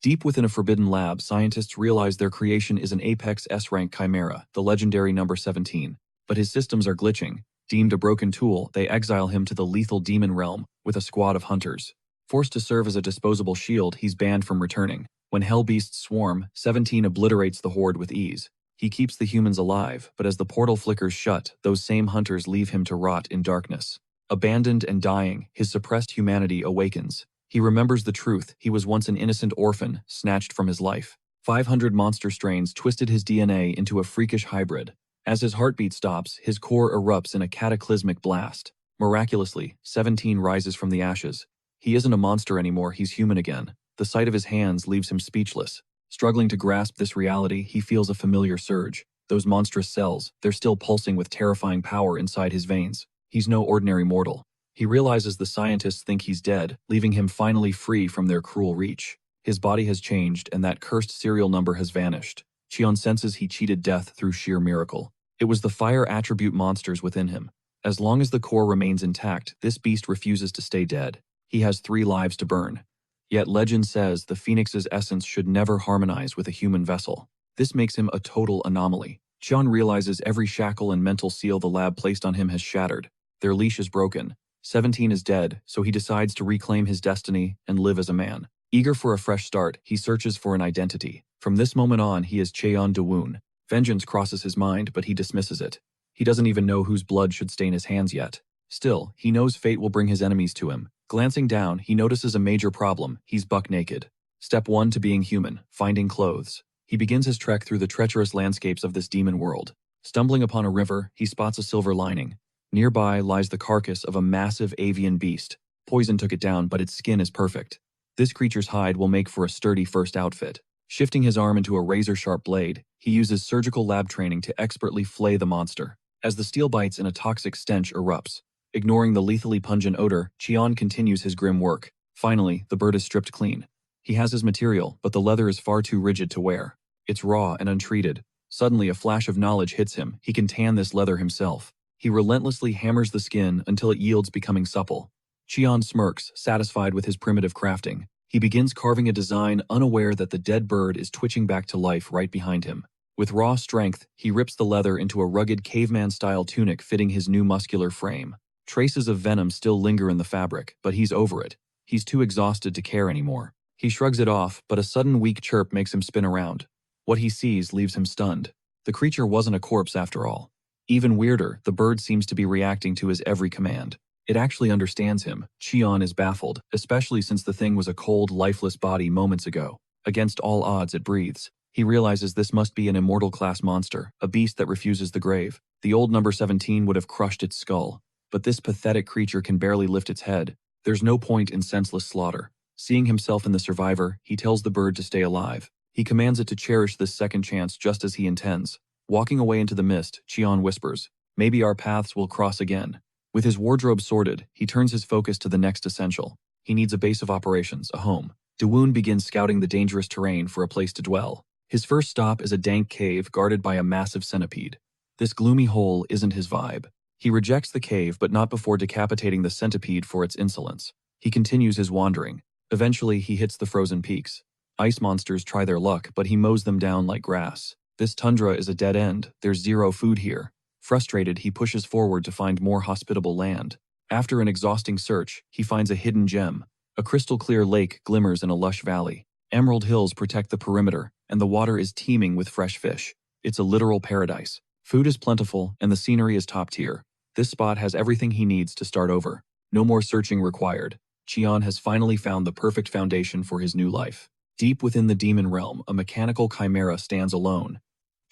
Deep within a forbidden lab, scientists realize their creation is an Apex S-rank chimera, the legendary number 17. But his systems are glitching. Deemed a broken tool, they exile him to the lethal demon realm with a squad of hunters. Forced to serve as a disposable shield, he's banned from returning. When hell beasts swarm, 17 obliterates the horde with ease. He keeps the humans alive, but as the portal flickers shut, those same hunters leave him to rot in darkness. Abandoned and dying, his suppressed humanity awakens. He remembers the truth. He was once an innocent orphan, snatched from his life. 500 monster strains twisted his DNA into a freakish hybrid. As his heartbeat stops, his core erupts in a cataclysmic blast. Miraculously, 17 rises from the ashes. He isn't a monster anymore, he's human again. The sight of his hands leaves him speechless. Struggling to grasp this reality, he feels a familiar surge. Those monstrous cells, they're still pulsing with terrifying power inside his veins. He's no ordinary mortal. He realizes the scientists think he's dead, leaving him finally free from their cruel reach. His body has changed, and that cursed serial number has vanished. Cheon senses he cheated death through sheer miracle. It was the fire attribute monsters within him. As long as the core remains intact, this beast refuses to stay dead. He has 3 lives to burn. Yet legend says the phoenix's essence should never harmonize with a human vessel. This makes him a total anomaly. Cheon realizes every shackle and mental seal the lab placed on him has shattered. Their leash is broken. 17 is dead, so he decides to reclaim his destiny and live as a man. Eager for a fresh start, he searches for an identity. From this moment on, he is Cheon Dawoon. Vengeance crosses his mind, but he dismisses it. He doesn't even know whose blood should stain his hands yet. Still, he knows fate will bring his enemies to him. Glancing down, he notices a major problem. He's buck naked. Step 1 to being human, finding clothes. He begins his trek through the treacherous landscapes of this demon world. Stumbling upon a river, he spots a silver lining. Nearby lies the carcass of a massive avian beast. Poison took it down, but its skin is perfect. This creature's hide will make for a sturdy first outfit. Shifting his arm into a razor-sharp blade, he uses surgical lab training to expertly flay the monster. As the steel bites and a toxic stench erupts. Ignoring the lethally pungent odor, Cheon continues his grim work. Finally, the bird is stripped clean. He has his material, but the leather is far too rigid to wear. It's raw and untreated. Suddenly, a flash of knowledge hits him. He can tan this leather himself. He relentlessly hammers the skin until it yields, becoming supple. Cheon smirks, satisfied with his primitive crafting. He begins carving a design, unaware that the dead bird is twitching back to life right behind him. With raw strength, he rips the leather into a rugged caveman-style tunic fitting his new muscular frame. Traces of venom still linger in the fabric, but he's over it. He's too exhausted to care anymore. He shrugs it off, but a sudden weak chirp makes him spin around. What he sees leaves him stunned. The creature wasn't a corpse after all. Even weirder, the bird seems to be reacting to his every command. It actually understands him. Cheon is baffled, especially since the thing was a cold, lifeless body moments ago. Against all odds, it breathes. He realizes this must be an immortal-class monster, a beast that refuses the grave. The old number 17 would have crushed its skull. But this pathetic creature can barely lift its head. There's no point in senseless slaughter. Seeing himself in the survivor, he tells the bird to stay alive. He commands it to cherish this second chance just as he intends. Walking away into the mist, Cheon whispers, "Maybe our paths will cross again." With his wardrobe sorted, he turns his focus to the next essential. He needs a base of operations, a home. Dawoon begins scouting the dangerous terrain for a place to dwell. His first stop is a dank cave guarded by a massive centipede. This gloomy hole isn't his vibe. He rejects the cave, but not before decapitating the centipede for its insolence. He continues his wandering. Eventually, he hits the frozen peaks. Ice monsters try their luck, but he mows them down like grass. This tundra is a dead end. There's zero food here. Frustrated, he pushes forward to find more hospitable land. After an exhausting search, he finds a hidden gem. A crystal-clear lake glimmers in a lush valley. Emerald hills protect the perimeter, and the water is teeming with fresh fish. It's a literal paradise. Food is plentiful, and the scenery is top tier. This spot has everything he needs to start over. No more searching required. Cheon has finally found the perfect foundation for his new life. Deep within the demon realm, a mechanical chimera stands alone.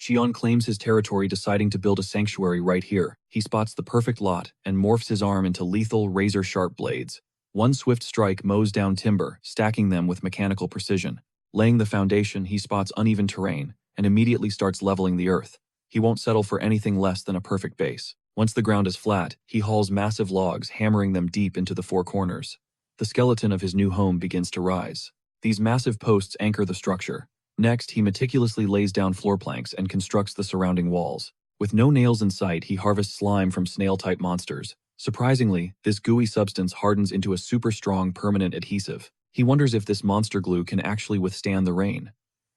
Cheon claims his territory, deciding to build a sanctuary right here. He spots the perfect lot and morphs his arm into lethal, razor-sharp blades. One swift strike mows down timber, stacking them with mechanical precision. Laying the foundation, he spots uneven terrain and immediately starts leveling the earth. He won't settle for anything less than a perfect base. Once the ground is flat, he hauls massive logs, hammering them deep into the four corners. The skeleton of his new home begins to rise. These massive posts anchor the structure. Next, he meticulously lays down floor planks and constructs the surrounding walls. With no nails in sight, he harvests slime from snail-type monsters. Surprisingly, this gooey substance hardens into a super strong permanent adhesive. He wonders if this monster glue can actually withstand the rain.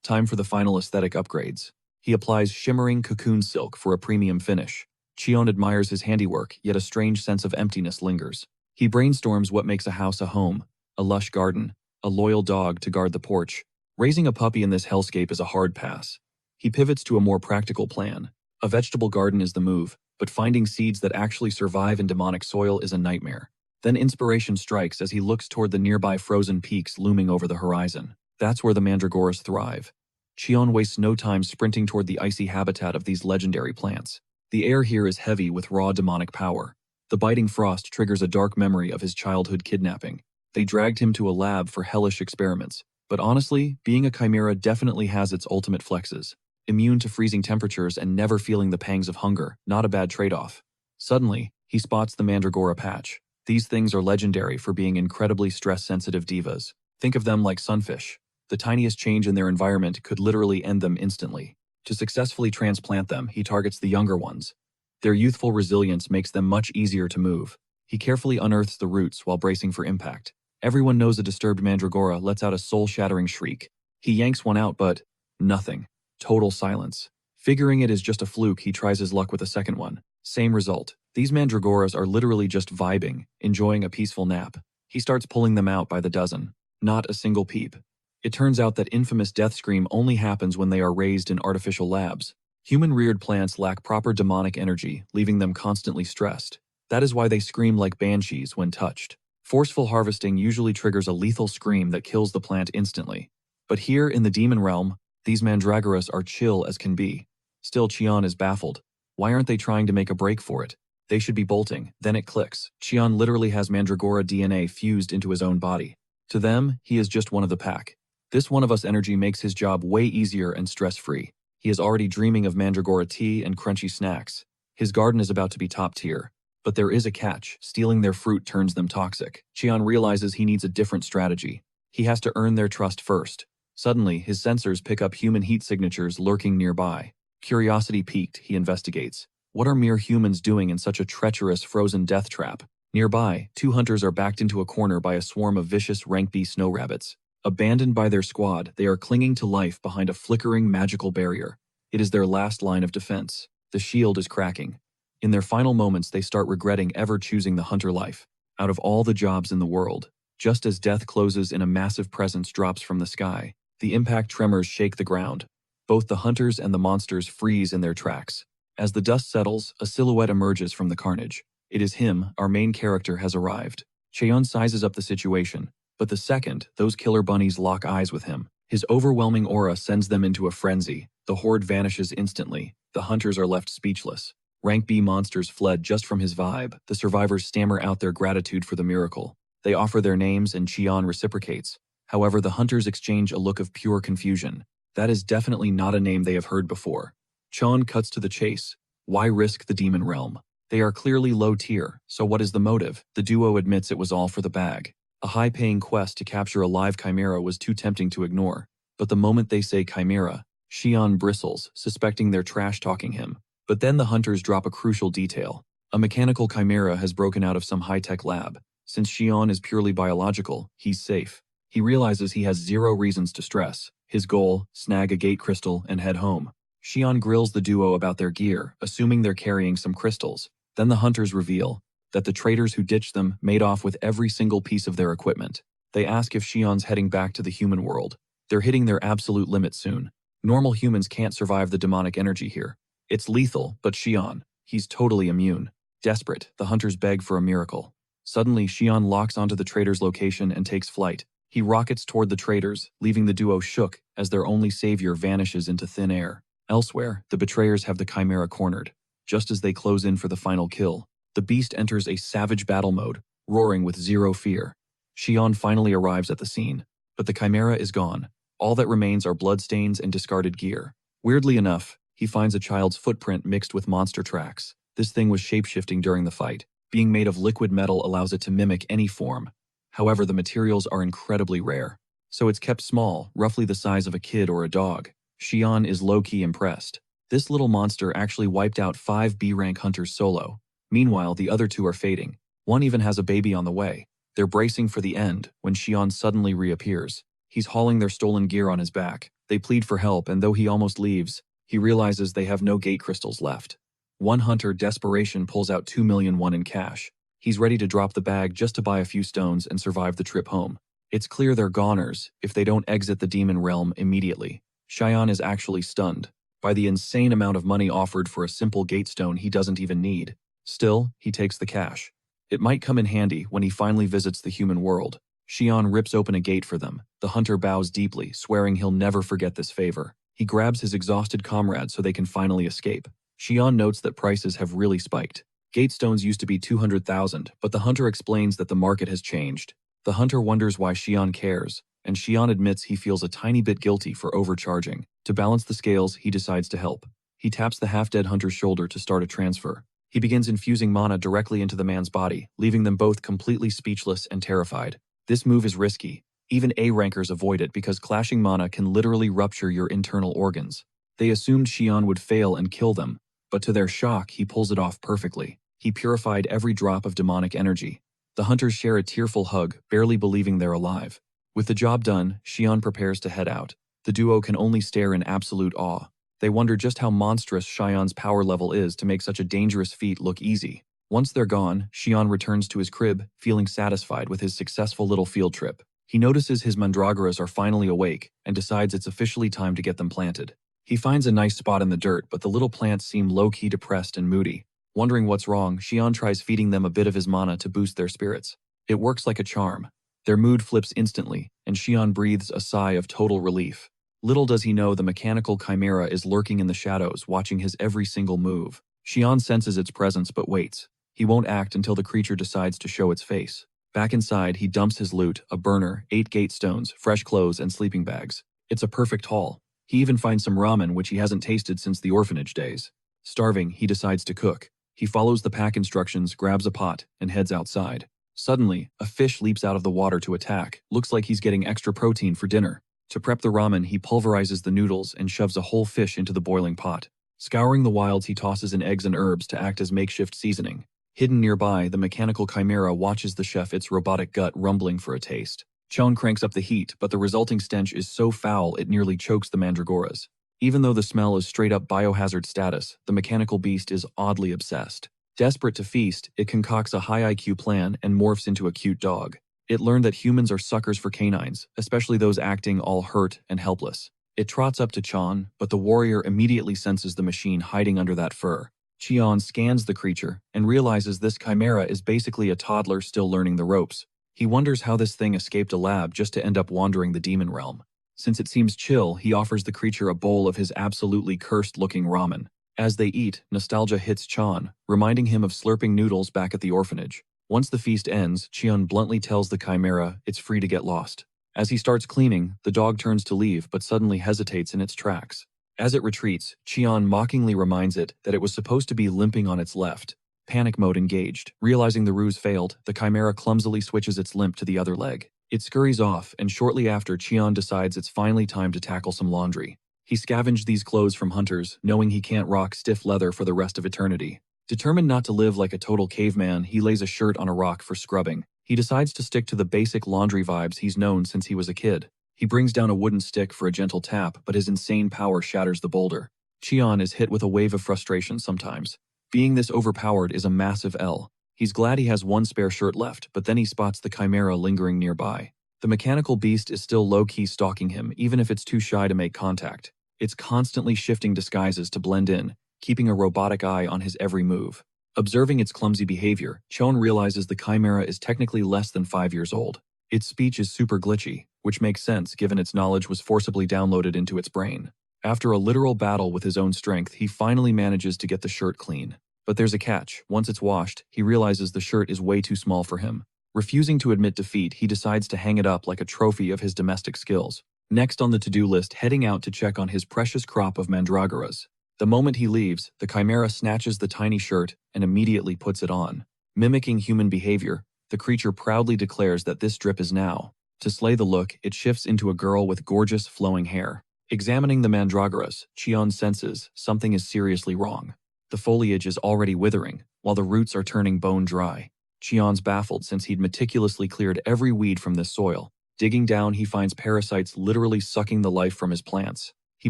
Time for the final aesthetic upgrades. He applies shimmering cocoon silk for a premium finish. Cheon admires his handiwork, yet a strange sense of emptiness lingers. He brainstorms what makes a house a home, a lush garden, a loyal dog to guard the porch. Raising a puppy in this hellscape is a hard pass. He pivots to a more practical plan. A vegetable garden is the move, but finding seeds that actually survive in demonic soil is a nightmare. Then inspiration strikes as he looks toward the nearby frozen peaks looming over the horizon. That's where the mandragoras thrive. Cheon wastes no time sprinting toward the icy habitat of these legendary plants. The air here is heavy with raw demonic power. The biting frost triggers a dark memory of his childhood kidnapping. They dragged him to a lab for hellish experiments. But honestly, being a chimera definitely has its ultimate flexes. Immune to freezing temperatures and never feeling the pangs of hunger, not a bad trade-off. Suddenly, he spots the mandragora patch. These things are legendary for being incredibly stress-sensitive divas. Think of them like sunfish. The tiniest change in their environment could literally end them instantly. To successfully transplant them, he targets the younger ones. Their youthful resilience makes them much easier to move. He carefully unearths the roots while bracing for impact. Everyone knows a disturbed mandragora lets out a soul-shattering shriek. He yanks one out, but nothing. Total silence. Figuring it is just a fluke, he tries his luck with a second one. Same result. These mandragoras are literally just vibing, enjoying a peaceful nap. He starts pulling them out by the dozen. Not a single peep. It turns out that infamous death scream only happens when they are raised in artificial labs. Human-reared plants lack proper demonic energy, leaving them constantly stressed. That is why they scream like banshees when touched. Forceful harvesting usually triggers a lethal scream that kills the plant instantly. But here in the demon realm, these mandragoras are chill as can be. Still, Cheon is baffled. Why aren't they trying to make a break for it? They should be bolting. Then it clicks. Cheon literally has mandragora DNA fused into his own body. To them, he is just one of the pack. This one-of-us energy makes his job way easier and stress-free. He is already dreaming of mandragora tea and crunchy snacks. His garden is about to be top tier. But there is a catch. Stealing their fruit turns them toxic. Cheon realizes he needs a different strategy. He has to earn their trust first. Suddenly, his sensors pick up human heat signatures lurking nearby. Curiosity piqued, he investigates. What are mere humans doing in such a treacherous frozen death trap? Nearby, two hunters are backed into a corner by a swarm of vicious rank B snow rabbits. Abandoned by their squad, they are clinging to life behind a flickering magical barrier. It is their last line of defense. The shield is cracking. In their final moments, they start regretting ever choosing the hunter life. Out of all the jobs in the world, just as death closes and a massive presence drops from the sky, the impact tremors shake the ground. Both the hunters and the monsters freeze in their tracks. As the dust settles, a silhouette emerges from the carnage. It is him, our main character has arrived. Cheon sizes up the situation, but the second those killer bunnies lock eyes with him, his overwhelming aura sends them into a frenzy. The horde vanishes instantly. The hunters are left speechless. Rank B monsters fled just from his vibe. The survivors stammer out their gratitude for the miracle. They offer their names and Cheon reciprocates. However, the hunters exchange a look of pure confusion. That is definitely not a name they have heard before. Cheon cuts to the chase. Why risk the demon realm? They are clearly low tier, so what is the motive? The duo admits it was all for the bag. A high-paying quest to capture a live chimera was too tempting to ignore. But the moment they say chimera, Cheon bristles, suspecting they're trash-talking him. But then the hunters drop a crucial detail. A mechanical chimera has broken out of some high-tech lab. Since Cheon is purely biological, he's safe. He realizes he has zero reasons to stress. His goal, snag a gate crystal and head home. Cheon grills the duo about their gear, assuming they're carrying some crystals. Then the hunters reveal that the traitors who ditched them made off with every single piece of their equipment. They ask if Cheon's heading back to the human world. They're hitting their absolute limit soon. Normal humans can't survive the demonic energy here. It's lethal, but Cheon, he's totally immune. Desperate, the hunters beg for a miracle. Suddenly, Cheon locks onto the traitor's location and takes flight. He rockets toward the traitors, leaving the duo shook as their only savior vanishes into thin air. Elsewhere, the betrayers have the chimera cornered. Just as they close in for the final kill, the beast enters a savage battle mode, roaring with zero fear. Cheon finally arrives at the scene, but the chimera is gone. All that remains are bloodstains and discarded gear. Weirdly enough, he finds a child's footprint mixed with monster tracks. This thing was shapeshifting during the fight. Being made of liquid metal allows it to mimic any form. However, the materials are incredibly rare, so it's kept small, roughly the size of a kid or a dog. Cheon is low-key impressed. This little monster actually wiped out 5 B-rank hunters solo. Meanwhile, the other two are fading. One even has a baby on the way. They're bracing for the end when Xian suddenly reappears. He's hauling their stolen gear on his back. They plead for help, and though he almost leaves, he realizes they have no gate crystals left. One hunter, desperation, pulls out 2 million won in cash. He's ready to drop the bag just to buy a few stones and survive the trip home. It's clear they're goners if they don't exit the demon realm immediately. Xian is actually stunned by the insane amount of money offered for a simple gate stone he doesn't even need. Still, he takes the cash. It might come in handy when he finally visits the human world. Xian rips open a gate for them. The hunter bows deeply, swearing he'll never forget this favor. He grabs his exhausted comrade so they can finally escape. Xian notes that prices have really spiked. Gate stones used to be 200,000, but the hunter explains that the market has changed. The hunter wonders why Xian cares, and Xian admits he feels a tiny bit guilty for overcharging. To balance the scales, he decides to help. He taps the half-dead hunter's shoulder to start a transfer. He begins infusing mana directly into the man's body, leaving them both completely speechless and terrified. This move is risky. Even A-rankers avoid it because clashing mana can literally rupture your internal organs. They assumed Xian would fail and kill them, but to their shock, he pulls it off perfectly. He purified every drop of demonic energy. The hunters share a tearful hug, barely believing they're alive. With the job done, Xian prepares to head out. The duo can only stare in absolute awe. They wonder just how monstrous Xian's power level is to make such a dangerous feat look easy. Once they're gone, Xian returns to his crib, feeling satisfied with his successful little field trip. He notices his mandragoras are finally awake and decides it's officially time to get them planted. He finds a nice spot in the dirt, but the little plants seem low-key depressed and moody. Wondering what's wrong, Xian tries feeding them a bit of his mana to boost their spirits. It works like a charm. Their mood flips instantly, and Xian breathes a sigh of total relief. Little does he know the mechanical chimera is lurking in the shadows, watching his every single move. Xian senses its presence but waits. He won't act until the creature decides to show its face. Back inside, he dumps his loot, a burner, 8 gate stones, fresh clothes, and sleeping bags. It's a perfect haul. He even finds some ramen which he hasn't tasted since the orphanage days. Starving, he decides to cook. He follows the pack instructions, grabs a pot, and heads outside. Suddenly, a fish leaps out of the water to attack. Looks like he's getting extra protein for dinner. To prep the ramen, he pulverizes the noodles and shoves a whole fish into the boiling pot. Scouring the wilds, he tosses in eggs and herbs to act as makeshift seasoning. Hidden nearby, the mechanical chimera watches the chef, its robotic gut rumbling for a taste. Chon cranks up the heat, but the resulting stench is so foul it nearly chokes the mandragoras. Even though the smell is straight-up biohazard status, the mechanical beast is oddly obsessed. Desperate to feast, it concocts a high IQ plan and morphs into a cute dog. It learned that humans are suckers for canines, especially those acting all hurt and helpless. It trots up to Chon, but the warrior immediately senses the machine hiding under that fur. Chon scans the creature and realizes this chimera is basically a toddler still learning the ropes. He wonders how this thing escaped a lab just to end up wandering the demon realm. Since it seems chill, he offers the creature a bowl of his absolutely cursed-looking ramen. As they eat, nostalgia hits Chon, reminding him of slurping noodles back at the orphanage. Once the feast ends, Cheon bluntly tells the chimera it's free to get lost. As he starts cleaning, the dog turns to leave but suddenly hesitates in its tracks. As it retreats, Cheon mockingly reminds it that it was supposed to be limping on its left. Panic mode engaged. Realizing the ruse failed, the chimera clumsily switches its limp to the other leg. It scurries off, and shortly after, Cheon decides it's finally time to tackle some laundry. He scavenged these clothes from hunters, knowing he can't rock stiff leather for the rest of eternity. Determined not to live like a total caveman, he lays a shirt on a rock for scrubbing. He decides to stick to the basic laundry vibes he's known since he was a kid. He brings down a wooden stick for a gentle tap, but his insane power shatters the boulder. Cheon is hit with a wave of frustration sometimes. Being this overpowered is a massive L. He's glad he has one spare shirt left, but then he spots the chimera lingering nearby. The mechanical beast is still low-key stalking him, even if it's too shy to make contact. It's constantly shifting disguises to blend in, keeping a robotic eye on his every move. Observing its clumsy behavior, Chon realizes the chimera is technically less than 5 years old. Its speech is super glitchy, which makes sense given its knowledge was forcibly downloaded into its brain. After a literal battle with his own strength, he finally manages to get the shirt clean. But there's a catch. Once it's washed, he realizes the shirt is way too small for him. Refusing to admit defeat, he decides to hang it up like a trophy of his domestic skills. Next on the to-do list, heading out to check on his precious crop of mandragoras. The moment he leaves, the chimera snatches the tiny shirt and immediately puts it on. Mimicking human behavior, the creature proudly declares that this drip is now. To slay the look, it shifts into a girl with gorgeous flowing hair. Examining the mandragoras, Cheon senses something is seriously wrong. The foliage is already withering, while the roots are turning bone dry. Cheon's baffled since he'd meticulously cleared every weed from this soil. Digging down, he finds parasites literally sucking the life from his plants. He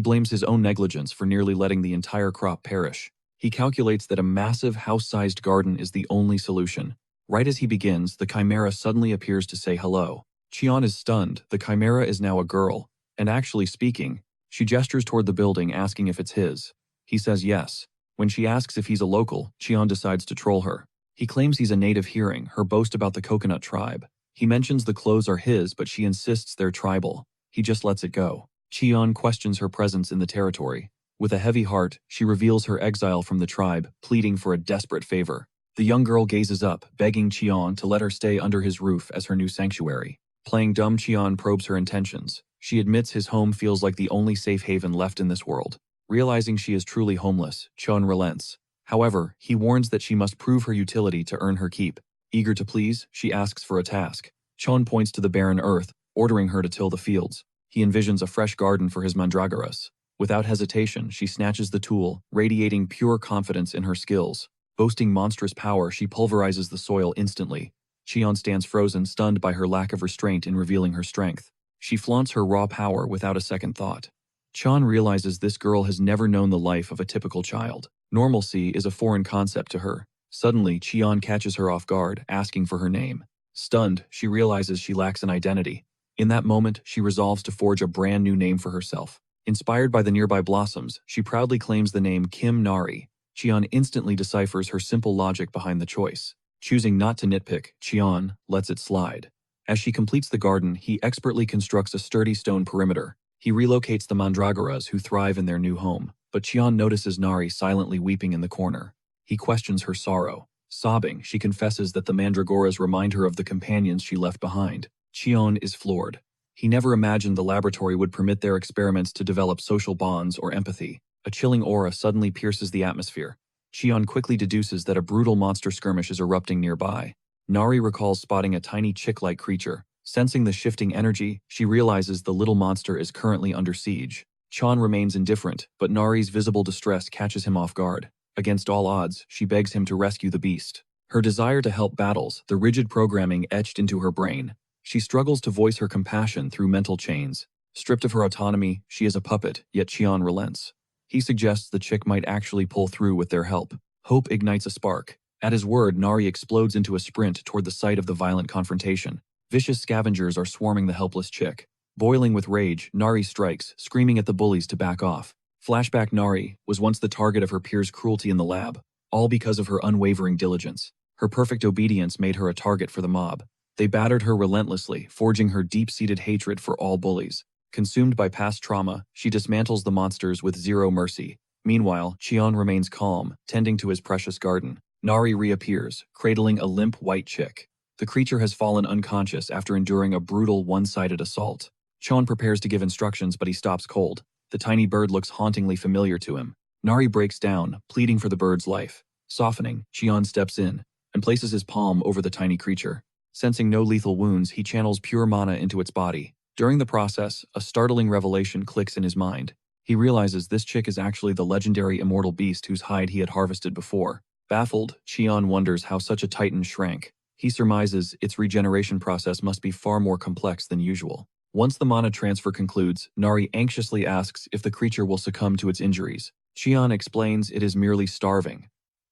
blames his own negligence for nearly letting the entire crop perish. He calculates that a massive house-sized garden is the only solution. Right as he begins, the chimera suddenly appears to say hello. Cheon is stunned. The chimera is now a girl, and actually speaking. She gestures toward the building, asking if it's his. He says yes. When she asks if he's a local, Cheon decides to troll her. He claims he's a native, hearing her boast about the coconut tribe. He mentions the clothes are his, but she insists they're tribal. He just lets it go. Cheon questions her presence in the territory. With a heavy heart, she reveals her exile from the tribe, pleading for a desperate favor. The young girl gazes up, begging Cheon to let her stay under his roof as her new sanctuary. Playing dumb, Cheon probes her intentions. She admits his home feels like the only safe haven left in this world. Realizing she is truly homeless, Cheon relents. However, he warns that she must prove her utility to earn her keep. Eager to please, she asks for a task. Cheon points to the barren earth, ordering her to till the fields. He envisions a fresh garden for his mandragoras. Without hesitation, she snatches the tool, radiating pure confidence in her skills. Boasting monstrous power, she pulverizes the soil instantly. Cheon stands frozen, stunned by her lack of restraint in revealing her strength. She flaunts her raw power without a second thought. Cheon realizes this girl has never known the life of a typical child. Normalcy is a foreign concept to her. Suddenly, Cheon catches her off guard, asking for her name. Stunned, she realizes she lacks an identity. In that moment, she resolves to forge a brand new name for herself. Inspired by the nearby blossoms, she proudly claims the name Kim Nari. Cheon instantly deciphers her simple logic behind the choice. Choosing not to nitpick, Cheon lets it slide. As she completes the garden, he expertly constructs a sturdy stone perimeter. He relocates the mandragoras who thrive in their new home, but Cheon notices Nari silently weeping in the corner. He questions her sorrow. Sobbing, she confesses that the mandragoras remind her of the companions she left behind. Cheon is floored. He never imagined the laboratory would permit their experiments to develop social bonds or empathy. A chilling aura suddenly pierces the atmosphere. Cheon quickly deduces that a brutal monster skirmish is erupting nearby. Nari recalls spotting a tiny chick-like creature. Sensing the shifting energy, she realizes the little monster is currently under siege. Cheon remains indifferent, but Nari's visible distress catches him off guard. Against all odds, she begs him to rescue the beast. Her desire to help battles the rigid programming etched into her brain. She struggles to voice her compassion through mental chains. Stripped of her autonomy, she is a puppet, yet Cheon relents. He suggests the chick might actually pull through with their help. Hope ignites a spark. At his word, Nari explodes into a sprint toward the site of the violent confrontation. Vicious scavengers are swarming the helpless chick. Boiling with rage, Nari strikes, screaming at the bullies to back off. Flashback: Nari was once the target of her peers' cruelty in the lab, all because of her unwavering diligence. Her perfect obedience made her a target for the mob. They battered her relentlessly, forging her deep-seated hatred for all bullies. Consumed by past trauma, she dismantles the monsters with zero mercy. Meanwhile, Cheon remains calm, tending to his precious garden. Nari reappears, cradling a limp white chick. The creature has fallen unconscious after enduring a brutal one-sided assault. Cheon prepares to give instructions, but he stops cold. The tiny bird looks hauntingly familiar to him. Nari breaks down, pleading for the bird's life. Softening, Cheon steps in and places his palm over the tiny creature. Sensing no lethal wounds, he channels pure mana into its body. During the process, a startling revelation clicks in his mind. He realizes this chick is actually the legendary immortal beast whose hide he had harvested before. Baffled, Cheon wonders how such a titan shrank. He surmises its regeneration process must be far more complex than usual. Once the mana transfer concludes, Nari anxiously asks if the creature will succumb to its injuries. Cheon explains it is merely starving.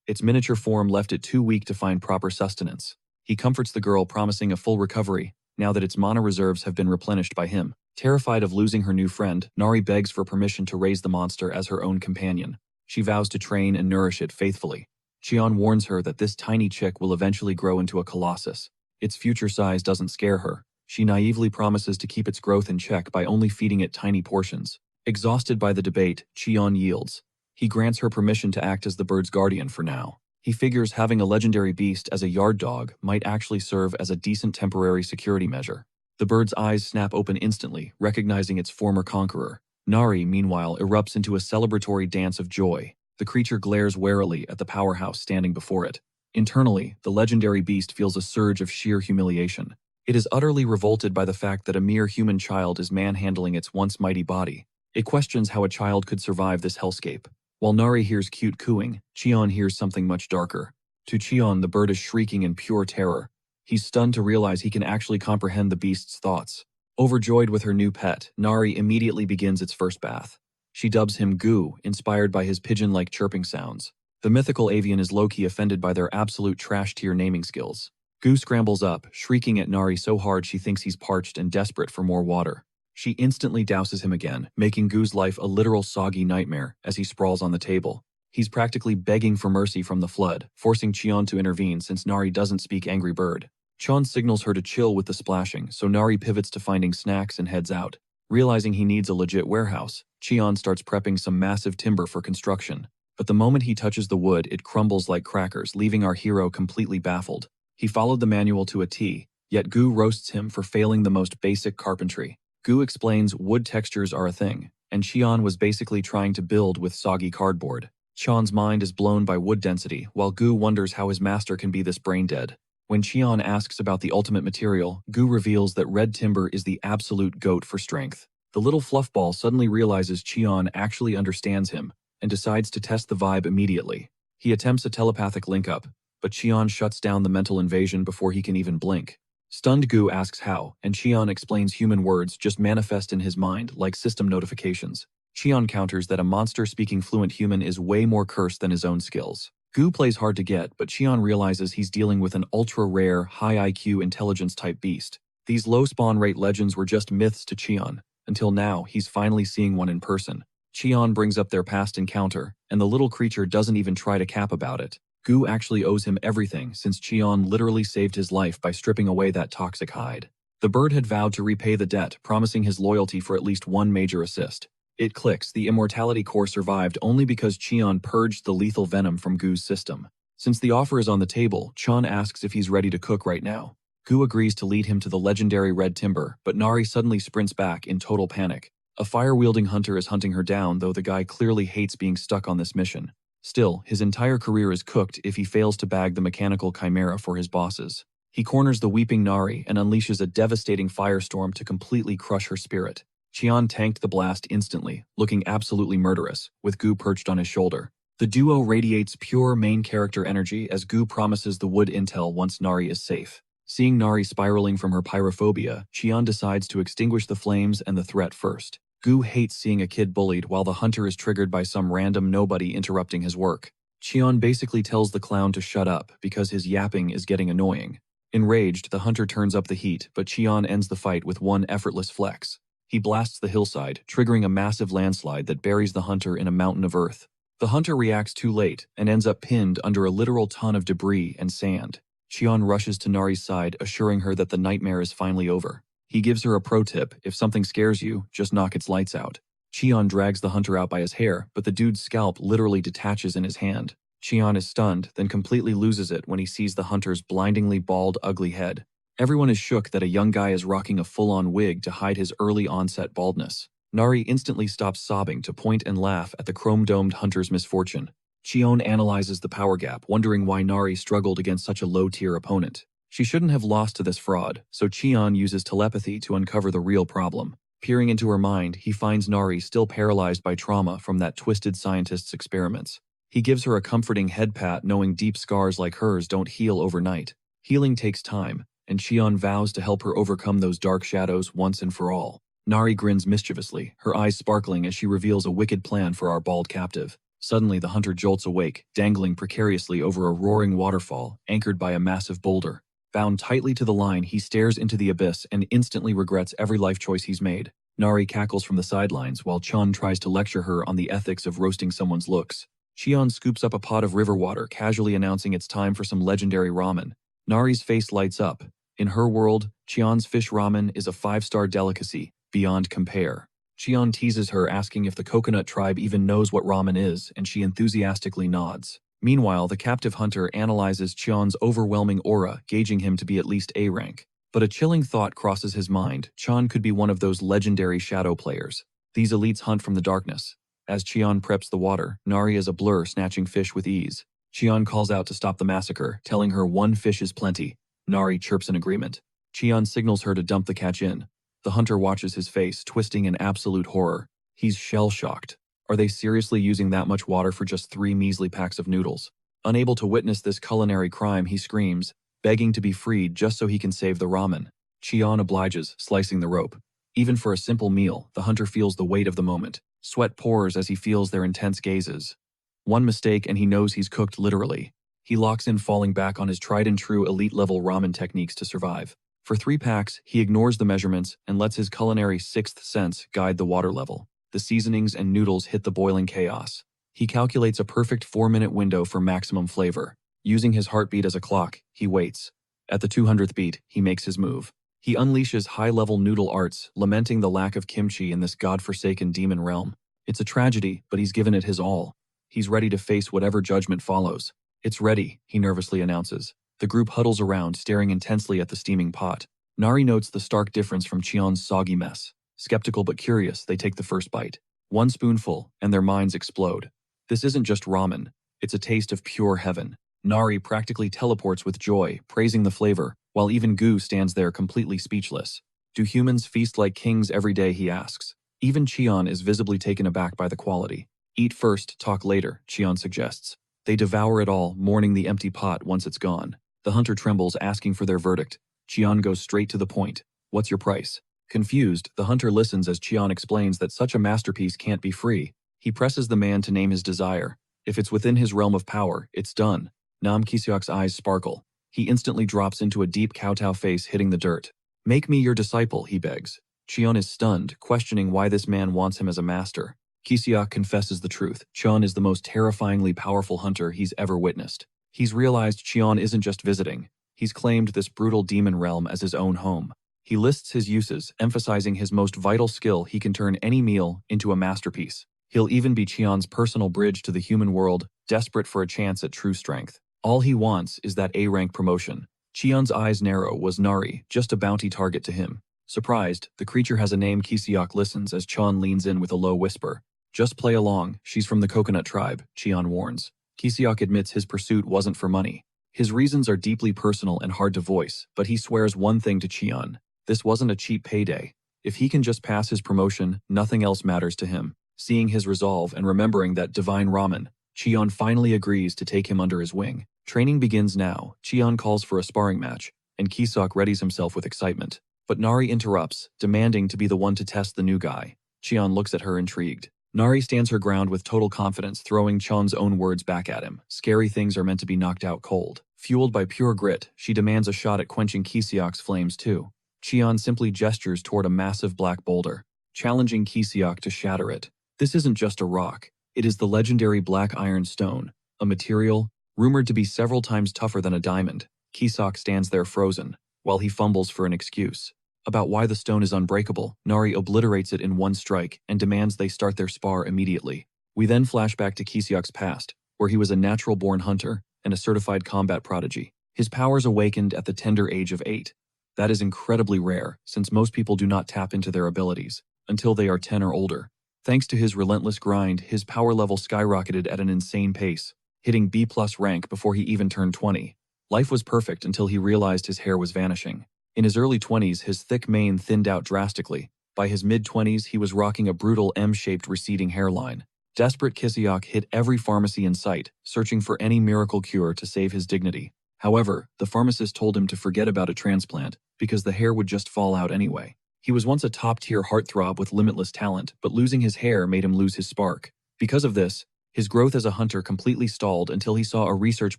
Its miniature form left it too weak to find proper sustenance. He comforts the girl, promising a full recovery, now that its mana reserves have been replenished by him. Terrified of losing her new friend, Nari begs for permission to raise the monster as her own companion. She vows to train and nourish it faithfully. Cheon warns her that this tiny chick will eventually grow into a colossus. Its future size doesn't scare her. She naively promises to keep its growth in check by only feeding it tiny portions. Exhausted by the debate, Cheon yields. He grants her permission to act as the bird's guardian for now. He figures having a legendary beast as a yard dog might actually serve as a decent temporary security measure. The bird's eyes snap open instantly, recognizing its former conqueror. Nari, meanwhile, erupts into a celebratory dance of joy. The creature glares warily at the powerhouse standing before it. Internally, the legendary beast feels a surge of sheer humiliation. It is utterly revolted by the fact that a mere human child is manhandling its once mighty body. It questions how a child could survive this hellscape. While Nari hears cute cooing, Cheon hears something much darker. To Cheon, the bird is shrieking in pure terror. He's stunned to realize he can actually comprehend the beast's thoughts. Overjoyed with her new pet, Nari immediately begins its first bath. She dubs him Goo, inspired by his pigeon-like chirping sounds. The mythical avian is low-key offended by their absolute trash-tier naming skills. Goo scrambles up, shrieking at Nari so hard she thinks he's parched and desperate for more water. She instantly douses him again, making Goo's life a literal soggy nightmare as he sprawls on the table. He's practically begging for mercy from the flood, forcing Cheon to intervene since Nari doesn't speak Angry Bird. Cheon signals her to chill with the splashing, so Nari pivots to finding snacks and heads out. Realizing he needs a legit warehouse, Cheon starts prepping some massive timber for construction. But the moment he touches the wood, it crumbles like crackers, leaving our hero completely baffled. He followed the manual to a T, yet Goo roasts him for failing the most basic carpentry. Goo explains wood textures are a thing, and Cheon was basically trying to build with soggy cardboard. Cheon's mind is blown by wood density, while Goo wonders how his master can be this brain-dead. When Cheon asks about the ultimate material, Goo reveals that red timber is the absolute goat for strength. The little fluffball suddenly realizes Cheon actually understands him, and decides to test the vibe immediately. He attempts a telepathic link-up, but Cheon shuts down the mental invasion before he can even blink. Stunned Goo asks how, and Cheon explains human words just manifest in his mind like system notifications. Cheon counters that a monster-speaking fluent human is way more cursed than his own skills. Goo plays hard to get, but Cheon realizes he's dealing with an ultra-rare, high IQ intelligence-type beast. These low spawn rate legends were just myths to Cheon, until now he's finally seeing one in person. Cheon brings up their past encounter, and the little creature doesn't even try to cap about it. Goo actually owes him everything since Cheon literally saved his life by stripping away that toxic hide. The bird had vowed to repay the debt, promising his loyalty for at least one major assist. It clicks, the immortality core survived only because Cheon purged the lethal venom from Goo's system. Since the offer is on the table, Cheon asks if he's ready to cook right now. Goo agrees to lead him to the legendary red timber, but Nari suddenly sprints back in total panic. A fire-wielding hunter is hunting her down, though the guy clearly hates being stuck on this mission. Still, his entire career is cooked if he fails to bag the mechanical chimera for his bosses. He corners the weeping Nari and unleashes a devastating firestorm to completely crush her spirit. Cheon tanked the blast instantly, looking absolutely murderous, with Goo perched on his shoulder. The duo radiates pure main character energy as Goo promises the wood intel once Nari is safe. Seeing Nari spiraling from her pyrophobia, Cheon decides to extinguish the flames and the threat first. Goo hates seeing a kid bullied while the hunter is triggered by some random nobody interrupting his work. Cheon basically tells the clown to shut up because his yapping is getting annoying. Enraged, the hunter turns up the heat, but Cheon ends the fight with one effortless flex. He blasts the hillside, triggering a massive landslide that buries the hunter in a mountain of earth. The hunter reacts too late and ends up pinned under a literal ton of debris and sand. Cheon rushes to Nari's side, assuring her that the nightmare is finally over. He gives her a pro tip: if something scares you, just knock its lights out. Cheon drags the hunter out by his hair, but the dude's scalp literally detaches in his hand. Cheon is stunned, then completely loses it when he sees the hunter's blindingly bald, ugly head. Everyone is shook that a young guy is rocking a full-on wig to hide his early-onset baldness. Nari instantly stops sobbing to point and laugh at the chrome-domed hunter's misfortune. Cheon analyzes the power gap, wondering why Nari struggled against such a low-tier opponent. She shouldn't have lost to this fraud, so Cheon uses telepathy to uncover the real problem. Peering into her mind, he finds Nari still paralyzed by trauma from that twisted scientist's experiments. He gives her a comforting head pat, knowing deep scars like hers don't heal overnight. Healing takes time, and Cheon vows to help her overcome those dark shadows once and for all. Nari grins mischievously, her eyes sparkling as she reveals a wicked plan for our bald captive. Suddenly, the hunter jolts awake, dangling precariously over a roaring waterfall, anchored by a massive boulder. Bound tightly to the line, he stares into the abyss and instantly regrets every life choice he's made. Nari cackles from the sidelines while Cheon tries to lecture her on the ethics of roasting someone's looks. Cheon scoops up a pot of river water, casually announcing it's time for some legendary ramen. Nari's face lights up. In her world, Cheon's fish ramen is a 5-star delicacy, beyond compare. Cheon teases her, asking if the coconut tribe even knows what ramen is, and she enthusiastically nods. Meanwhile, the captive hunter analyzes Cheon's overwhelming aura, gauging him to be at least A rank. But a chilling thought crosses his mind: Cheon could be one of those legendary shadow players. These elites hunt from the darkness. As Cheon preps the water, Nari is a blur, snatching fish with ease. Cheon calls out to stop the massacre, telling her one fish is plenty. Nari chirps in agreement. Cheon signals her to dump the catch in. The hunter watches his face, twisting in absolute horror. He's shell-shocked. Are they seriously using that much water for just 3 measly packs of noodles? Unable to witness this culinary crime, he screams, begging to be freed just so he can save the ramen. Cheon obliges, slicing the rope. Even for a simple meal, the hunter feels the weight of the moment. Sweat pours as he feels their intense gazes. One mistake and he knows he's cooked literally. He locks in, falling back on his tried-and-true elite-level ramen techniques to survive. For 3 packs, he ignores the measurements and lets his culinary sixth sense guide the water level. The seasonings and noodles hit the boiling chaos. He calculates a perfect 4-minute window for maximum flavor. Using his heartbeat as a clock, he waits. At the 200th beat, he makes his move. He unleashes high-level noodle arts, lamenting the lack of kimchi in this godforsaken demon realm. It's a tragedy, but he's given it his all. He's ready to face whatever judgment follows. It's ready, he nervously announces. The group huddles around, staring intensely at the steaming pot. Nari notes the stark difference from Cheon's soggy mess. Skeptical but curious, they take the first bite. 1 spoonful, and their minds explode. This isn't just ramen. It's a taste of pure heaven. Nari practically teleports with joy, praising the flavor, while even Gu stands there completely speechless. Do humans feast like kings every day, he asks. Even Cheon is visibly taken aback by the quality. Eat first, talk later, Cheon suggests. They devour it all, mourning the empty pot once it's gone. The hunter trembles, asking for their verdict. Cheon goes straight to the point. What's your price? Confused, the hunter listens as Cheon explains that such a masterpiece can't be free. He presses the man to name his desire. If it's within his realm of power, it's done. Nam Kiseok's eyes sparkle. He instantly drops into a deep kowtow face, hitting the dirt. Make me your disciple, he begs. Cheon is stunned, questioning why this man wants him as a master. Kiseok confesses the truth. Cheon is the most terrifyingly powerful hunter he's ever witnessed. He's realized Cheon isn't just visiting. He's claimed this brutal demon realm as his own home. He lists his uses, emphasizing his most vital skill: he can turn any meal into a masterpiece. He'll even be Cheon's personal bridge to the human world, desperate for a chance at true strength. All he wants is that A-rank promotion. Cheon's eyes narrow. Was Nari just a bounty target to him? Surprised, the creature has a name. Kiseok listens as Cheon leans in with a low whisper. Just play along, she's from the coconut tribe, Cheon warns. Kiseok admits his pursuit wasn't for money. His reasons are deeply personal and hard to voice, but he swears one thing to Cheon. This wasn't a cheap payday. If he can just pass his promotion, nothing else matters to him. Seeing his resolve and remembering that divine ramen, Cheon finally agrees to take him under his wing. Training begins now. Cheon calls for a sparring match, and Kiseok readies himself with excitement. But Nari interrupts, demanding to be the one to test the new guy. Cheon looks at her, intrigued. Nari stands her ground with total confidence, throwing Cheon's own words back at him. Scary things are meant to be knocked out cold. Fueled by pure grit, she demands a shot at quenching Kiseok's flames too. Cheon simply gestures toward a massive black boulder, challenging Kiseok to shatter it. This isn't just a rock. It is the legendary black iron stone, a material rumored to be several times tougher than a diamond. Kiseok stands there frozen, while he fumbles for an excuse. About why the stone is unbreakable, Nari obliterates it in one strike and demands they start their spar immediately. We then flash back to Kiseok's past, where he was a natural-born hunter and a certified combat prodigy. His powers awakened at the tender age of 8. That is incredibly rare, since most people do not tap into their abilities until they are 10 or older. Thanks to his relentless grind, his power level skyrocketed at an insane pace, hitting B+ rank before he even turned 20. Life was perfect until he realized his hair was vanishing. In his early 20s, his thick mane thinned out drastically. By his mid-20s, he was rocking a brutal M-shaped receding hairline. Desperate, Kiseok hit every pharmacy in sight, searching for any miracle cure to save his dignity. However, the pharmacist told him to forget about a transplant, because the hair would just fall out anyway. He was once a top-tier heartthrob with limitless talent, but losing his hair made him lose his spark. Because of this, his growth as a hunter completely stalled until he saw a research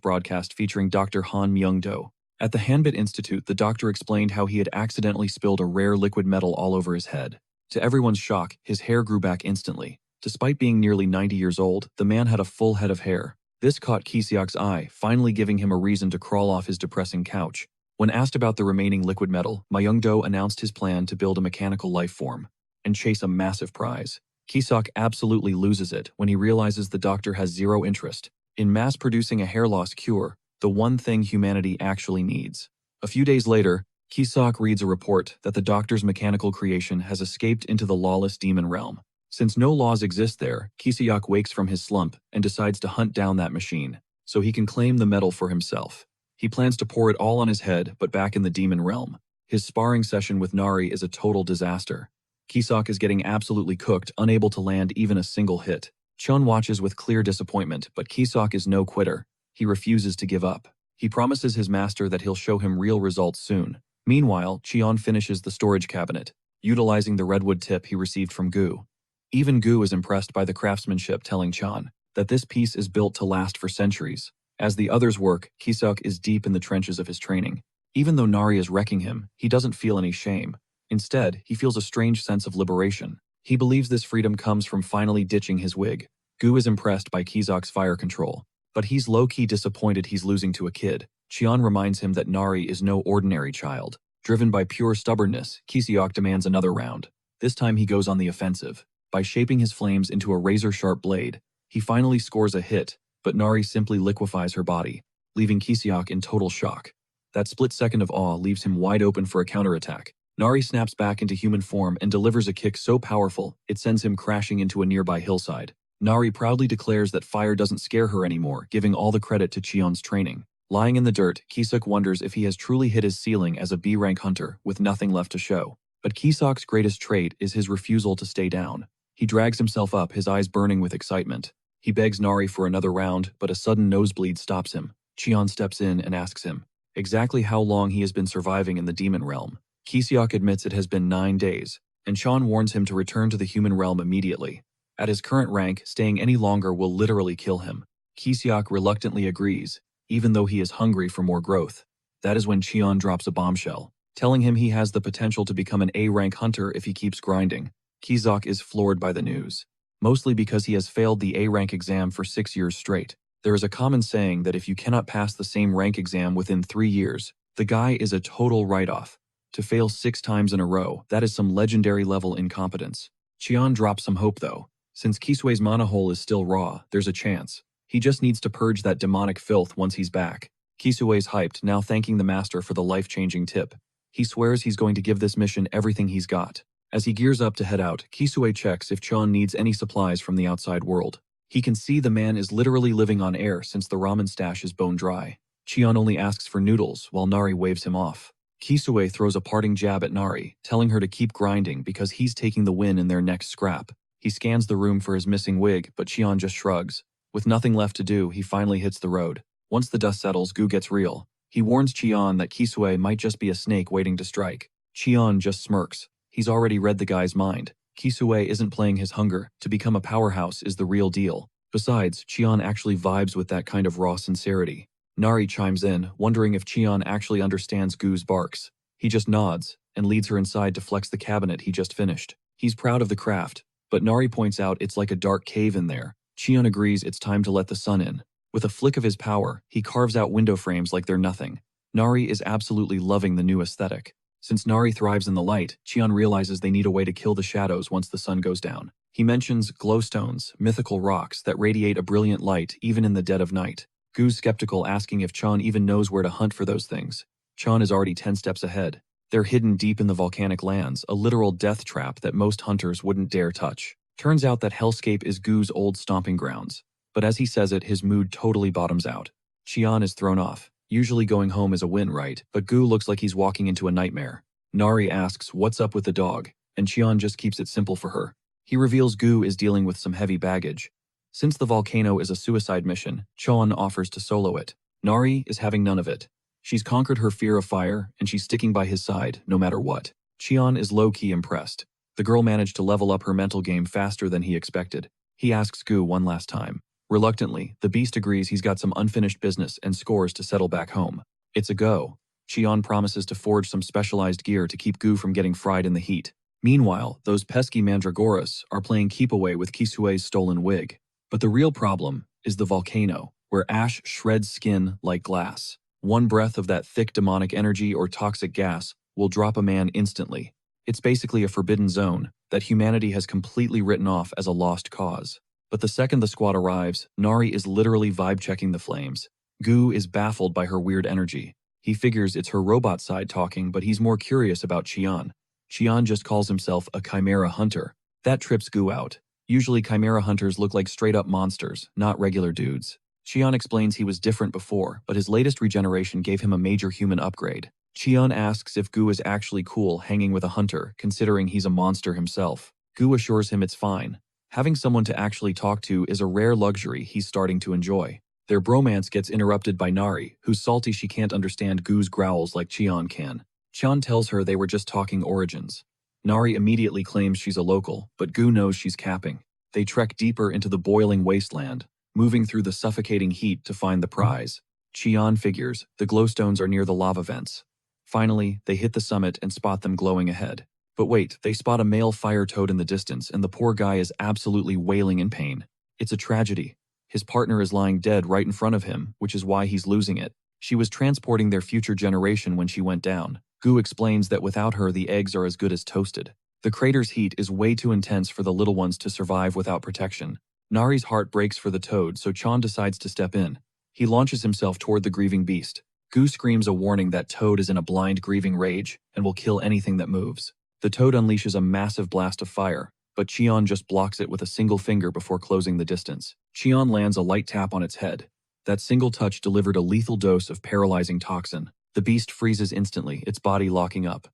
broadcast featuring Dr. Han Myung-do. At the Hanbit Institute, the doctor explained how he had accidentally spilled a rare liquid metal all over his head. To everyone's shock, his hair grew back instantly. Despite being nearly 90 years old, the man had a full head of hair. This caught Kiseok's eye, finally giving him a reason to crawl off his depressing couch. When asked about the remaining liquid metal, Myung-do announced his plan to build a mechanical life form and chase a massive prize. Kiseok absolutely loses it when he realizes the doctor has zero interest in mass-producing a hair loss cure, the one thing humanity actually needs. A few days later, Kiseok reads a report that the doctor's mechanical creation has escaped into the lawless demon realm. Since no laws exist there, Kiseok wakes from his slump and decides to hunt down that machine, so he can claim the metal for himself. He plans to pour it all on his head, but back in the demon realm. His sparring session with Nari is a total disaster. Kiseok is getting absolutely cooked, unable to land even a single hit. Cheon watches with clear disappointment, but Kiseok is no quitter. he refuses to give up. He promises his master that he'll show him real results soon. Meanwhile, Cheon finishes the storage cabinet, utilizing the redwood tip he received from Gu. Even Gu is impressed by the craftsmanship, telling Cheon that this piece is built to last for centuries. As the others work, Kisuk is deep in the trenches of his training. Even though Nari is wrecking him, he doesn't feel any shame. Instead, he feels a strange sense of liberation. He believes this freedom comes from finally ditching his wig. Gu is impressed by Kisuk's fire control, but he's low-key disappointed he's losing to a kid. Cheon reminds him that Nari is no ordinary child. Driven by pure stubbornness, Kisuk demands another round. This time he goes on the offensive. By shaping his flames into a razor-sharp blade, he finally scores a hit, but Nari simply liquefies her body, leaving Kisuk in total shock. That split second of awe leaves him wide open for a counterattack. Nari snaps back into human form and delivers a kick so powerful, it sends him crashing into a nearby hillside. Nari proudly declares that fire doesn't scare her anymore, giving all the credit to Cheon's training. Lying in the dirt, Kisuk wonders if he has truly hit his ceiling as a B-rank hunter with nothing left to show. But Kisuk's greatest trait is his refusal to stay down. He drags himself up, his eyes burning with excitement. He begs Nari for another round, but a sudden nosebleed stops him. Cheon steps in and asks him exactly how long he has been surviving in the demon realm. Kisuk admits it has been 9 days, and Cheon warns him to return to the human realm immediately. At his current rank, staying any longer will literally kill him. Kisuk reluctantly agrees, even though he is hungry for more growth. That is when Cheon drops a bombshell, telling him he has the potential to become an A-rank hunter if he keeps grinding. Kisuk is floored by the news, mostly because he has failed the A-rank exam for 6 years straight. There is a common saying that if you cannot pass the same rank exam within 3 years, the guy is a total write-off. To fail 6 times in a row, that is some legendary level incompetence. Cheon drops some hope though. Since Kisue's mana hole is still raw, there's a chance. He just needs to purge that demonic filth once he's back. Kisue's hyped, now thanking the master for the life-changing tip. He swears he's going to give this mission everything he's got. As he gears up to head out, Kisue checks if Cheon needs any supplies from the outside world. He can see the man is literally living on air since the ramen stash is bone dry. Cheon only asks for noodles while Nari waves him off. Kisue throws a parting jab at Nari, telling her to keep grinding because he's taking the win in their next scrap. He scans the room for his missing wig, but Cheon just shrugs. With nothing left to do, he finally hits the road. Once the dust settles, Gu gets real. He warns Cheon that Kisue might just be a snake waiting to strike. Cheon just smirks. He's already read the guy's mind. Kisue isn't playing his hunger. To become a powerhouse is the real deal. Besides, Cheon actually vibes with that kind of raw sincerity. Nari chimes in, wondering if Cheon actually understands Gu's barks. He just nods, and leads her inside to flex the cabinet he just finished. He's proud of the craft, but Nari points out it's like a dark cave in there. Cheon agrees it's time to let the sun in. With a flick of his power, he carves out window frames like they're nothing. Nari is absolutely loving the new aesthetic. Since Nari thrives in the light, Cheon realizes they need a way to kill the shadows once the sun goes down. He mentions glowstones, mythical rocks that radiate a brilliant light even in the dead of night. Gu's skeptical, asking if Cheon even knows where to hunt for those things. Cheon is already 10 steps ahead. They're hidden deep in the volcanic lands, a literal death trap that most hunters wouldn't dare touch. Turns out that Hellscape is Gu's old stomping grounds. But as he says it, his mood totally bottoms out. Cheon is thrown off. Usually going home is a win, right? But Gu looks like he's walking into a nightmare. Nari asks what's up with the dog, and Cheon just keeps it simple for her. He reveals Gu is dealing with some heavy baggage. Since the volcano is a suicide mission, Cheon offers to solo it. Nari is having none of it. She's conquered her fear of fire, and she's sticking by his side, no matter what. Cheon is low-key impressed. The girl managed to level up her mental game faster than he expected. He asks Gu one last time. Reluctantly, the beast agrees he's got some unfinished business and scores to settle back home. It's a go. Cheon promises to forge some specialized gear to keep Gu from getting fried in the heat. Meanwhile, those pesky mandragoras are playing keep-away with Kisue's stolen wig. But the real problem is the volcano, where ash shreds skin like glass. One breath of that thick demonic energy or toxic gas will drop a man instantly. It's basically a forbidden zone that humanity has completely written off as a lost cause. But the second the squad arrives, Nari is literally vibe-checking the flames. Gu is baffled by her weird energy. He figures it's her robot side talking, but he's more curious about Cheon. Cheon just calls himself a chimera hunter. That trips Gu out. Usually chimera hunters look like straight-up monsters, not regular dudes. Cheon explains he was different before, but his latest regeneration gave him a major human upgrade. Cheon asks if Gu is actually cool hanging with a hunter, considering he's a monster himself. Gu assures him it's fine. Having someone to actually talk to is a rare luxury he's starting to enjoy. Their bromance gets interrupted by Nari, who's salty she can't understand Gu's growls like Cheon can. Cheon tells her they were just talking origins. Nari immediately claims she's a local, but Gu knows she's capping. They trek deeper into the boiling wasteland, moving through the suffocating heat to find the prize. Cheon figures the glowstones are near the lava vents. Finally, they hit the summit and spot them glowing ahead. But wait, they spot a male fire toad in the distance and the poor guy is absolutely wailing in pain. It's a tragedy. His partner is lying dead right in front of him, which is why he's losing it. She was transporting their future generation when she went down. Gu explains that without her the eggs are as good as toasted. The crater's heat is way too intense for the little ones to survive without protection. Nari's heart breaks for the toad, so Cheon decides to step in. He launches himself toward the grieving beast. Gu screams a warning that Toad is in a blind grieving rage and will kill anything that moves. The Toad unleashes a massive blast of fire, but Cheon just blocks it with a single finger before closing the distance. Cheon lands a light tap on its head. That single touch delivered a lethal dose of paralyzing toxin. The beast freezes instantly, its body locking up.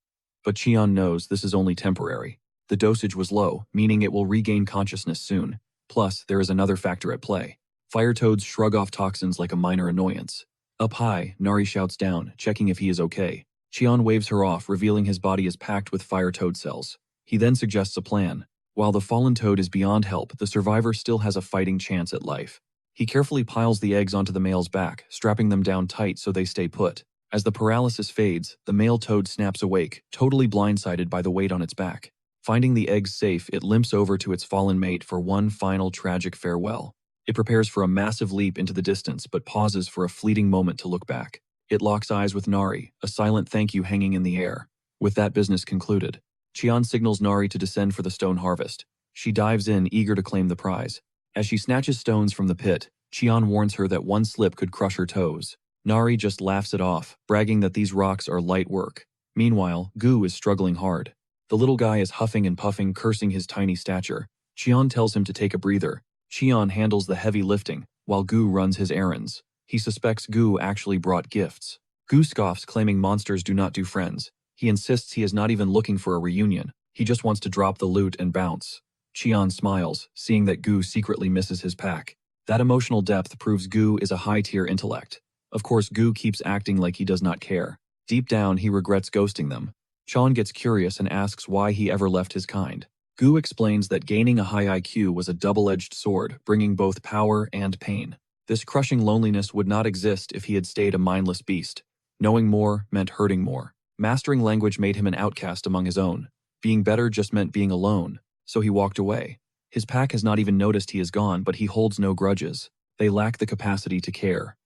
But Cheon knows this is only temporary. The dosage was low, meaning it will regain consciousness soon. Plus, there is another factor at play. Fire toads shrug off toxins like a minor annoyance. Up high, Nari shouts down, checking if he is okay. Cheon waves her off, revealing his body is packed with fire toad cells. He then suggests a plan. While the fallen toad is beyond help, the survivor still has a fighting chance at life. He carefully piles the eggs onto the male's back, strapping them down tight so they stay put. As the paralysis fades, the male toad snaps awake, totally blindsided by the weight on its back. Finding the eggs safe, it limps over to its fallen mate for one final tragic farewell. It prepares for a massive leap into the distance, but pauses for a fleeting moment to look back. It locks eyes with Nari, a silent thank you hanging in the air. With that business concluded, Cheon signals Nari to descend for the stone harvest. She dives in, eager to claim the prize. As she snatches stones from the pit, Cheon warns her that one slip could crush her toes. Nari just laughs it off, bragging that these rocks are light work. Meanwhile, Gu is struggling hard. The little guy is huffing and puffing, cursing his tiny stature. Cheon tells him to take a breather. Cheon handles the heavy lifting, while Gu runs his errands. He suspects Gu actually brought gifts. Gu scoffs, claiming monsters do not do friends. He insists he is not even looking for a reunion. He just wants to drop the loot and bounce. Cheon smiles, seeing that Gu secretly misses his pack. That emotional depth proves Gu is a high-tier intellect. Of course, Gu keeps acting like he does not care. Deep down, he regrets ghosting them. Cheon gets curious and asks why he ever left his kind. Gu explains that gaining a high IQ was a double-edged sword, bringing both power and pain. This crushing loneliness would not exist if he had stayed a mindless beast. Knowing more meant hurting more. Mastering language made him an outcast among his own. Being better just meant being alone, so he walked away. His pack has not even noticed he is gone, but he holds no grudges. They lack the capacity to care.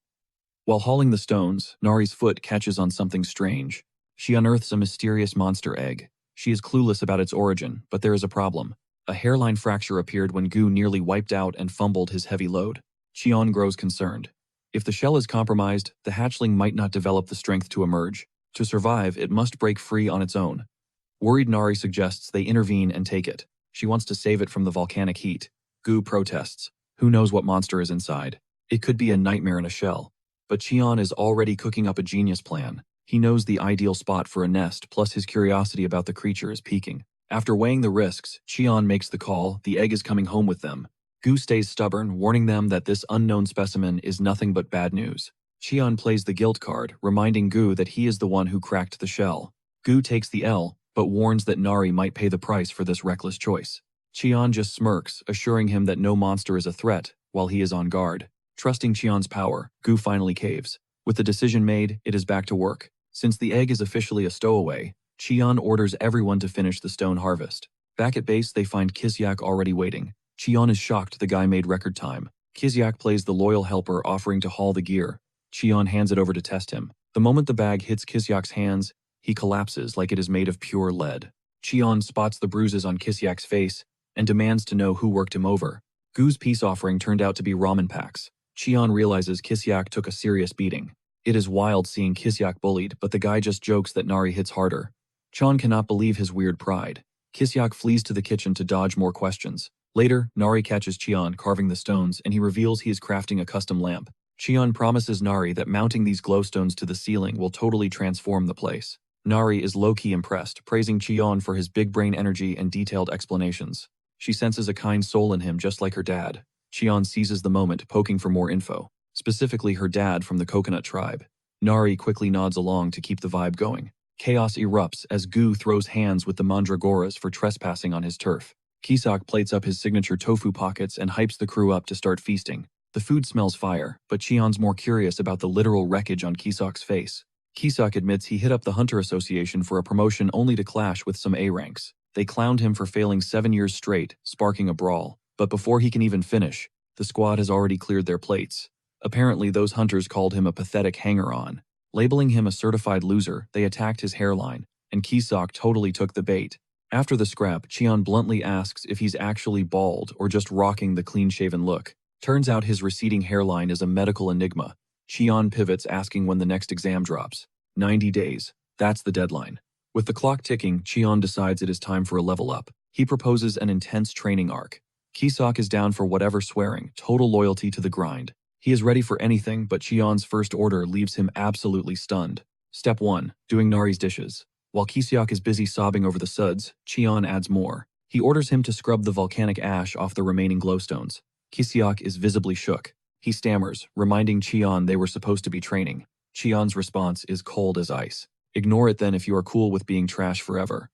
While hauling the stones, Nari's foot catches on something strange. She unearths a mysterious monster egg. She is clueless about its origin, but there is a problem. A hairline fracture appeared when Gu nearly wiped out and fumbled his heavy load. Cheon grows concerned. If the shell is compromised, the hatchling might not develop the strength to emerge. To survive, it must break free on its own. Worried Nari suggests they intervene and take it. She wants to save it from the volcanic heat. Gu protests. Who knows what monster is inside? It could be a nightmare in a shell. But Cheon is already cooking up a genius plan. He knows the ideal spot for a nest, plus his curiosity about the creature is peaking. After weighing the risks, Cheon makes the call. The egg is coming home with them. Gu stays stubborn, warning them that this unknown specimen is nothing but bad news. Cheon plays the guilt card, reminding Gu that he is the one who cracked the shell. Gu takes the L, but warns that Nari might pay the price for this reckless choice. Cheon just smirks, assuring him that no monster is a threat, while he is on guard. Trusting Cheon's power, Gu finally caves. With the decision made, it is back to work. Since the egg is officially a stowaway, Cheon orders everyone to finish the stone harvest. Back at base, they find Kisyak already waiting. Cheon is shocked the guy made record time. Kisyak plays the loyal helper, offering to haul the gear. Cheon hands it over to test him. The moment the bag hits Kisyak's hands, he collapses like it is made of pure lead. Cheon spots the bruises on Kisyak's face and demands to know who worked him over. Gu's peace offering turned out to be ramen packs. Cheon realizes Kisyak took a serious beating. It is wild seeing Kisyak bullied, but the guy just jokes that Nari hits harder. Cheon cannot believe his weird pride. Kisyak flees to the kitchen to dodge more questions. Later, Nari catches Cheon carving the stones and he reveals he is crafting a custom lamp. Cheon promises Nari that mounting these glowstones to the ceiling will totally transform the place. Nari is low-key impressed, praising Cheon for his big brain energy and detailed explanations. She senses a kind soul in him just like her dad. Cheon seizes the moment, poking for more info. specifically her dad from the coconut tribe. Nari quickly nods along to keep the vibe going. Chaos erupts as Gu throws hands with the mandragoras for trespassing on his turf. Kisak plates up his signature tofu pockets and hypes the crew up to start feasting. The food smells fire, but Cheon's more curious about the literal wreckage on Kisak's face. Kisak admits he hit up the Hunter Association for a promotion only to clash with some A-ranks. They clowned him for failing 7 years straight, sparking a brawl. But before he can even finish, the squad has already cleared their plates. Apparently, those hunters called him a pathetic hanger-on. Labeling him a certified loser, they attacked his hairline, and Kisak totally took the bait. After the scrap, Cheon bluntly asks if he's actually bald or just rocking the clean-shaven look. Turns out his receding hairline is a medical enigma. Cheon pivots asking when the next exam drops. 90 days. That's the deadline. With the clock ticking, Cheon decides it is time for a level up. He proposes an intense training arc. Kisak is down for whatever swearing, total loyalty to the grind. He is ready for anything, but Cheon's first order leaves him absolutely stunned. Step 1. Doing Nari's dishes. While Kisak is busy sobbing over the suds, Cheon adds more. He orders him to scrub the volcanic ash off the remaining glowstones. Kisak is visibly shook. He stammers, reminding Cheon they were supposed to be training. Cheon's response is cold as ice. Ignore it then if you are cool with being trash forever.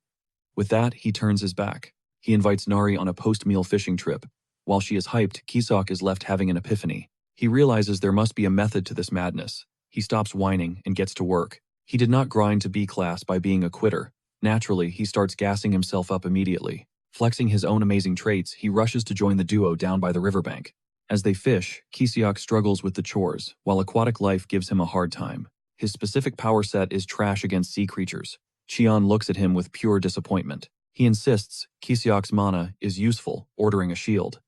With that, he turns his back. He invites Nari on a post-meal fishing trip. While she is hyped, Kisak is left having an epiphany. He realizes there must be a method to this madness. He stops whining and gets to work. He did not grind to B-class by being a quitter. Naturally, he starts gassing himself up immediately. Flexing his own amazing traits, he rushes to join the duo down by the riverbank. As they fish, Kisak struggles with the chores, while aquatic life gives him a hard time. His specific power set is trash against sea creatures. Cheon looks at him with pure disappointment. He insists Kisak's mana is useful, ordering a shield.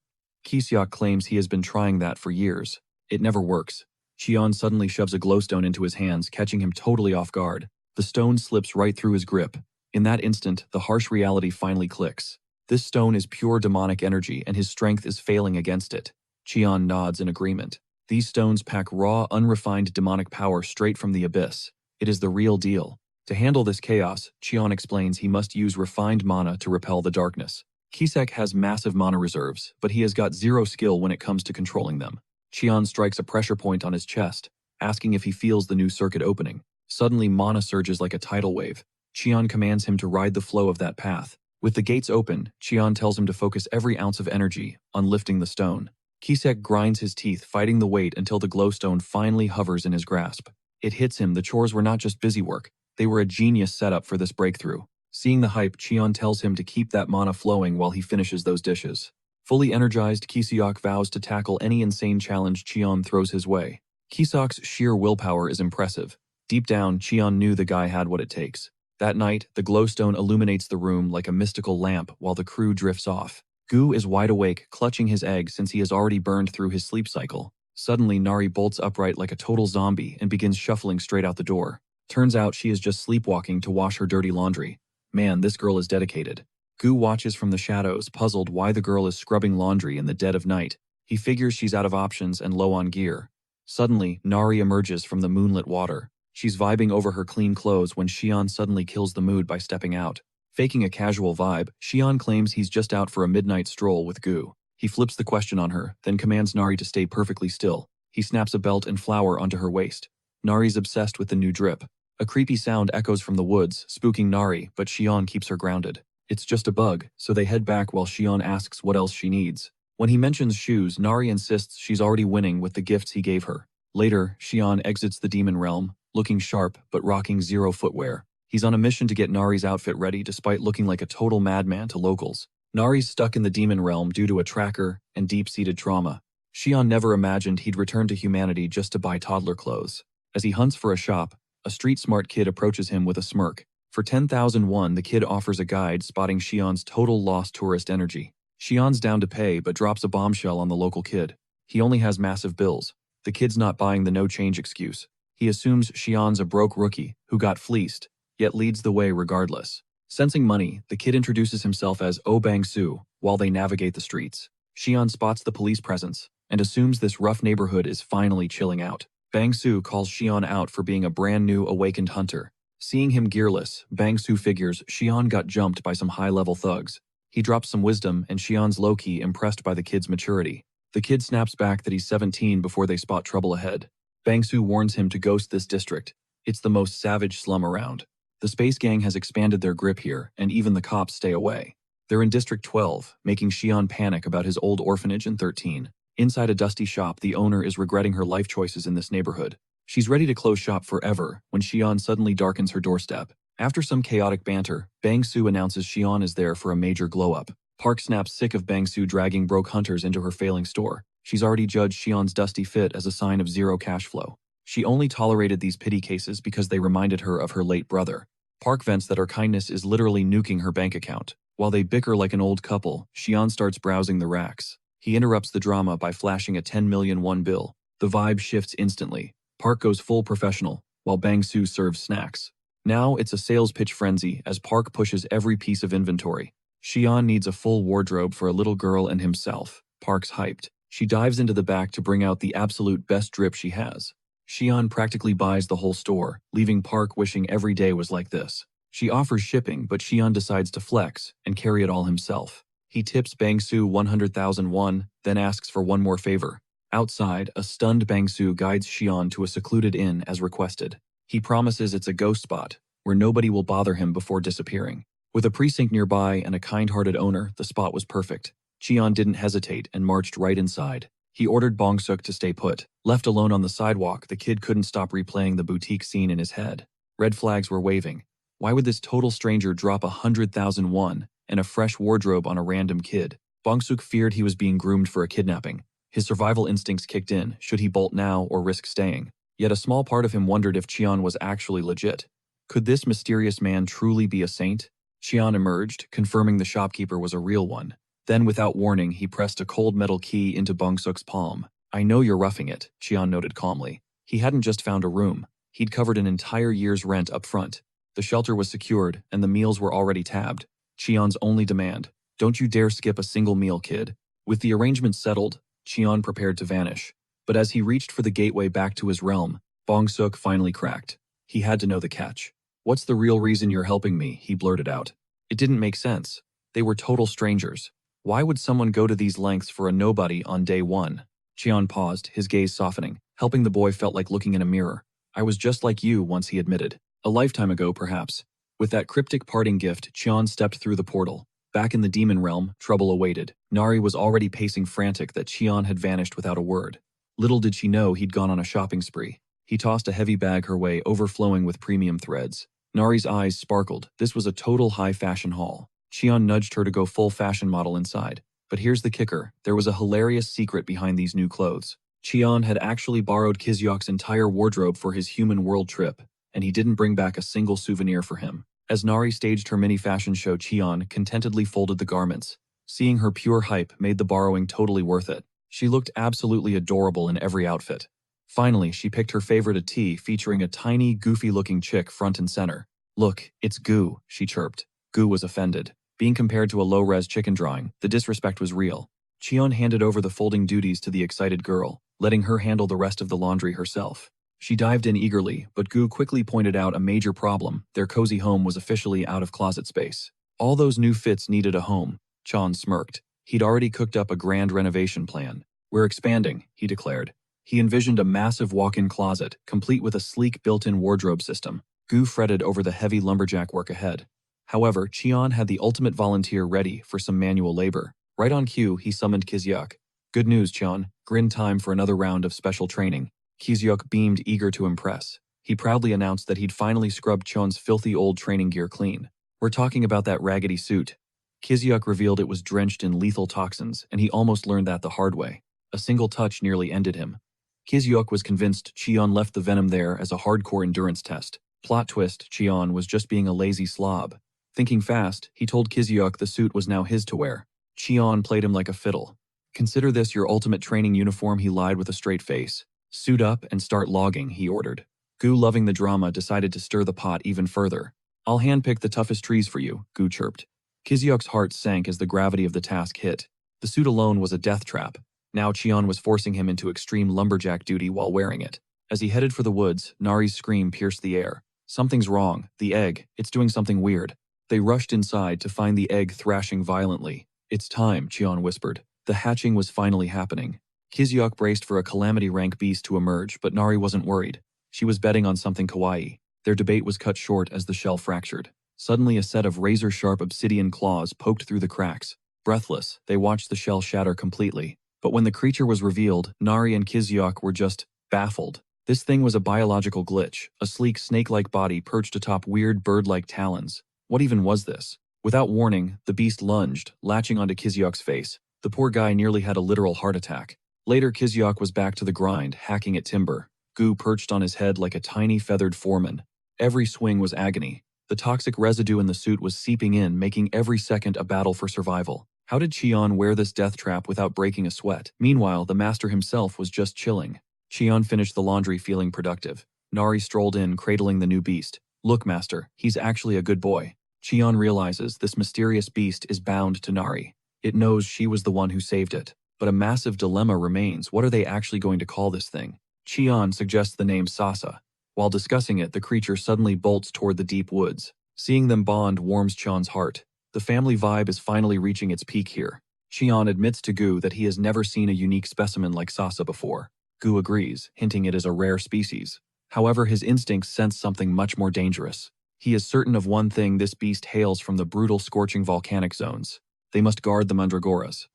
Kisak claims he has been trying that for years. It never works. Cheon suddenly shoves a glowstone into his hands, catching him totally off guard. The stone slips right through his grip. In that instant, the harsh reality finally clicks. This stone is pure demonic energy, and his strength is failing against it. Cheon nods in agreement. These stones pack raw, unrefined demonic power straight from the abyss. It is the real deal. To handle this chaos, Cheon explains he must use refined mana to repel the darkness. Kisak has massive mana reserves, but he has got zero skill when it comes to controlling them. Cheon strikes a pressure point on his chest, asking if he feels the new circuit opening. Suddenly, mana surges like a tidal wave. Cheon commands him to ride the flow of that path. With the gates open, Cheon tells him to focus every ounce of energy on lifting the stone. Kisak grinds his teeth, fighting the weight until the glowstone finally hovers in his grasp. It hits him the chores were not just busy work, they were a genius setup for this breakthrough. Seeing the hype, Cheon tells him to keep that mana flowing while he finishes those dishes. Fully energized, Kisak vows to tackle any insane challenge Cheon throws his way. Kisak's sheer willpower is impressive. Deep down, Cheon knew the guy had what it takes. That night, the glowstone illuminates the room like a mystical lamp while the crew drifts off. Gu is wide awake, clutching his egg since he has already burned through his sleep cycle. Suddenly, Nari bolts upright like a total zombie and begins shuffling straight out the door. Turns out she is just sleepwalking to wash her dirty laundry. Man, this girl is dedicated. Gu watches from the shadows, puzzled why the girl is scrubbing laundry in the dead of night. He figures she's out of options and low on gear. Suddenly, Nari emerges from the moonlit water. She's vibing over her clean clothes when Cheon suddenly kills the mood by stepping out. Faking a casual vibe, Cheon claims he's just out for a midnight stroll with Gu. He flips the question on her, then commands Nari to stay perfectly still. He snaps a belt and flower onto her waist. Nari's obsessed with the new drip. A creepy sound echoes from the woods, spooking Nari, but Cheon keeps her grounded. It's just a bug, so they head back while Cheon asks what else she needs. When he mentions shoes, Nari insists she's already winning with the gifts he gave her. Later, Cheon exits the demon realm, looking sharp but rocking zero footwear. He's on a mission to get Nari's outfit ready despite looking like a total madman to locals. Nari's stuck in the demon realm due to a tracker and deep-seated trauma. Cheon never imagined he'd return to humanity just to buy toddler clothes. As he hunts for a shop, a street-smart kid approaches him with a smirk. For 10,000 won, the kid offers a guide spotting Cheon's total lost tourist energy. Cheon's down to pay but drops a bombshell on the local kid. He only has massive bills. The kid's not buying the no-change excuse. He assumes Cheon's a broke rookie who got fleeced, yet leads the way regardless. Sensing money, the kid introduces himself as Oh Bang-soo while they navigate the streets. Cheon spots the police presence and assumes this rough neighborhood is finally chilling out. Bang-soo calls Cheon out for being a brand new awakened hunter. Seeing him gearless, Bang-soo figures Cheon got jumped by some high-level thugs. He drops some wisdom and Cheon's low-key impressed by the kid's maturity. The kid snaps back that he's 17 before they spot trouble ahead. Bangsu warns him to ghost this district. It's the most savage slum around. The space gang has expanded their grip here, and even the cops stay away. They're in District 12, making Xian panic about his old orphanage in 13. Inside a dusty shop, the owner is regretting her life choices in this neighborhood. She's ready to close shop forever when Xian suddenly darkens her doorstep. After some chaotic banter, Bangsu announces Xian is there for a major glow-up. Park snaps sick of Bangsu dragging broke hunters into her failing store. She's already judged Xian's dusty fit as a sign of zero cash flow. She only tolerated these pity cases because they reminded her of her late brother. Park vents that her kindness is literally nuking her bank account. While they bicker like an old couple, Xian starts browsing the racks. He interrupts the drama by flashing a 10 million won bill. The vibe shifts instantly. Park goes full professional, while Bangsu serves snacks. Now it's a sales pitch frenzy as Park pushes every piece of inventory. Xian needs a full wardrobe for a little girl and himself. Park's hyped. She dives into the back to bring out the absolute best drip she has. Xian practically buys the whole store, leaving Park wishing every day was like this. She offers shipping, but Xian decides to flex and carry it all himself. He tips Bangsu 100,000 won, then asks for one more favor. Outside, a stunned Bangsu guides Xian to a secluded inn as requested. He promises it's a ghost spot, where nobody will bother him before disappearing. With a precinct nearby and a kind-hearted owner, the spot was perfect. Xian didn't hesitate and marched right inside. He ordered Bongsuk to stay put. Left alone on the sidewalk, the kid couldn't stop replaying the boutique scene in his head. Red flags were waving. Why would this total stranger drop 100,000 won and a fresh wardrobe on a random kid? Bongsuk feared he was being groomed for a kidnapping. His survival instincts kicked in. Should he bolt now or risk staying? Yet a small part of him wondered if Xian was actually legit. Could this mysterious man truly be a saint? Xian emerged, confirming the shopkeeper was a real one. Then, without warning, he pressed a cold metal key into Bongsuk's palm. I know you're roughing it, Xian noted calmly. He hadn't just found a room. He'd covered an entire year's rent up front. The shelter was secured, and the meals were already tabbed. Xian's only demand, don't you dare skip a single meal, kid. With the arrangement settled, Xian prepared to vanish. But as he reached for the gateway back to his realm, Bongsuk finally cracked. He had to know the catch. What's the real reason you're helping me? He blurted out. It didn't make sense. They were total strangers. Why would someone go to these lengths for a nobody on day one? Xian paused, his gaze softening. Helping the boy felt like looking in a mirror. I was just like you, once he admitted. A lifetime ago, perhaps. With that cryptic parting gift, Xian stepped through the portal. Back in the demon realm, trouble awaited. Nari was already pacing frantic that Xian had vanished without a word. Little did she know he'd gone on a shopping spree. He tossed a heavy bag her way, overflowing with premium threads. Nari's eyes sparkled. This was a total high-fashion haul. Xian nudged her to go full fashion model inside. But here's the kicker. There was a hilarious secret behind these new clothes. Xian had actually borrowed Kizyok's entire wardrobe for his human world trip, and he didn't bring back a single souvenir for him. As Nari staged her mini fashion show, Xian contentedly folded the garments. Seeing her pure hype made the borrowing totally worth it. She looked absolutely adorable in every outfit. Finally, she picked her favorite, a tee featuring a tiny, goofy-looking chick front and center. Look, it's Goo, she chirped. Goo was offended. Being compared to a low-res chicken drawing, the disrespect was real. Xian handed over the folding duties to the excited girl, letting her handle the rest of the laundry herself. She dived in eagerly, but Goo quickly pointed out a major problem. Their cozy home was officially out of closet space. All those new fits needed a home. Chan smirked. He'd already cooked up a grand renovation plan. We're expanding, he declared. He envisioned a massive walk-in closet, complete with a sleek built-in wardrobe system. Goo fretted over the heavy lumberjack work ahead. However, Xian had the ultimate volunteer ready for some manual labor. Right on cue, he summoned Kizyok. Good news, Xian. Grin time for another round of special training. Kizyok beamed, eager to impress. He proudly announced that he'd finally scrubbed Chon's filthy old training gear clean. We're talking about that raggedy suit. Kizyok revealed it was drenched in lethal toxins, and he almost learned that the hard way. A single touch nearly ended him. Kizyok was convinced Xian left the venom there as a hardcore endurance test. Plot twist, Xian was just being a lazy slob. Thinking fast, he told Kizyok the suit was now his to wear. Xian played him like a fiddle. Consider this your ultimate training uniform, he lied with a straight face. Suit up and start logging, he ordered. Goo, loving the drama, decided to stir the pot even further. I'll handpick the toughest trees for you, Goo chirped. Kizyok's heart sank as the gravity of the task hit. The suit alone was a death trap. Now Xian was forcing him into extreme lumberjack duty while wearing it. As he headed for the woods, Nari's scream pierced the air. Something's wrong. The egg. It's doing something weird. They rushed inside to find the egg thrashing violently. It's time, Xian whispered. The hatching was finally happening. Kizyuk braced for a calamity-rank beast to emerge, but Nari wasn't worried. She was betting on something kawaii. Their debate was cut short as the shell fractured. Suddenly a set of razor-sharp obsidian claws poked through the cracks. Breathless, they watched the shell shatter completely. But when the creature was revealed, Nari and Kizyuk were just baffled. This thing was a biological glitch, a sleek snake-like body perched atop weird bird-like talons. What even was this? Without warning, the beast lunged, latching onto Kizyuk's face. The poor guy nearly had a literal heart attack. Later, Kizyuk was back to the grind, hacking at timber. Goo perched on his head like a tiny feathered foreman. Every swing was agony. The toxic residue in the suit was seeping in, making every second a battle for survival. How did Cheon wear this death trap without breaking a sweat? Meanwhile, the master himself was just chilling. Cheon finished the laundry feeling productive. Nari strolled in, cradling the new beast. Look, master, he's actually a good boy. Cheon realizes this mysterious beast is bound to Nari. It knows she was the one who saved it. But a massive dilemma remains. What are they actually going to call this thing? Cheon suggests the name Sasa. While discussing it, the creature suddenly bolts toward the deep woods. Seeing them bond warms Cheon's heart. The family vibe is finally reaching its peak here. Cheon admits to Goo that he has never seen a unique specimen like Sasa before. Goo agrees, hinting it is a rare species. However, his instincts sense something much more dangerous. He is certain of one thing: this beast hails from the brutal, scorching volcanic zones. They must guard the mandragoras.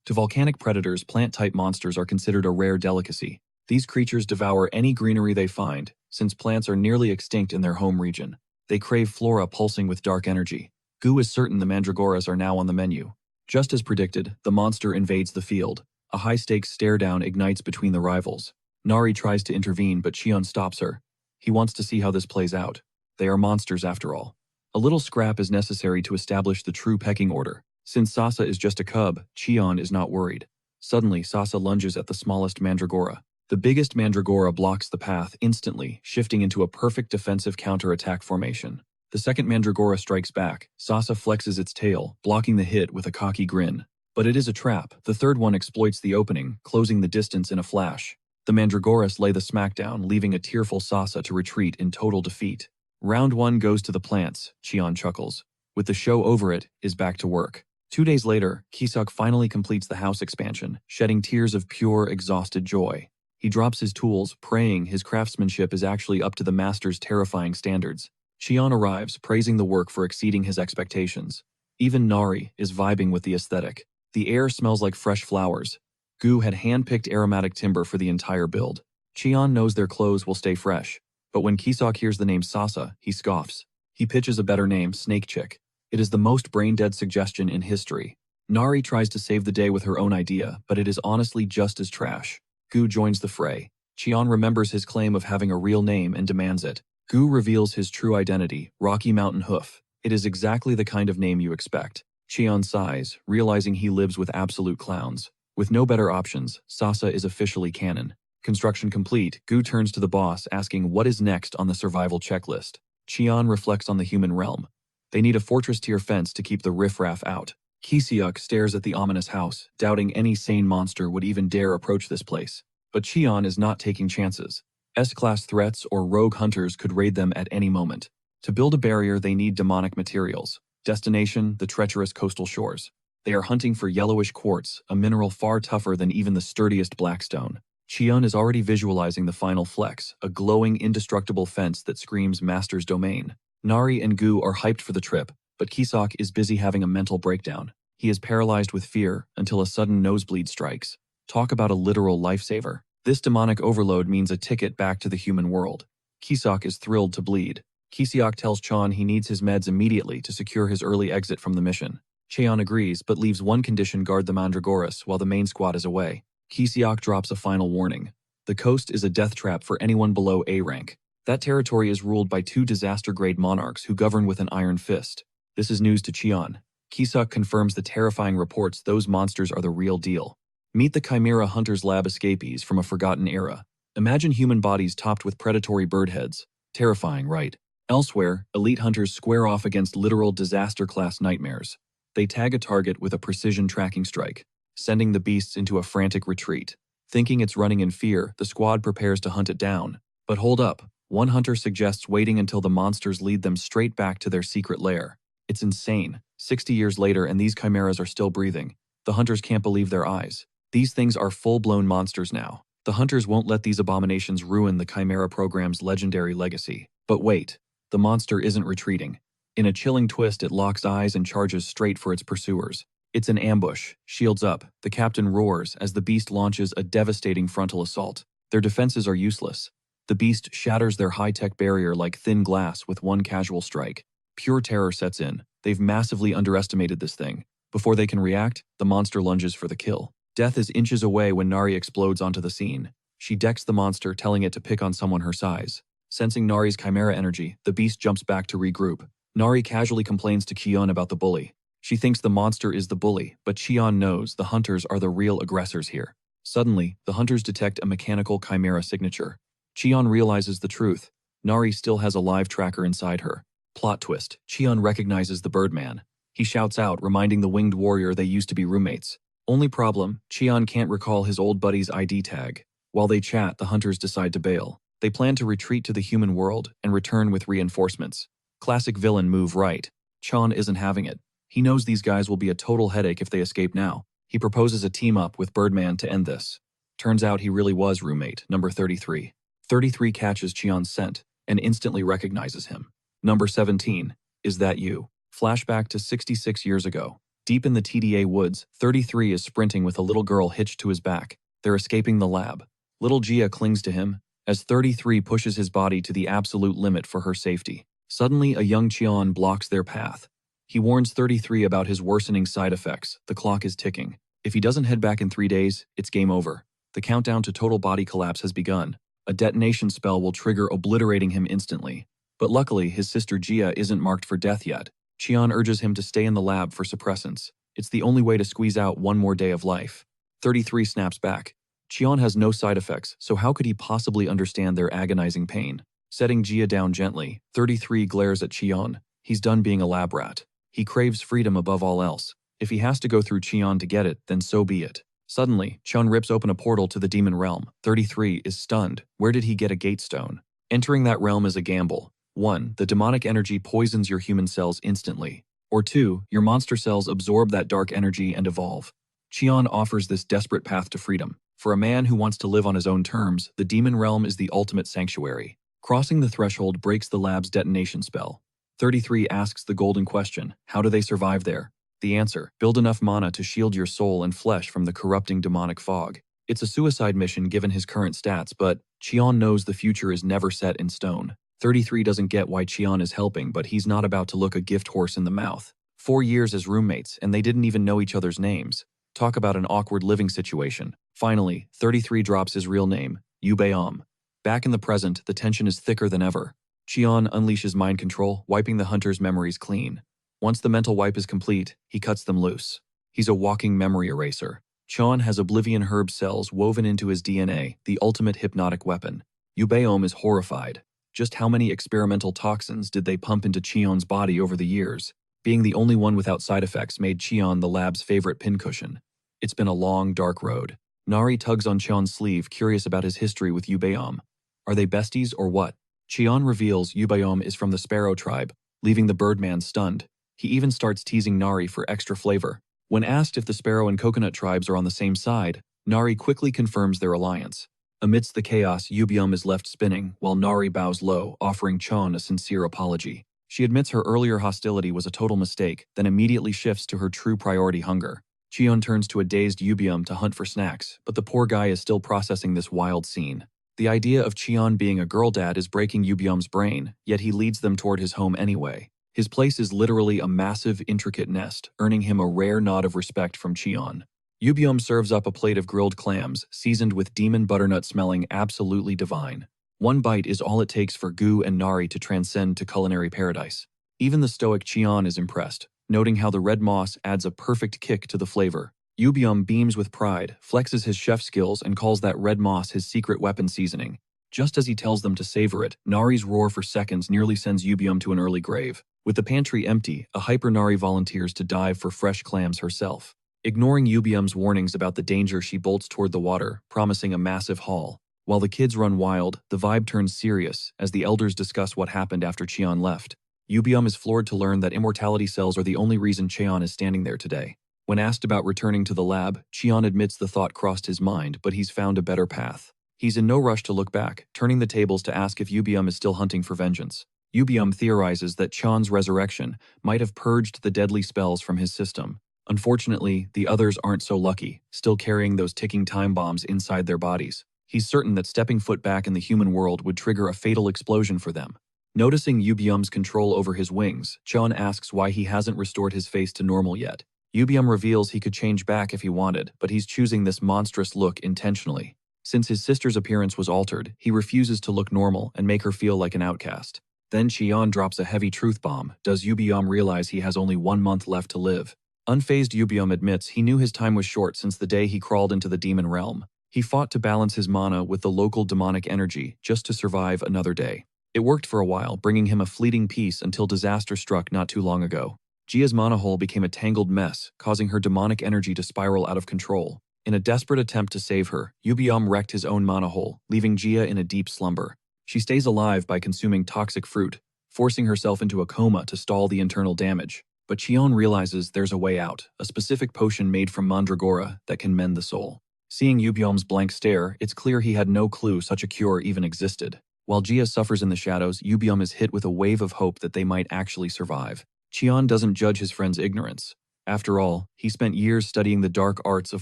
To volcanic predators, plant-type monsters are considered a rare delicacy. These creatures devour any greenery they find, since plants are nearly extinct in their home region. They crave flora pulsing with dark energy. Goo is certain the mandragoras are now on the menu. Just as predicted, the monster invades the field. A high-stakes stare-down ignites between the rivals. Nari tries to intervene, but Cheon stops her. He wants to see how this plays out. They are monsters after all. A little scrap is necessary to establish the true pecking order. Since Sasa is just a cub, Cheon is not worried. Suddenly, Sasa lunges at the smallest mandragora. The biggest mandragora blocks the path instantly, shifting into a perfect defensive counter-attack formation. The second mandragora strikes back. Sasa flexes its tail, blocking the hit with a cocky grin. But it is a trap. The third one exploits the opening, closing the distance in a flash. The mandragoras lay the smackdown, leaving a tearful Sasa to retreat in total defeat. Round 1 goes to the plants, Cheon chuckles. With the show over, it is back to work. 2 days later, Kisuk finally completes the house expansion, shedding tears of pure, exhausted joy. He drops his tools, praying his craftsmanship is actually up to the master's terrifying standards. Cheon arrives, praising the work for exceeding his expectations. Even Nari is vibing with the aesthetic. The air smells like fresh flowers. Goo had hand-picked aromatic timber for the entire build. Cheon knows their clothes will stay fresh. But when Kisuk hears the name Sasa, he scoffs. He pitches a better name, Snake Chick. It is the most brain-dead suggestion in history. Nari tries to save the day with her own idea, but it is honestly just as trash. Goo joins the fray. Cheon remembers his claim of having a real name and demands it. Goo reveals his true identity, Rocky Mountain Hoof. It is exactly the kind of name you expect. Cheon sighs, realizing he lives with absolute clowns. With no better options, Sasa is officially canon. Construction complete, Goo turns to the boss, asking what is next on the survival checklist. Cheon reflects on the human realm. They need a fortress-tier fence to keep the riffraff out. Kisyuk stares at the ominous house, doubting any sane monster would even dare approach this place. But Cheon is not taking chances. S-class threats or rogue hunters could raid them at any moment. To build a barrier, they need demonic materials. Destination, the treacherous coastal shores. They are hunting for yellowish quartz, a mineral far tougher than even the sturdiest blackstone. Cheon is already visualizing the final flex, a glowing, indestructible fence that screams master's domain. Nari and Goo are hyped for the trip, but Kisuk is busy having a mental breakdown. He is paralyzed with fear until a sudden nosebleed strikes. Talk about a literal lifesaver. This demonic overload means a ticket back to the human world. Kisuk is thrilled to bleed. Kisyuk tells Cheon he needs his meds immediately to secure his early exit from the mission. Cheon agrees, but leaves one condition: guard the Mandragoras while the main squad is away. Kisyuk drops a final warning. The coast is a death trap for anyone below A rank. That territory is ruled by 2 disaster-grade monarchs who govern with an iron fist. This is news to Cheon. Kisuk confirms the terrifying reports those monsters are the real deal. Meet the Chimera Hunter's Lab escapees from a forgotten era. Imagine human bodies topped with predatory bird heads. Terrifying, right? Elsewhere, elite hunters square off against literal disaster-class nightmares. They tag a target with a precision tracking strike, sending the beasts into a frantic retreat. Thinking it's running in fear, the squad prepares to hunt it down. But hold up. One hunter suggests waiting until the monsters lead them straight back to their secret lair. It's insane. 60 years later and these chimeras are still breathing. The hunters can't believe their eyes. These things are full-blown monsters now. The hunters won't let these abominations ruin the Chimera program's legendary legacy. But wait, the monster isn't retreating. In a chilling twist, it locks eyes and charges straight for its pursuers. It's an ambush. Shields up. The captain roars as the beast launches a devastating frontal assault. Their defenses are useless. The beast shatters their high-tech barrier like thin glass with one casual strike. Pure terror sets in. They've massively underestimated this thing. Before they can react, the monster lunges for the kill. Death is inches away when Nari explodes onto the scene. She decks the monster, telling it to pick on someone her size. Sensing Nari's chimera energy, the beast jumps back to regroup. Nari casually complains to Cheon about the bully. She thinks the monster is the bully, but Cheon knows the hunters are the real aggressors here. Suddenly, the hunters detect a mechanical chimera signature. Cheon realizes the truth. Nari still has a live tracker inside her. Plot twist, Cheon recognizes the Birdman. He shouts out, reminding the winged warrior they used to be roommates. Only problem, Cheon can't recall his old buddy's ID tag. While they chat, the hunters decide to bail. They plan to retreat to the human world and return with reinforcements. Classic villain move, right? Cheon isn't having it. He knows these guys will be a total headache if they escape now. He proposes a team-up with Birdman to end this. Turns out he really was roommate, number 33. 33 catches Cheon's scent and instantly recognizes him. Number 17, is that you? Flashback to 66 years ago. Deep in the TDA woods, 33 is sprinting with a little girl hitched to his back. They're escaping the lab. Little Gia clings to him as 33 pushes his body to the absolute limit for her safety. Suddenly, a young Cheon blocks their path. He warns 33 about his worsening side effects. The clock is ticking. If he doesn't head back in 3 days, it's game over. The countdown to total body collapse has begun. A detonation spell will trigger, obliterating him instantly. But luckily, his sister Gia isn't marked for death yet. Cheon urges him to stay in the lab for suppressants. It's the only way to squeeze out one more day of life. 33 snaps back. Cheon has no side effects, so how could he possibly understand their agonizing pain? Setting Gia down gently, 33 glares at Cheon. He's done being a lab rat. He craves freedom above all else. If he has to go through Cheon to get it, then so be it. Suddenly, Cheon rips open a portal to the demon realm. 33 is stunned. Where did he get a gate stone? Entering that realm is a gamble. 1. The demonic energy poisons your human cells instantly. Or 2. Your monster cells absorb that dark energy and evolve. Cheon offers this desperate path to freedom. For a man who wants to live on his own terms, the demon realm is the ultimate sanctuary. Crossing the threshold breaks the lab's detonation spell. 33 asks the golden question, how do they survive there? The answer, build enough mana to shield your soul and flesh from the corrupting demonic fog. It's a suicide mission given his current stats, but Cheon knows the future is never set in stone. 33 doesn't get why Cheon is helping, but he's not about to look a gift horse in the mouth. 4 years as roommates, and they didn't even know each other's names. Talk about an awkward living situation. Finally, 33 drops his real name, Yubeom. Back in the present, the tension is thicker than ever. Cheon unleashes mind control, wiping the hunter's memories clean. Once the mental wipe is complete, he cuts them loose. He's a walking memory eraser. Cheon has oblivion herb cells woven into his DNA, the ultimate hypnotic weapon. Yubeom is horrified. Just how many experimental toxins did they pump into Cheon's body over the years? Being the only one without side effects made Cheon the lab's favorite pincushion. It's been a long, dark road. Nari tugs on Cheon's sleeve, curious about his history with Yubeom. Are they besties or what? Cheon reveals Yubeom is from the Sparrow tribe, leaving the Birdman stunned. He even starts teasing Nari for extra flavor. When asked if the Sparrow and Coconut tribes are on the same side, Nari quickly confirms their alliance. Amidst the chaos, Yubeom is left spinning, while Nari bows low, offering Cheon a sincere apology. She admits her earlier hostility was a total mistake, then immediately shifts to her true priority, hunger. Cheon turns to a dazed Yubeom to hunt for snacks, but the poor guy is still processing this wild scene. The idea of Cheon being a girl dad is breaking Yubeom's brain, yet he leads them toward his home anyway. His place is literally a massive, intricate nest, earning him a rare nod of respect from Cheon. Yubeom serves up a plate of grilled clams, seasoned with demon butternut smelling absolutely divine. One bite is all it takes for Gu and Nari to transcend to culinary paradise. Even the stoic Cheon is impressed, noting how the red moss adds a perfect kick to the flavor. Yubeom beams with pride, flexes his chef skills, and calls that red moss his secret weapon seasoning. Just as he tells them to savor it, Nari's roar for seconds nearly sends Yubeom to an early grave. With the pantry empty, a hyper Nari volunteers to dive for fresh clams herself. Ignoring Yubeom's warnings about the danger, she bolts toward the water, promising a massive haul. While the kids run wild, the vibe turns serious as the elders discuss what happened after Cheon left. Yubeom is floored to learn that immortality cells are the only reason Cheon is standing there today. When asked about returning to the lab, Cheon admits the thought crossed his mind, but he's found a better path. He's in no rush to look back, turning the tables to ask if Yubium is still hunting for vengeance. Yubium theorizes that Cheon's resurrection might have purged the deadly spells from his system. Unfortunately, the others aren't so lucky, still carrying those ticking time bombs inside their bodies. He's certain that stepping foot back in the human world would trigger a fatal explosion for them. Noticing Yubium's control over his wings, Cheon asks why he hasn't restored his face to normal yet. Yubium reveals he could change back if he wanted, but he's choosing this monstrous look intentionally. Since his sister's appearance was altered, he refuses to look normal and make her feel like an outcast. Then Cheon drops a heavy truth bomb. Does Yubium realize he has only 1 month left to live? Unfazed, Yubium admits he knew his time was short since the day he crawled into the demon realm. He fought to balance his mana with the local demonic energy just to survive another day. It worked for a while, bringing him a fleeting peace until disaster struck not too long ago. Gia's mana hole became a tangled mess, causing her demonic energy to spiral out of control. In a desperate attempt to save her, Yubium wrecked his own mana hole, leaving Gia in a deep slumber. She stays alive by consuming toxic fruit, forcing herself into a coma to stall the internal damage. But Cheon realizes there's a way out, a specific potion made from mandragora that can mend the soul. Seeing Yubium's blank stare, it's clear he had no clue such a cure even existed. While Gia suffers in the shadows, Yubium is hit with a wave of hope that they might actually survive. Cheon doesn't judge his friend's ignorance. After all, he spent years studying the dark arts of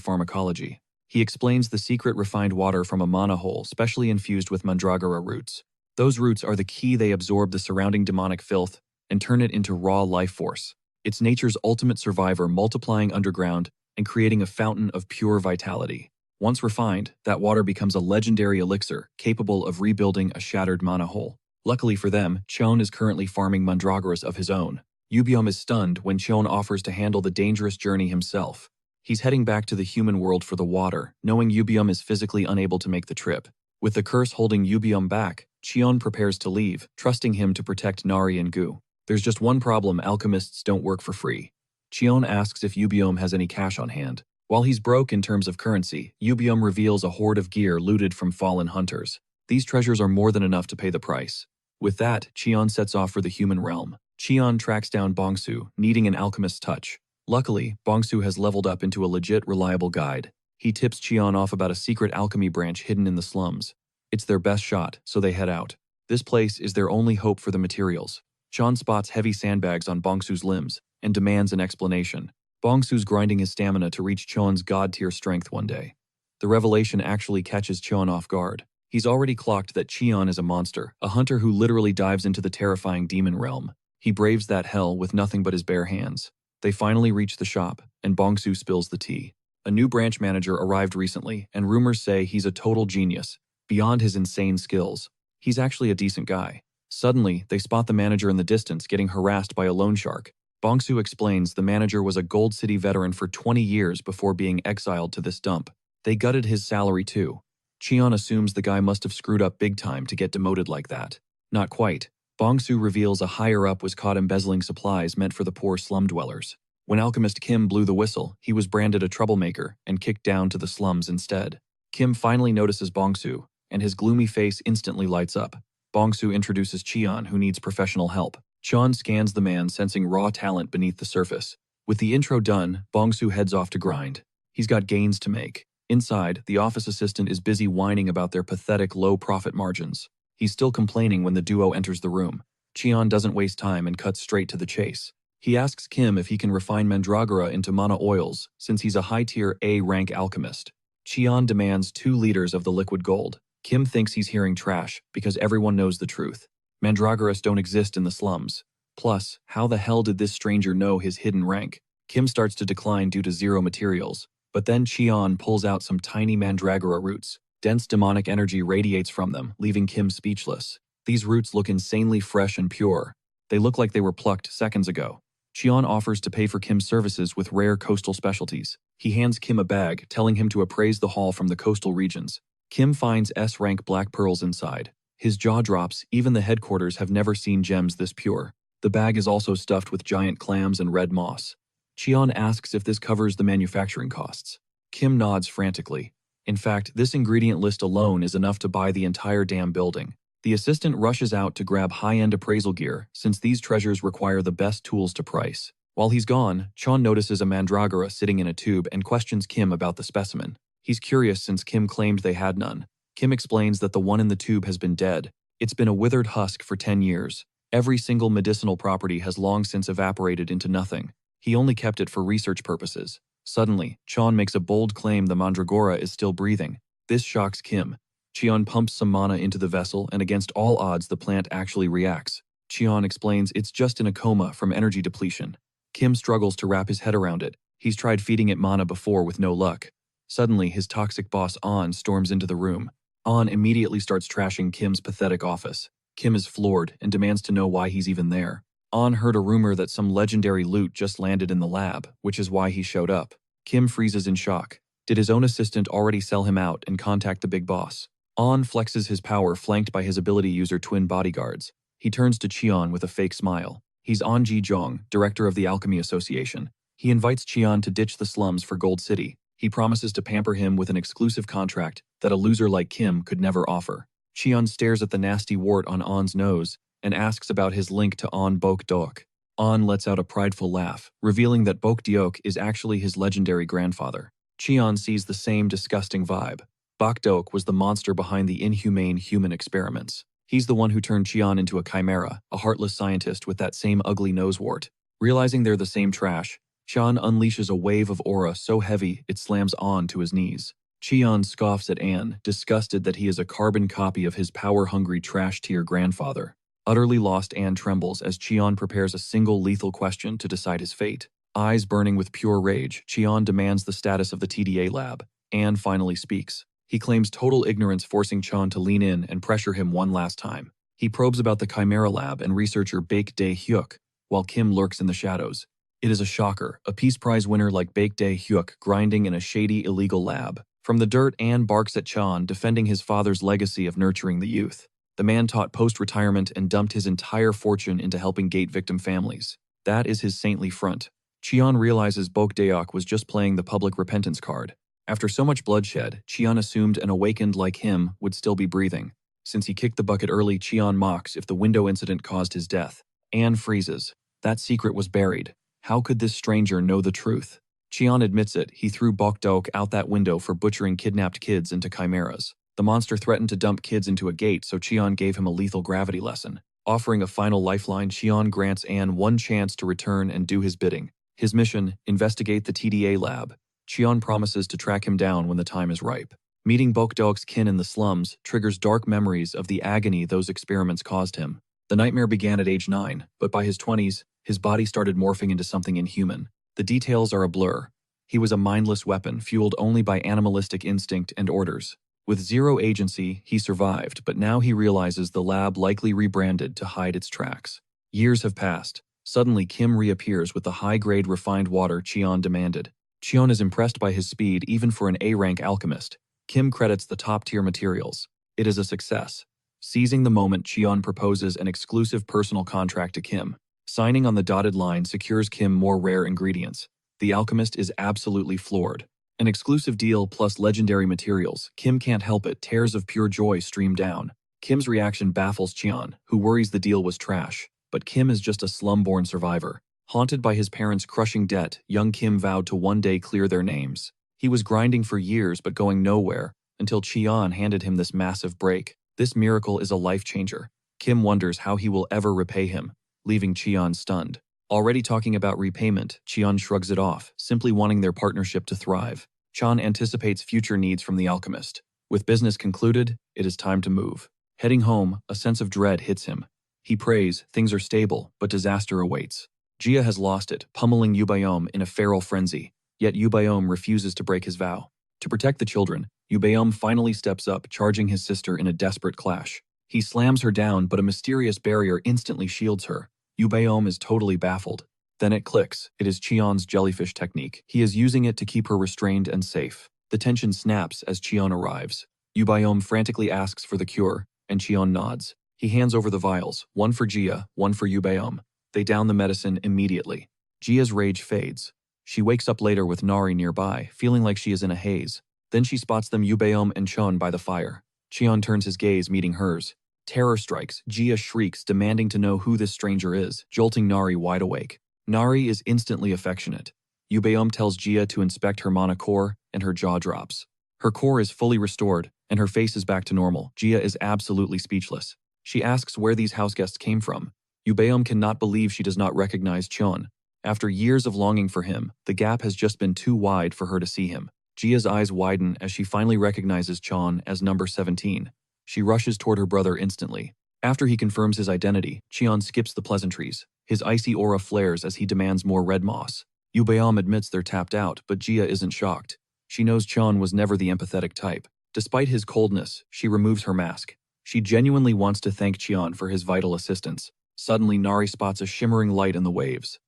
pharmacology. He explains the secret refined water from a mana hole, specially infused with mandragora roots. Those roots are the key. They absorb the surrounding demonic filth and turn it into raw life force. It's nature's ultimate survivor, multiplying underground and creating a fountain of pure vitality. Once refined, that water becomes a legendary elixir capable of rebuilding a shattered mana hole. Luckily for them, Cheon is currently farming mandragoras of his own. Yubium is stunned when Cheon offers to handle the dangerous journey himself. He's heading back to the human world for the water, knowing Yubium is physically unable to make the trip. With the curse holding Yubium back, Cheon prepares to leave, trusting him to protect Nari and Gu. There's just one problem: alchemists don't work for free. Cheon asks if Yubium has any cash on hand. While he's broke in terms of currency, Yubium reveals a hoard of gear looted from fallen hunters. These treasures are more than enough to pay the price. With that, Cheon sets off for the human realm. Cheon tracks down Bongsu, needing an alchemist's touch. Luckily, Bongsu has leveled up into a legit, reliable guide. He tips Cheon off about a secret alchemy branch hidden in the slums. It's their best shot, so they head out. This place is their only hope for the materials. Cheon spots heavy sandbags on Bongsu's limbs and demands an explanation. Bongsu's grinding his stamina to reach Cheon's god-tier strength one day. The revelation actually catches Cheon off guard. He's already clocked that Cheon is a monster, a hunter who literally dives into the terrifying demon realm. He braves that hell with nothing but his bare hands. They finally reach the shop, and Bongsu spills the tea. A new branch manager arrived recently, and rumors say he's a total genius, beyond his insane skills. He's actually a decent guy. Suddenly, they spot the manager in the distance getting harassed by a loan shark. Bongsu explains the manager was a Gold City veteran for 20 years before being exiled to this dump. They gutted his salary too. Cheon assumes the guy must have screwed up big time to get demoted like that. Not quite. Bongsu reveals a higher-up was caught embezzling supplies meant for the poor slum dwellers. When alchemist Kim blew the whistle, he was branded a troublemaker and kicked down to the slums instead. Kim finally notices Bongsu, and his gloomy face instantly lights up. Bongsu introduces Cheon, who needs professional help. Cheon scans the man, sensing raw talent beneath the surface. With the intro done, Bongsu heads off to grind. He's got gains to make. Inside, the office assistant is busy whining about their pathetic low-profit margins. He's still complaining when the duo enters the room. Cheon doesn't waste time and cuts straight to the chase. He asks Kim if he can refine mandragora into mana oils, since he's a high-tier A-rank alchemist. Cheon demands 2 liters of the liquid gold. Kim thinks he's hearing trash because everyone knows the truth. Mandragoras don't exist in the slums. Plus, how the hell did this stranger know his hidden rank? Kim starts to decline due to 0 materials, but then Cheon pulls out some tiny mandragora roots. Dense demonic energy radiates from them, leaving Kim speechless. These roots look insanely fresh and pure. They look like they were plucked seconds ago. Cheon offers to pay for Kim's services with rare coastal specialties. He hands Kim a bag, telling him to appraise the haul from the coastal regions. Kim finds S-rank black pearls inside. His jaw drops. Even the headquarters have never seen gems this pure. The bag is also stuffed with giant clams and red moss. Cheon asks if this covers the manufacturing costs. Kim nods frantically. In fact, this ingredient list alone is enough to buy the entire damn building. The assistant rushes out to grab high-end appraisal gear, since these treasures require the best tools to price. While he's gone, Chon notices a mandragora sitting in a tube and questions Kim about the specimen. He's curious since Kim claimed they had none. Kim explains that the one in the tube has been dead. It's been a withered husk for 10 years. Every single medicinal property has long since evaporated into nothing. He only kept it for research purposes. Suddenly, Chon makes a bold claim the mandragora is still breathing. This shocks Kim. Cheon pumps some mana into the vessel, and against all odds the plant actually reacts. Cheon explains it's just in a coma from energy depletion. Kim struggles to wrap his head around it. He's tried feeding it mana before with no luck. Suddenly, his toxic boss An storms into the room. An immediately starts trashing Kim's pathetic office. Kim is floored and demands to know why he's even there. An heard a rumor that some legendary loot just landed in the lab, which is why he showed up. Kim freezes in shock. Did his own assistant already sell him out and contact the big boss? An flexes his power, flanked by his ability user twin bodyguards. He turns to Cheon with a fake smile. He's An Ji-jong, director of the Alchemy Association. He invites Cheon to ditch the slums for Gold City. He promises to pamper him with an exclusive contract that a loser like Kim could never offer. Cheon stares at the nasty wart on An's nose and asks about his link to An Bok-deok. An lets out a prideful laugh, revealing that Bok-deok is actually his legendary grandfather. Cheon sees the same disgusting vibe. Bok-deok was the monster behind the inhumane human experiments. He's the one who turned Cheon into a chimera, a heartless scientist with that same ugly nosewart. Realizing they're the same trash, Cheon unleashes a wave of aura so heavy it slams An to his knees. Cheon scoffs at An, disgusted that he is a carbon copy of his power-hungry trash-tier grandfather. Utterly lost, An trembles as Cheon prepares a single lethal question to decide his fate. Eyes burning with pure rage, Cheon demands the status of the TDA lab. An finally speaks. He claims total ignorance, forcing Cheon to lean in and pressure him one last time. He probes about the Chimera lab and researcher Baek-dae-hyuk, while Kim lurks in the shadows. It is a shocker, a Peace Prize winner like Baek-dae-hyuk grinding in a shady, illegal lab. From the dirt, An barks at Cheon, defending his father's legacy of nurturing the youth. The man taught post-retirement and dumped his entire fortune into helping gate victim families. That is his saintly front. Cheon realizes Bok-deok was just playing the public repentance card. After so much bloodshed, Cheon assumed an awakened like him would still be breathing. Since he kicked the bucket early, Cheon mocks if the window incident caused his death. An freezes. That secret was buried. How could this stranger know the truth? Cheon admits it. He threw Bok-deok out that window for butchering kidnapped kids into chimeras. The monster threatened to dump kids into a gate, so Cheon gave him a lethal gravity lesson. Offering a final lifeline, Cheon grants An one chance to return and do his bidding. His mission: investigate the TDA lab. Cheon promises to track him down when the time is ripe. Meeting Bok-deok's kin in the slums triggers dark memories of the agony those experiments caused him. The nightmare began at age 9, but by his 20s, his body started morphing into something inhuman. The details are a blur. He was a mindless weapon, fueled only by animalistic instinct and orders. With zero agency, he survived, but now he realizes the lab likely rebranded to hide its tracks. Years have passed. Suddenly, Kim reappears with the high-grade refined water Cheon demanded. Cheon is impressed by his speed even for an A-rank alchemist. Kim credits the top-tier materials. It is a success. Seizing the moment, Cheon proposes an exclusive personal contract to Kim. Signing on the dotted line secures Kim more rare ingredients. The alchemist is absolutely floored. An exclusive deal plus legendary materials. Kim can't help it. Tears of pure joy stream down. Kim's reaction baffles Cheon, who worries the deal was trash. But Kim is just a slum-born survivor. Haunted by his parents' crushing debt, young Kim vowed to one day clear their names. He was grinding for years but going nowhere, until Cheon handed him this massive break. This miracle is a life-changer. Kim wonders how he will ever repay him, leaving Cheon stunned. Already talking about repayment, Cheon shrugs it off, simply wanting their partnership to thrive. Cheon anticipates future needs from the alchemist. With business concluded, it is time to move. Heading home, a sense of dread hits him. He prays, things are stable, but disaster awaits. Jia has lost it, pummeling Yubayom in a feral frenzy, yet Yubayom refuses to break his vow. To protect the children, Yubayom finally steps up, charging his sister in a desperate clash. He slams her down, but a mysterious barrier instantly shields her. Yubayom is totally baffled. Then it clicks. It is Cheon's jellyfish technique. He is using it to keep her restrained and safe. The tension snaps as Cheon arrives. Yubayom frantically asks for the cure, and Cheon nods. He hands over the vials, one for Jia, one for Yubayom. They down the medicine immediately. Jia's rage fades. She wakes up later with Nari nearby, feeling like she is in a haze. Then she spots them Yubayom and Chon by the fire. Cheon turns his gaze, meeting hers. Terror strikes. Jia shrieks, demanding to know who this stranger is, jolting Nari wide awake. Nari is instantly affectionate. Yubeom tells Jia to inspect her mana core, and her jaw drops. Her core is fully restored, and her face is back to normal. Jia is absolutely speechless. She asks where these houseguests came from. Yubeom cannot believe she does not recognize Chon. After years of longing for him, the gap has just been too wide for her to see him. Jia's eyes widen as she finally recognizes Chon as number 17. She rushes toward her brother instantly. After he confirms his identity, Cheon skips the pleasantries. His icy aura flares as he demands more red moss. Yubeom admits they're tapped out, but Jia isn't shocked. She knows Chon was never the empathetic type. Despite his coldness, she removes her mask. She genuinely wants to thank Cheon for his vital assistance. Suddenly, Nari spots a shimmering light in the waves.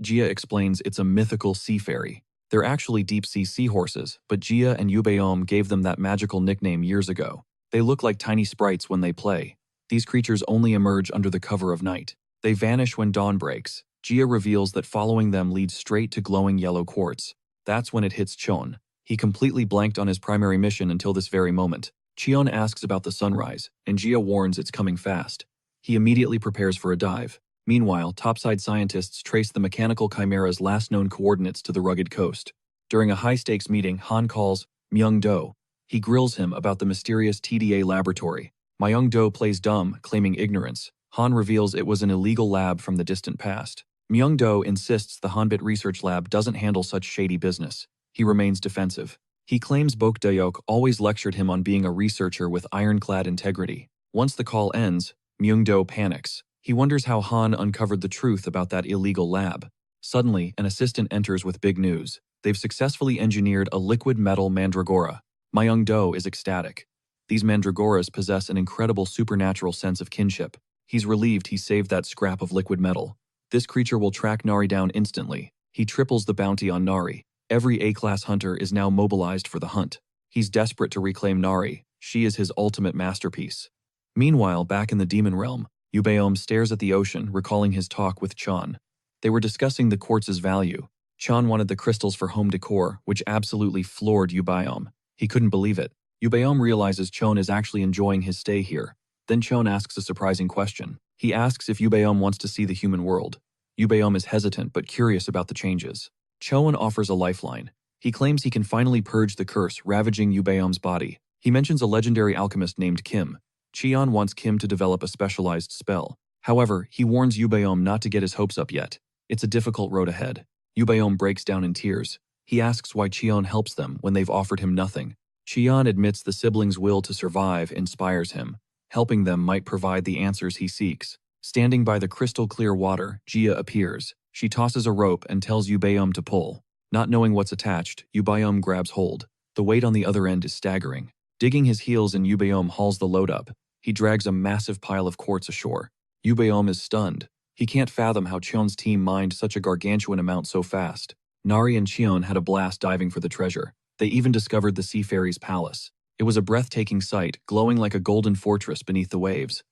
Jia explains it's a mythical sea fairy. They're actually deep-sea seahorses, but Jia and Yubeom gave them that magical nickname years ago. They look like tiny sprites when they play. These creatures only emerge under the cover of night. They vanish when dawn breaks. Jia reveals that following them leads straight to glowing yellow quartz. That's when it hits Chon. He completely blanked on his primary mission until this very moment. Cheon asks about the sunrise, and Jia warns it's coming fast. He immediately prepares for a dive. Meanwhile, topside scientists trace the mechanical chimera's last known coordinates to the rugged coast. During a high-stakes meeting, Han calls Myung-do. He grills him about the mysterious TDA laboratory. Myung-do plays dumb, claiming ignorance. Han reveals it was an illegal lab from the distant past. Myung-do insists the Hanbit research lab doesn't handle such shady business. He remains defensive. He claims Bok Dayok always lectured him on being a researcher with ironclad integrity. Once the call ends, Myung-do panics. He wonders how Han uncovered the truth about that illegal lab. Suddenly, an assistant enters with big news. They've successfully engineered a liquid metal mandragora. Myung-do is ecstatic. These mandragoras possess an incredible supernatural sense of kinship. He's relieved he saved that scrap of liquid metal. This creature will track Nari down instantly. He triples the bounty on Nari. Every A-class hunter is now mobilized for the hunt. He's desperate to reclaim Nari. She is his ultimate masterpiece. Meanwhile, back in the demon realm, Yubeom stares at the ocean, recalling his talk with Chon. They were discussing the quartz's value. Chon wanted the crystals for home decor, which absolutely floored Yubeom. He couldn't believe it. Yubeom realizes Chon is actually enjoying his stay here. Then Chon asks a surprising question. He asks if Yubeom wants to see the human world. Yubeom is hesitant but curious about the changes. Chon offers a lifeline. He claims he can finally purge the curse ravaging Yubeom's body. He mentions a legendary alchemist named Kim. Cheon wants Kim to develop a specialized spell. However, he warns Yubeom not to get his hopes up yet. It's a difficult road ahead. Yubeom breaks down in tears. He asks why Cheon helps them when they've offered him nothing. Cheon admits the siblings' will to survive inspires him. Helping them might provide the answers he seeks. Standing by the crystal-clear water, Jia appears. She tosses a rope and tells Yubeom to pull. Not knowing what's attached, Yubeom grabs hold. The weight on the other end is staggering. Digging his heels in, Yubeom hauls the load up. He drags a massive pile of quartz ashore. Yubeom is stunned. He can't fathom how Cheon's team mined such a gargantuan amount so fast. Nari and Cheon had a blast diving for the treasure. They even discovered the sea fairy's palace. It was a breathtaking sight, glowing like a golden fortress beneath the waves.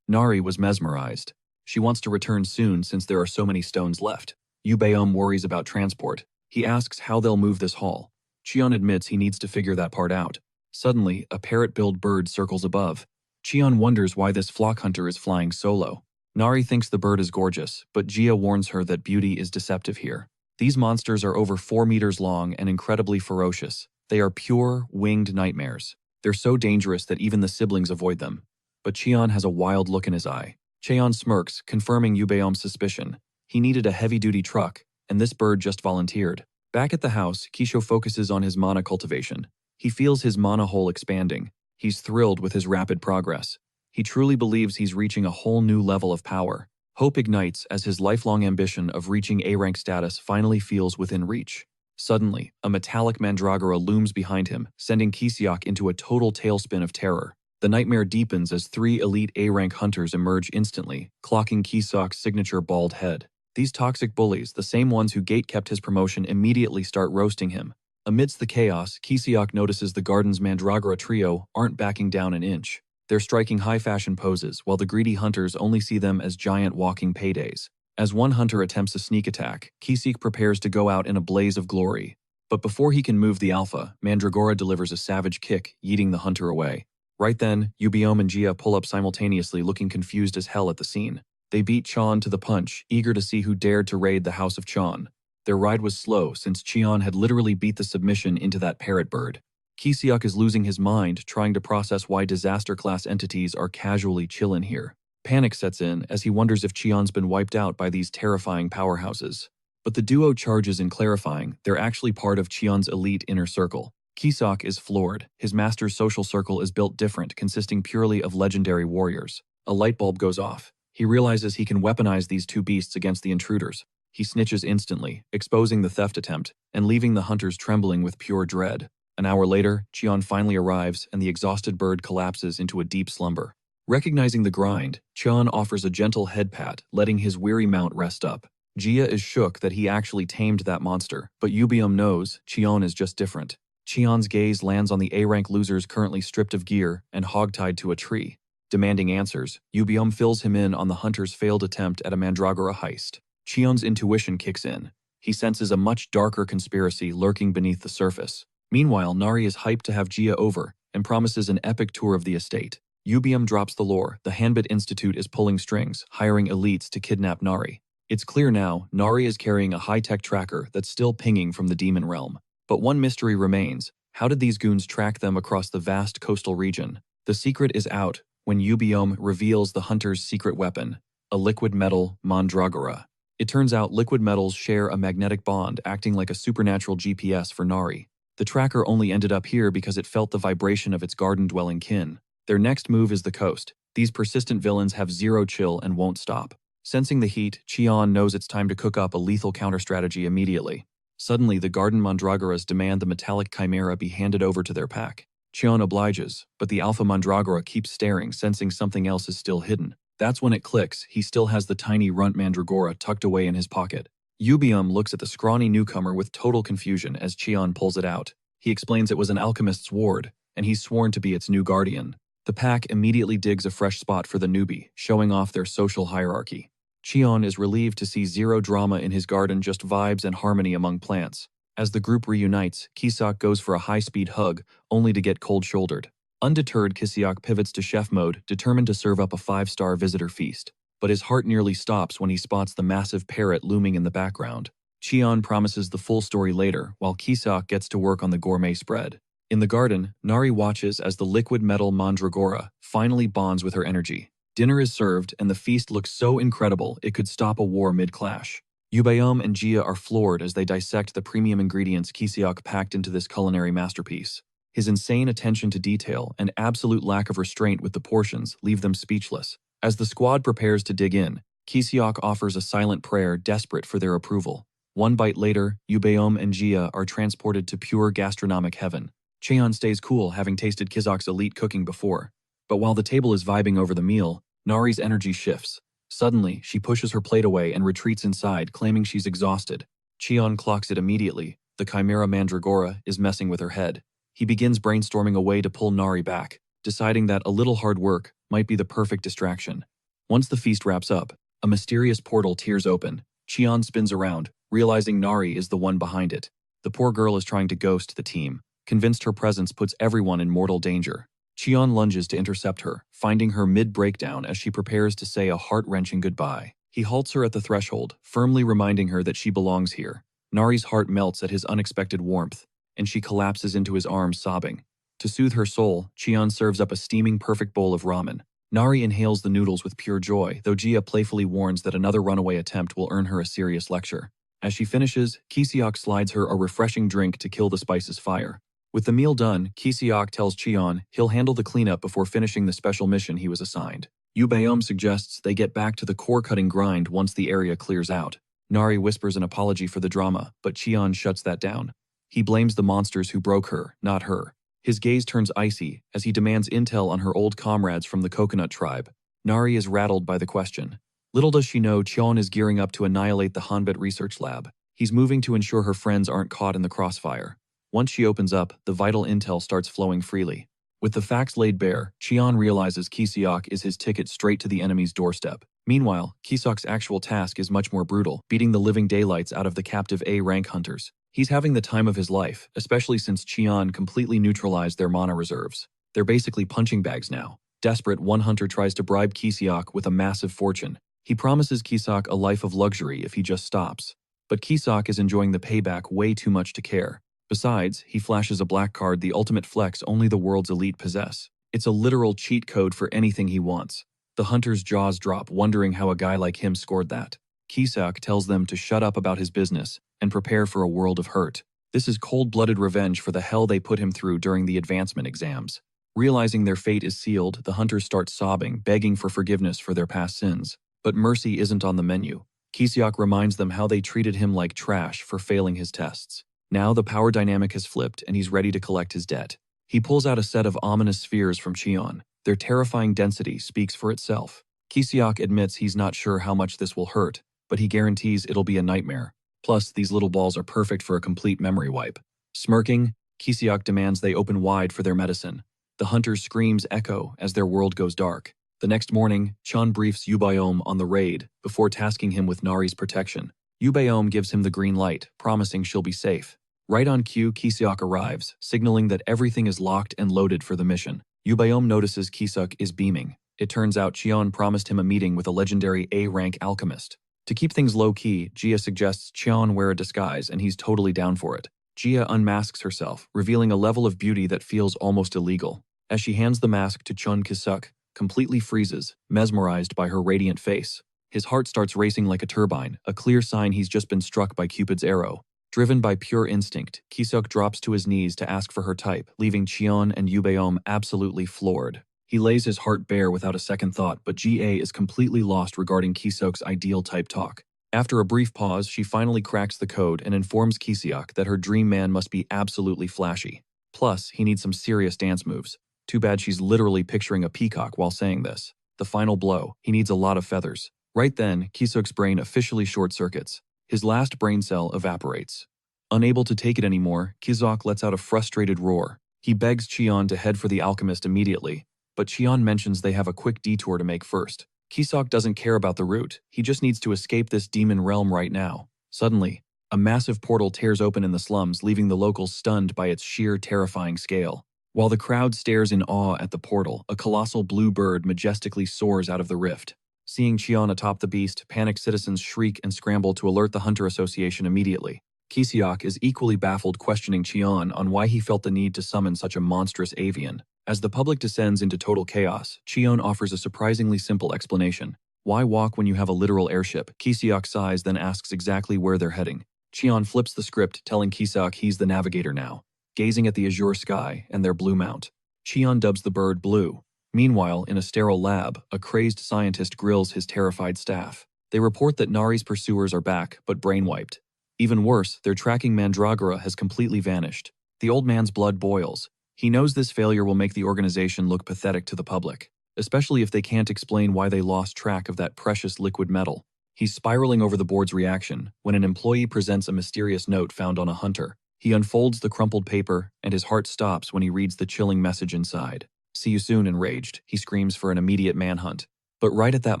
Nari was mesmerized. She wants to return soon since there are so many stones left. Yubeom worries about transport. He asks how they'll move this haul. Cheon admits he needs to figure that part out. Suddenly, a parrot-billed bird circles above. Cheon wonders why this flock hunter is flying solo. Nari thinks the bird is gorgeous, but Jia warns her that beauty is deceptive here. These monsters are over 4 meters long and incredibly ferocious. They are pure, winged nightmares. They're so dangerous that even the siblings avoid them. But Cheon has a wild look in his eye. Cheon smirks, confirming Yubeom's suspicion. He needed a heavy-duty truck, and this bird just volunteered. Back at the house, Kisho focuses on his mana cultivation. He feels his mana hole expanding. He's thrilled with his rapid progress. He truly believes he's reaching a whole new level of power. Hope ignites as his lifelong ambition of reaching A-rank status finally feels within reach. Suddenly, a metallic mandragora looms behind him, sending Kisiok into a total tailspin of terror. The nightmare deepens as 3 elite A-rank hunters emerge instantly, clocking Kisiok's signature bald head. These toxic bullies, the same ones who gate-kept his promotion, immediately start roasting him. Amidst the chaos, Kisiok notices the garden's mandragora trio aren't backing down an inch. They're striking high-fashion poses, while the greedy hunters only see them as giant walking paydays. As one hunter attempts a sneak attack, Kisiok prepares to go out in a blaze of glory. But before he can move the alpha, Mandragora delivers a savage kick, yeeting the hunter away. Right then, Yubeom and Jia pull up simultaneously, looking confused as hell at the scene. They beat Cheon to the punch, eager to see who dared to raid the house of Cheon. Their ride was slow since Cheon had literally beat the submission into that parrot bird. Kiseok is losing his mind trying to process why disaster-class entities are casually chillin' here. Panic sets in as he wonders if Cheon's been wiped out by these terrifying powerhouses. But the duo charges in clarifying they're actually part of Cheon's elite inner circle. Kiseok is floored. His master's social circle is built different, consisting purely of legendary warriors. A light bulb goes off. He realizes he can weaponize these two beasts against the intruders. He snitches instantly, exposing the theft attempt, and leaving the hunters trembling with pure dread. An hour later, Cheon finally arrives and the exhausted bird collapses into a deep slumber. Recognizing the grind, Cheon offers a gentle head pat, letting his weary mount rest up. Jia is shook that he actually tamed that monster, but Yubium knows Cheon is just different. Cheon's gaze lands on the A-rank losers currently stripped of gear and hogtied to a tree. Demanding answers, Yubium fills him in on the hunter's failed attempt at a mandragora heist. Cheon's intuition kicks in. He senses a much darker conspiracy lurking beneath the surface. Meanwhile, Nari is hyped to have Jia over and promises an epic tour of the estate. Yubium drops the lore. The Hanbit Institute is pulling strings, hiring elites to kidnap Nari. It's clear now, Nari is carrying a high-tech tracker that's still pinging from the demon realm. But one mystery remains. How did these goons track them across the vast coastal region? The secret is out when Yubium reveals the hunter's secret weapon, a liquid metal mandragora. It turns out liquid metals share a magnetic bond acting like a supernatural GPS for Nari. The tracker only ended up here because it felt the vibration of its garden-dwelling kin. Their next move is the coast. These persistent villains have zero chill and won't stop. Sensing the heat, Cheon knows it's time to cook up a lethal counter-strategy immediately. Suddenly, the garden mandragoras demand the metallic chimera be handed over to their pack. Cheon obliges, but the alpha mandragora keeps staring, sensing something else is still hidden. That's when it clicks. He still has the tiny runt mandragora tucked away in his pocket. Yubium looks at the scrawny newcomer with total confusion as Cheon pulls it out. He explains it was an alchemist's ward, and he's sworn to be its new guardian. The pack immediately digs a fresh spot for the newbie, showing off their social hierarchy. Cheon is relieved to see zero drama in his garden, just vibes and harmony among plants. As the group reunites, Kiseok goes for a high-speed hug, only to get cold-shouldered. Undeterred, Kiseok pivots to chef mode, determined to serve up a 5-star visitor feast. But his heart nearly stops when he spots the massive parrot looming in the background. Cheon promises the full story later, while Kiseok gets to work on the gourmet spread. In the garden, Nari watches as the liquid metal mandragora finally bonds with her energy. Dinner is served, and the feast looks so incredible it could stop a war mid-clash. Yubium and Jia are floored as they dissect the premium ingredients Kiseok packed into this culinary masterpiece. His insane attention to detail and absolute lack of restraint with the portions leave them speechless. As the squad prepares to dig in, Kiseok offers a silent prayer desperate for their approval. One bite later, Yubium and Jia are transported to pure gastronomic heaven. Cheon stays cool, having tasted Kiseok's elite cooking before. But while the table is vibing over the meal, Nari's energy shifts. Suddenly, she pushes her plate away and retreats inside, claiming she's exhausted. Cheon clocks it immediately. The chimera mandragora is messing with her head. He begins brainstorming a way to pull Nari back, deciding that a little hard work might be the perfect distraction. Once the feast wraps up, a mysterious portal tears open. Cheon spins around, realizing Nari is the one behind it. The poor girl is trying to ghost the team, convinced her presence puts everyone in mortal danger. Cheon lunges to intercept her, finding her mid-breakdown as she prepares to say a heart-wrenching goodbye. He halts her at the threshold, firmly reminding her that she belongs here. Nari's heart melts at his unexpected warmth, and she collapses into his arms sobbing. To soothe her soul, Cheon serves up a steaming perfect bowl of ramen. Nari inhales the noodles with pure joy, though Jia playfully warns that another runaway attempt will earn her a serious lecture. As she finishes, Kiseok slides her a refreshing drink to kill the spice's fire. With the meal done, Kiseok tells Cheon he'll handle the cleanup before finishing the special mission he was assigned. Yubium suggests they get back to the core-cutting grind once the area clears out. Nari whispers an apology for the drama, but Cheon shuts that down. He blames the monsters who broke her, not her. His gaze turns icy as he demands intel on her old comrades from the Coconut Tribe. Nari is rattled by the question. Little does she know Cheon is gearing up to annihilate the Hanbit research lab. He's moving to ensure her friends aren't caught in the crossfire. Once she opens up, the vital intel starts flowing freely. With the facts laid bare, Cheon realizes Kiseok is his ticket straight to the enemy's doorstep. Meanwhile, Kiseok's actual task is much more brutal, beating the living daylights out of the captive A-rank hunters. He's having the time of his life, especially since Cheon completely neutralized their mana reserves. They're basically punching bags now. Desperate, one hunter tries to bribe Kiseok with a massive fortune. He promises Kisok a life of luxury if he just stops. But Kisok is enjoying the payback way too much to care. Besides, he flashes a black card, the ultimate flex only the world's elite possess. It's a literal cheat code for anything he wants. The hunter's jaws drop, wondering how a guy like him scored that. Kisok tells them to shut up about his business and prepare for a world of hurt. This is cold-blooded revenge for the hell they put him through during the advancement exams. Realizing their fate is sealed, the hunters start sobbing, begging for forgiveness for their past sins. But mercy isn't on the menu. Kisok reminds them how they treated him like trash for failing his tests. Now the power dynamic has flipped and he's ready to collect his debt. He pulls out a set of ominous spheres from Cheon. Their terrifying density speaks for itself. Kisok admits he's not sure how much this will hurt, but he guarantees it'll be a nightmare. Plus, these little balls are perfect for a complete memory wipe. Smirking, Kisok demands they open wide for their medicine. The hunter's screams echo as their world goes dark. The next morning, Chun briefs Yubayom on the raid before tasking him with Nari's protection. Yubayom gives him the green light, promising she'll be safe. Right on cue, Kisok arrives, signaling that everything is locked and loaded for the mission. Yubayom notices Kisok is beaming. It turns out Cheon promised him a meeting with a legendary A-rank alchemist. To keep things low-key, Jia suggests Cheon wear a disguise and he's totally down for it. Jia unmasks herself, revealing a level of beauty that feels almost illegal. As she hands the mask to Chun Kisok, completely freezes, mesmerized by her radiant face. His heart starts racing like a turbine, a clear sign he's just been struck by Cupid's arrow. Driven by pure instinct, Kisok drops to his knees to ask for her type, leaving Cheon and Yubayom absolutely floored. He lays his heart bare without a second thought, but GA is completely lost regarding Kisok's ideal type talk. After a brief pause, she finally cracks the code and informs Kisok that her dream man must be absolutely flashy. Plus, he needs some serious dance moves. Too bad she's literally picturing a peacock while saying this. The final blow, he needs a lot of feathers. Right then, Kisok's brain officially short-circuits. His last brain cell evaporates. Unable to take it anymore, Kisok lets out a frustrated roar. He begs Cheon to head for the alchemist immediately, but Cheon mentions they have a quick detour to make first. Kisok doesn't care about the route, he just needs to escape this demon realm right now. Suddenly, a massive portal tears open in the slums, leaving the locals stunned by its sheer terrifying scale. While the crowd stares in awe at the portal, a colossal blue bird majestically soars out of the rift. Seeing Cheon atop the beast, panicked citizens shriek and scramble to alert the Hunter Association immediately. Kisok is equally baffled, questioning Cheon on why he felt the need to summon such a monstrous avian. As the public descends into total chaos, Cheon offers a surprisingly simple explanation. Why walk when you have a literal airship? Kisok sighs, then asks exactly where they're heading. Cheon flips the script, telling Kisok he's the navigator now. Gazing at the azure sky and their blue mount, Cheon dubs the bird Blue. Meanwhile, in a sterile lab, a crazed scientist grills his terrified staff. They report that Nari's pursuers are back, but brainwiped. Even worse, their tracking Mandragora has completely vanished. The old man's blood boils. He knows this failure will make the organization look pathetic to the public, especially if they can't explain why they lost track of that precious liquid metal. He's spiraling over the board's reaction when an employee presents a mysterious note found on a hunter. He unfolds the crumpled paper, and his heart stops when he reads the chilling message inside. "See you soon," enraged, he screams for an immediate manhunt. But right at that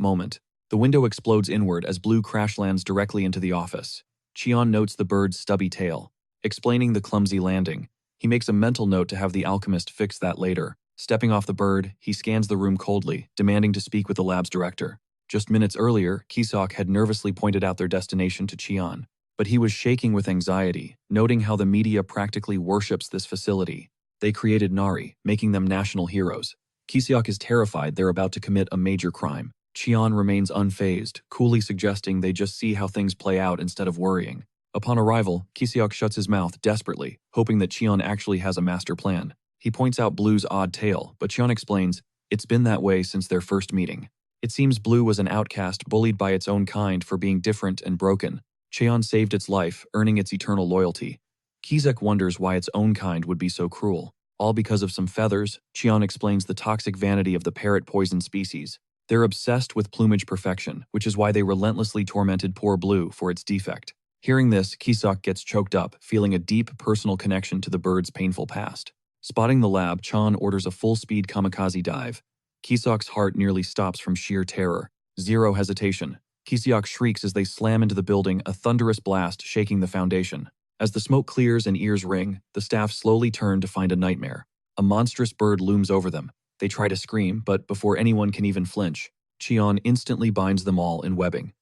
moment, the window explodes inward as Blue crash lands directly into the office. Cheon notes the bird's stubby tail. Explaining the clumsy landing, he makes a mental note to have the alchemist fix that later. Stepping off the bird, he scans the room coldly, demanding to speak with the lab's director. Just minutes earlier, Kisok had nervously pointed out their destination to Cheon. But he was shaking with anxiety, noting how the media practically worships this facility. They created Nari, making them national heroes. Kisok is terrified they're about to commit a major crime. Cheon remains unfazed, coolly suggesting they just see how things play out instead of worrying. Upon arrival, Kisok shuts his mouth desperately, hoping that Cheon actually has a master plan. He points out Blue's odd tail, but Cheon explains, it's been that way since their first meeting. It seems Blue was an outcast bullied by its own kind for being different and broken. Cheon saved its life, earning its eternal loyalty. Kisok wonders why its own kind would be so cruel. All because of some feathers, Cheon explains the toxic vanity of the parrot poison species. They're obsessed with plumage perfection, which is why they relentlessly tormented poor Blue for its defect. Hearing this, Kisok gets choked up, feeling a deep personal connection to the bird's painful past. Spotting the lab, Cheon orders a full-speed kamikaze dive. Kisok's heart nearly stops from sheer terror. Zero hesitation. Kisok shrieks as they slam into the building, a thunderous blast shaking the foundation. As the smoke clears and ears ring, the staff slowly turn to find a nightmare. A monstrous bird looms over them. They try to scream, but before anyone can even flinch, Cheon instantly binds them all in webbing.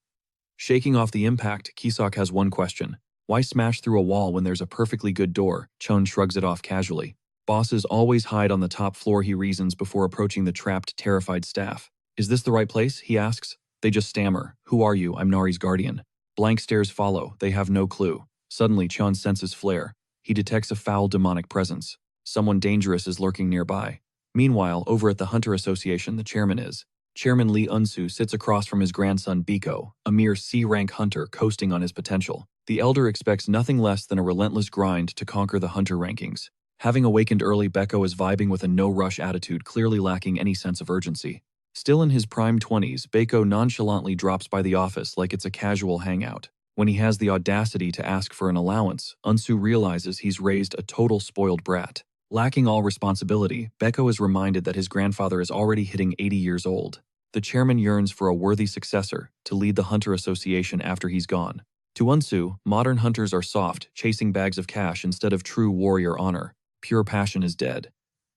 Shaking off the impact, Kisok has one question. Why smash through a wall when there's a perfectly good door? Chun shrugs it off casually. Bosses always hide on the top floor, he reasons before approaching the trapped, terrified staff. Is this the right place? He asks. They just stammer. Who are you? I'm Nari's guardian. Blank stares follow. They have no clue. Suddenly, Chun senses flare. He detects a foul demonic presence. Someone dangerous is lurking nearby. Meanwhile, over at the Hunter Association, the chairman is. Chairman Lee Unsu sits across from his grandson Biko, a mere C-rank hunter coasting on his potential. The elder expects nothing less than a relentless grind to conquer the hunter rankings. Having awakened early, Beko is vibing with a no-rush attitude, clearly lacking any sense of urgency. Still in his prime 20s, Beko nonchalantly drops by the office like it's a casual hangout. When he has the audacity to ask for an allowance, Unsu realizes he's raised a total spoiled brat. Lacking all responsibility, Beko is reminded that his grandfather is already hitting 80 years old. The chairman yearns for a worthy successor to lead the Hunter Association after he's gone. To Unsu, modern hunters are soft, chasing bags of cash instead of true warrior honor. Pure passion is dead.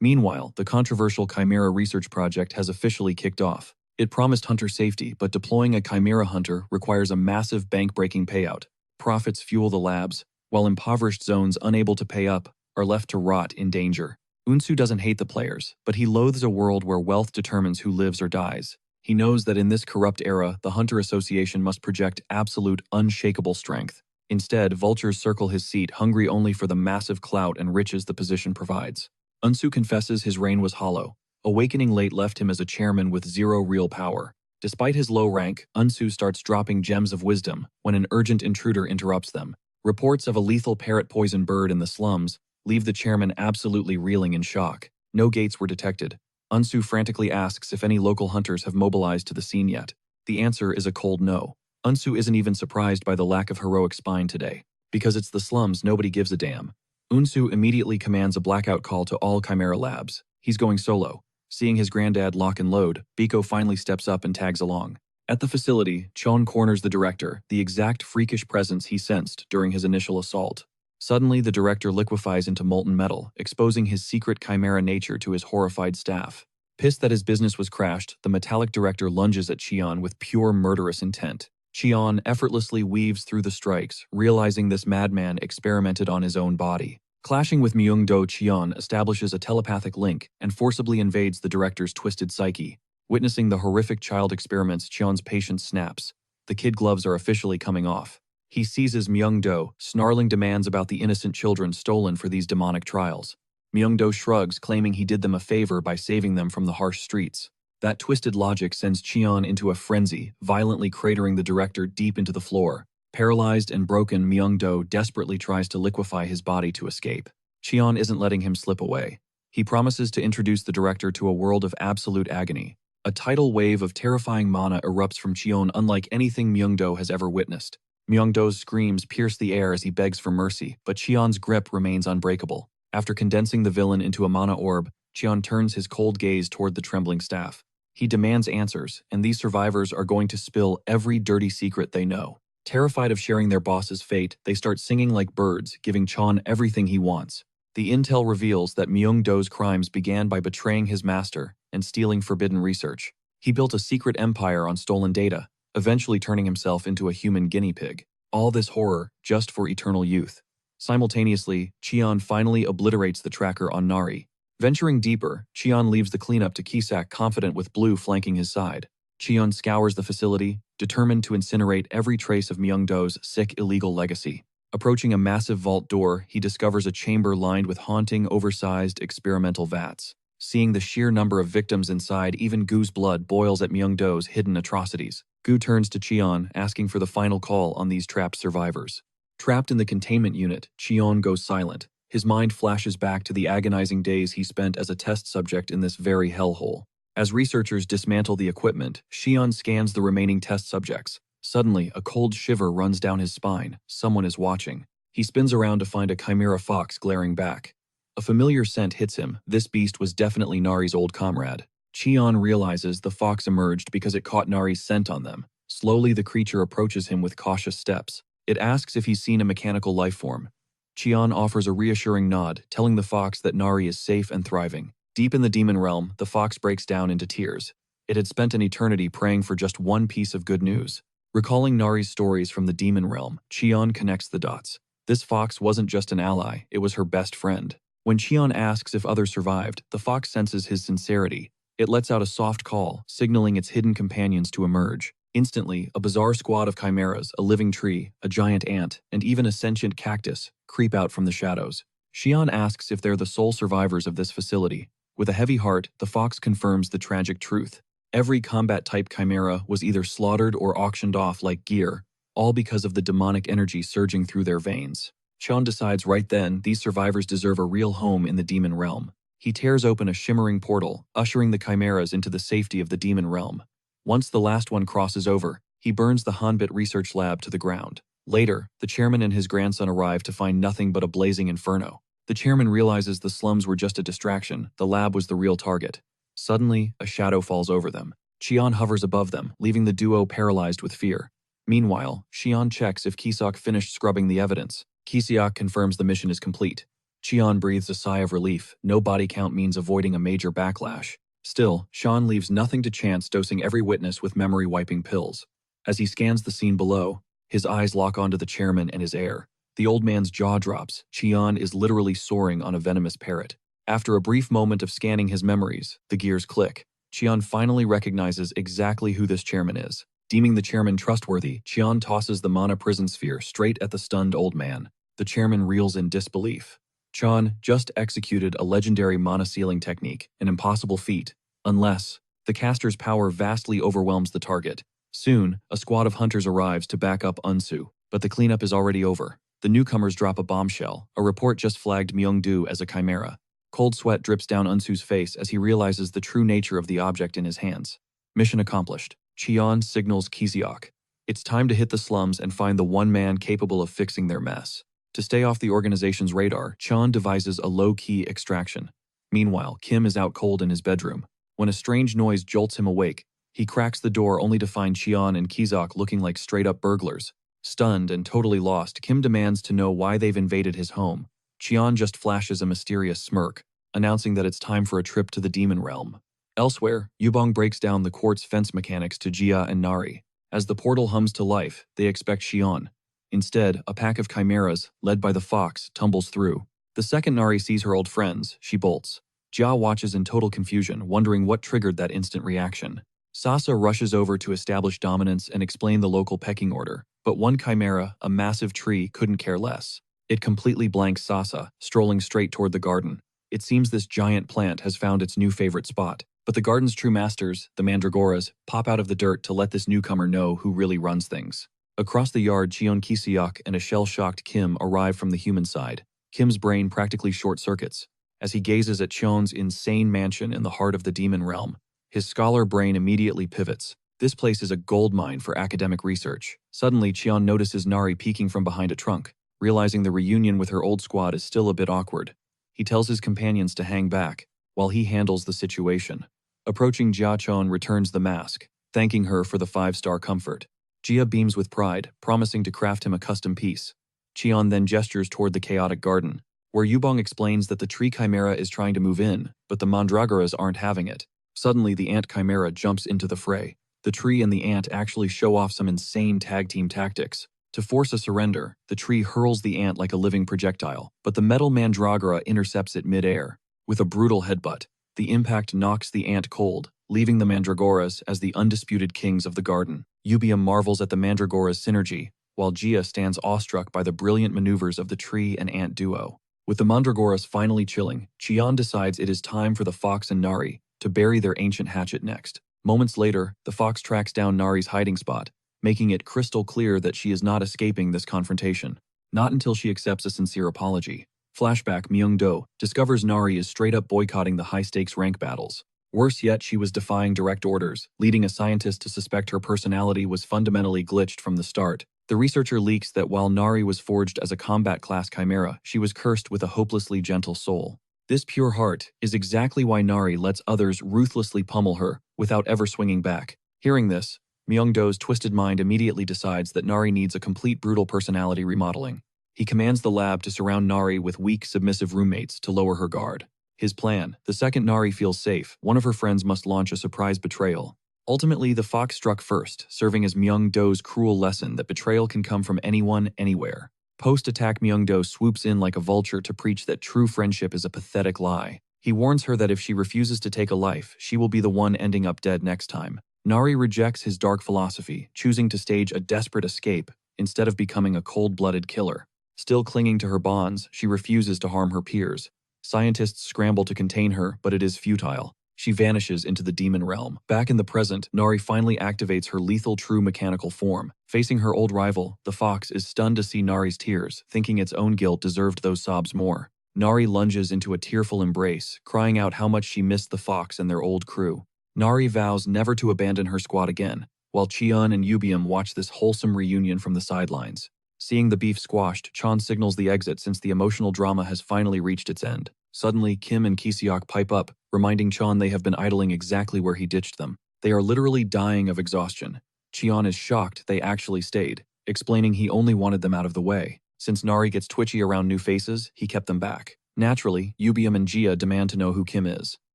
Meanwhile, the controversial Chimera research project has officially kicked off. It promised hunter safety, but deploying a Chimera hunter requires a massive bank-breaking payout. Profits fuel the labs, while impoverished zones unable to pay up are left to rot in danger. Unsu doesn't hate the players, but he loathes a world where wealth determines who lives or dies. He knows that in this corrupt era, the Hunter Association must project absolute, unshakable strength. Instead, vultures circle his seat, hungry only for the massive clout and riches the position provides. Unsu confesses his reign was hollow. Awakening late left him as a chairman with zero real power. Despite his low rank, Unsu starts dropping gems of wisdom when an urgent intruder interrupts them. Reports of a lethal parrot poison bird in the slums leave the chairman absolutely reeling in shock. No gates were detected. Unsu frantically asks if any local hunters have mobilized to the scene yet. The answer is a cold no. Unsu isn't even surprised by the lack of heroic spine today. Because it's the slums, nobody gives a damn. Unsu immediately commands a blackout call to all Chimera labs. He's going solo. Seeing his granddad lock and load, Biko finally steps up and tags along. At the facility, Chon corners the director, the exact freakish presence he sensed during his initial assault. Suddenly, the director liquefies into molten metal, exposing his secret Chimera nature to his horrified staff. Pissed that his business was crashed, the metallic director lunges at Cheon with pure murderous intent. Cheon effortlessly weaves through the strikes, realizing this madman experimented on his own body. Clashing with Myung-do, Cheon establishes a telepathic link and forcibly invades the director's twisted psyche. Witnessing the horrific child experiments, Cheon's patience snaps. The kid gloves are officially coming off. He seizes Myung-do, snarling demands about the innocent children stolen for these demonic trials. Myung-do shrugs, claiming he did them a favor by saving them from the harsh streets. That twisted logic sends Cheon into a frenzy, violently cratering the director deep into the floor. Paralyzed and broken, Myung-do desperately tries to liquefy his body to escape. Cheon isn't letting him slip away. He promises to introduce the director to a world of absolute agony. A tidal wave of terrifying mana erupts from Cheon unlike anything Myung-do has ever witnessed. Myung-do's screams pierce the air as he begs for mercy, but Cheon's grip remains unbreakable. After condensing the villain into a mana orb, Cheon turns his cold gaze toward the trembling staff. He demands answers, and these survivors are going to spill every dirty secret they know. Terrified of sharing their boss's fate, they start singing like birds, giving Cheon everything he wants. The intel reveals that Myung-do's crimes began by betraying his master and stealing forbidden research. He built a secret empire on stolen data, eventually turning himself into a human guinea pig. All this horror just for eternal youth. Simultaneously, Cheon finally obliterates the tracker on Nari. Venturing deeper, Cheon leaves the cleanup to Kisak, confident with Blue flanking his side. Cheon scours the facility, determined to incinerate every trace of Myung-do's sick illegal legacy. Approaching a massive vault door, he discovers a chamber lined with haunting, oversized experimental vats. Seeing the sheer number of victims inside, even Gu's blood boils at Myung-do's hidden atrocities. Gu turns to Cheon, asking for the final call on these trapped survivors. Trapped in the containment unit, Cheon goes silent. His mind flashes back to the agonizing days he spent as a test subject in this very hellhole. As researchers dismantle the equipment, Cheon scans the remaining test subjects. Suddenly, a cold shiver runs down his spine. Someone is watching. He spins around to find a chimera fox glaring back. A familiar scent hits him. This beast was definitely Nari's old comrade. Cheon realizes the fox emerged because it caught Nari's scent on them. Slowly, the creature approaches him with cautious steps. It asks if he's seen a mechanical life form. Cheon offers a reassuring nod, telling the fox that Nari is safe and thriving. Deep in the demon realm, the fox breaks down into tears. It had spent an eternity praying for just one piece of good news. Recalling Nari's stories from the demon realm, Cheon connects the dots. This fox wasn't just an ally, it was her best friend. When Cheon asks if others survived, the fox senses his sincerity. It lets out a soft call, signaling its hidden companions to emerge. Instantly, a bizarre squad of chimeras, a living tree, a giant ant, and even a sentient cactus, creep out from the shadows. Cheon asks if they're the sole survivors of this facility. With a heavy heart, the fox confirms the tragic truth. Every combat-type chimera was either slaughtered or auctioned off like gear, all because of the demonic energy surging through their veins. Cheon decides right then these survivors deserve a real home in the demon realm. He tears open a shimmering portal, ushering the chimeras into the safety of the demon realm. Once the last one crosses over, he burns the Hanbit research lab to the ground. Later, the chairman and his grandson arrive to find nothing but a blazing inferno. The chairman realizes the slums were just a distraction, the lab was the real target. Suddenly, a shadow falls over them. Cheon hovers above them, leaving the duo paralyzed with fear. Meanwhile, Cheon checks if Kisok finished scrubbing the evidence. Kisok confirms the mission is complete. Cheon breathes a sigh of relief. No body count means avoiding a major backlash. Still, Sean leaves nothing to chance, dosing every witness with memory-wiping pills. As he scans the scene below, his eyes lock onto the chairman and his heir. The old man's jaw drops. Cheon is literally soaring on a venomous parrot. After a brief moment of scanning his memories, the gears click. Cheon finally recognizes exactly who this chairman is. Deeming the chairman trustworthy, Cheon tosses the mana prison sphere straight at the stunned old man. The chairman reels in disbelief. Cheon just executed a legendary mana sealing technique, an impossible feat, unless the caster's power vastly overwhelms the target. Soon, a squad of hunters arrives to back up Unsu, but the cleanup is already over. The newcomers drop a bombshell. A report just flagged Myung-do as a chimera. Cold sweat drips down Unsu's face as he realizes the true nature of the object in his hands. Mission accomplished. Cheon signals Kiseok. It's time to hit the slums and find the one man capable of fixing their mess. To stay off the organization's radar, Cheon devises a low-key extraction. Meanwhile, Kim is out cold in his bedroom. When a strange noise jolts him awake, he cracks the door only to find Cheon and Kiseok looking like straight-up burglars. Stunned and totally lost, Kim demands to know why they've invaded his home. Cheon just flashes a mysterious smirk, announcing that it's time for a trip to the demon realm. Elsewhere, Yubong breaks down the quartz fence mechanics to Jia and Nari. As the portal hums to life, they expect Cheon. Instead, a pack of chimeras, led by the fox, tumbles through. The second Nari sees her old friends, she bolts. Jia watches in total confusion, wondering what triggered that instant reaction. Sasa rushes over to establish dominance and explain the local pecking order, but one chimera, a massive tree, couldn't care less. It completely blanks Sasa, strolling straight toward the garden. It seems this giant plant has found its new favorite spot, but the garden's true masters, the mandragoras, pop out of the dirt to let this newcomer know who really runs things. Across the yard, Cheon Kiseok and a shell-shocked Kim arrive from the human side. Kim's brain practically short-circuits. As he gazes at Cheon's insane mansion in the heart of the demon realm, his scholar brain immediately pivots. This place is a goldmine for academic research. Suddenly, Cheon notices Nari peeking from behind a trunk. Realizing the reunion with her old squad is still a bit awkward, he tells his companions to hang back, while he handles the situation. Approaching Jia, Cheon returns the mask, thanking her for the 5-star comfort. Jia beams with pride, promising to craft him a custom piece. Cheon then gestures toward the chaotic garden, where Yubong explains that the tree chimera is trying to move in, but the mandragoras aren't having it. Suddenly, the ant chimera jumps into the fray. The tree and the ant actually show off some insane tag-team tactics. To force a surrender, the tree hurls the ant like a living projectile, but the metal mandragora intercepts it mid-air. With a brutal headbutt, the impact knocks the ant cold, leaving the mandragoras as the undisputed kings of the garden. Yubia marvels at the mandragora's synergy, while Jia stands awestruck by the brilliant maneuvers of the tree and ant duo. With the mandragoras finally chilling, Cheon decides it is time for the fox and Nari to bury their ancient hatchet next. Moments later, the fox tracks down Nari's hiding spot, making it crystal clear that she is not escaping this confrontation. Not until she accepts a sincere apology. Flashback, Myung-do discovers Nari is straight up boycotting the high-stakes rank battles. Worse yet, she was defying direct orders, leading a scientist to suspect her personality was fundamentally glitched from the start. The researcher leaks that while Nari was forged as a combat-class chimera, she was cursed with a hopelessly gentle soul. This pure heart is exactly why Nari lets others ruthlessly pummel her without ever swinging back. Hearing this, Myung-do's twisted mind immediately decides that Nari needs a complete brutal personality remodeling. He commands the lab to surround Nari with weak, submissive roommates to lower her guard. His plan: the second Nari feels safe, one of her friends must launch a surprise betrayal. Ultimately, the fox struck first, serving as Myung-do's cruel lesson that betrayal can come from anyone, anywhere. Post-attack, Myung-do swoops in like a vulture to preach that true friendship is a pathetic lie. He warns her that if she refuses to take a life, she will be the one ending up dead next time. Nari rejects his dark philosophy, choosing to stage a desperate escape instead of becoming a cold-blooded killer. Still clinging to her bonds, she refuses to harm her peers. Scientists scramble to contain her, but it is futile. She vanishes into the demon realm. Back in the present, Nari finally activates her lethal true mechanical form. Facing her old rival, the fox is stunned to see Nari's tears, thinking its own guilt deserved those sobs more. Nari lunges into a tearful embrace, crying out how much she missed the fox and their old crew. Nari vows never to abandon her squad again, while Cheon and Yubium watch this wholesome reunion from the sidelines. Seeing the beef squashed, Chan signals the exit since the emotional drama has finally reached its end. Suddenly, Kim and Kiseok pipe up, reminding Chan they have been idling exactly where he ditched them. They are literally dying of exhaustion. Cheon is shocked they actually stayed, explaining he only wanted them out of the way. Since Nari gets twitchy around new faces, he kept them back. Naturally, Yubium and Jia demand to know who Kim is.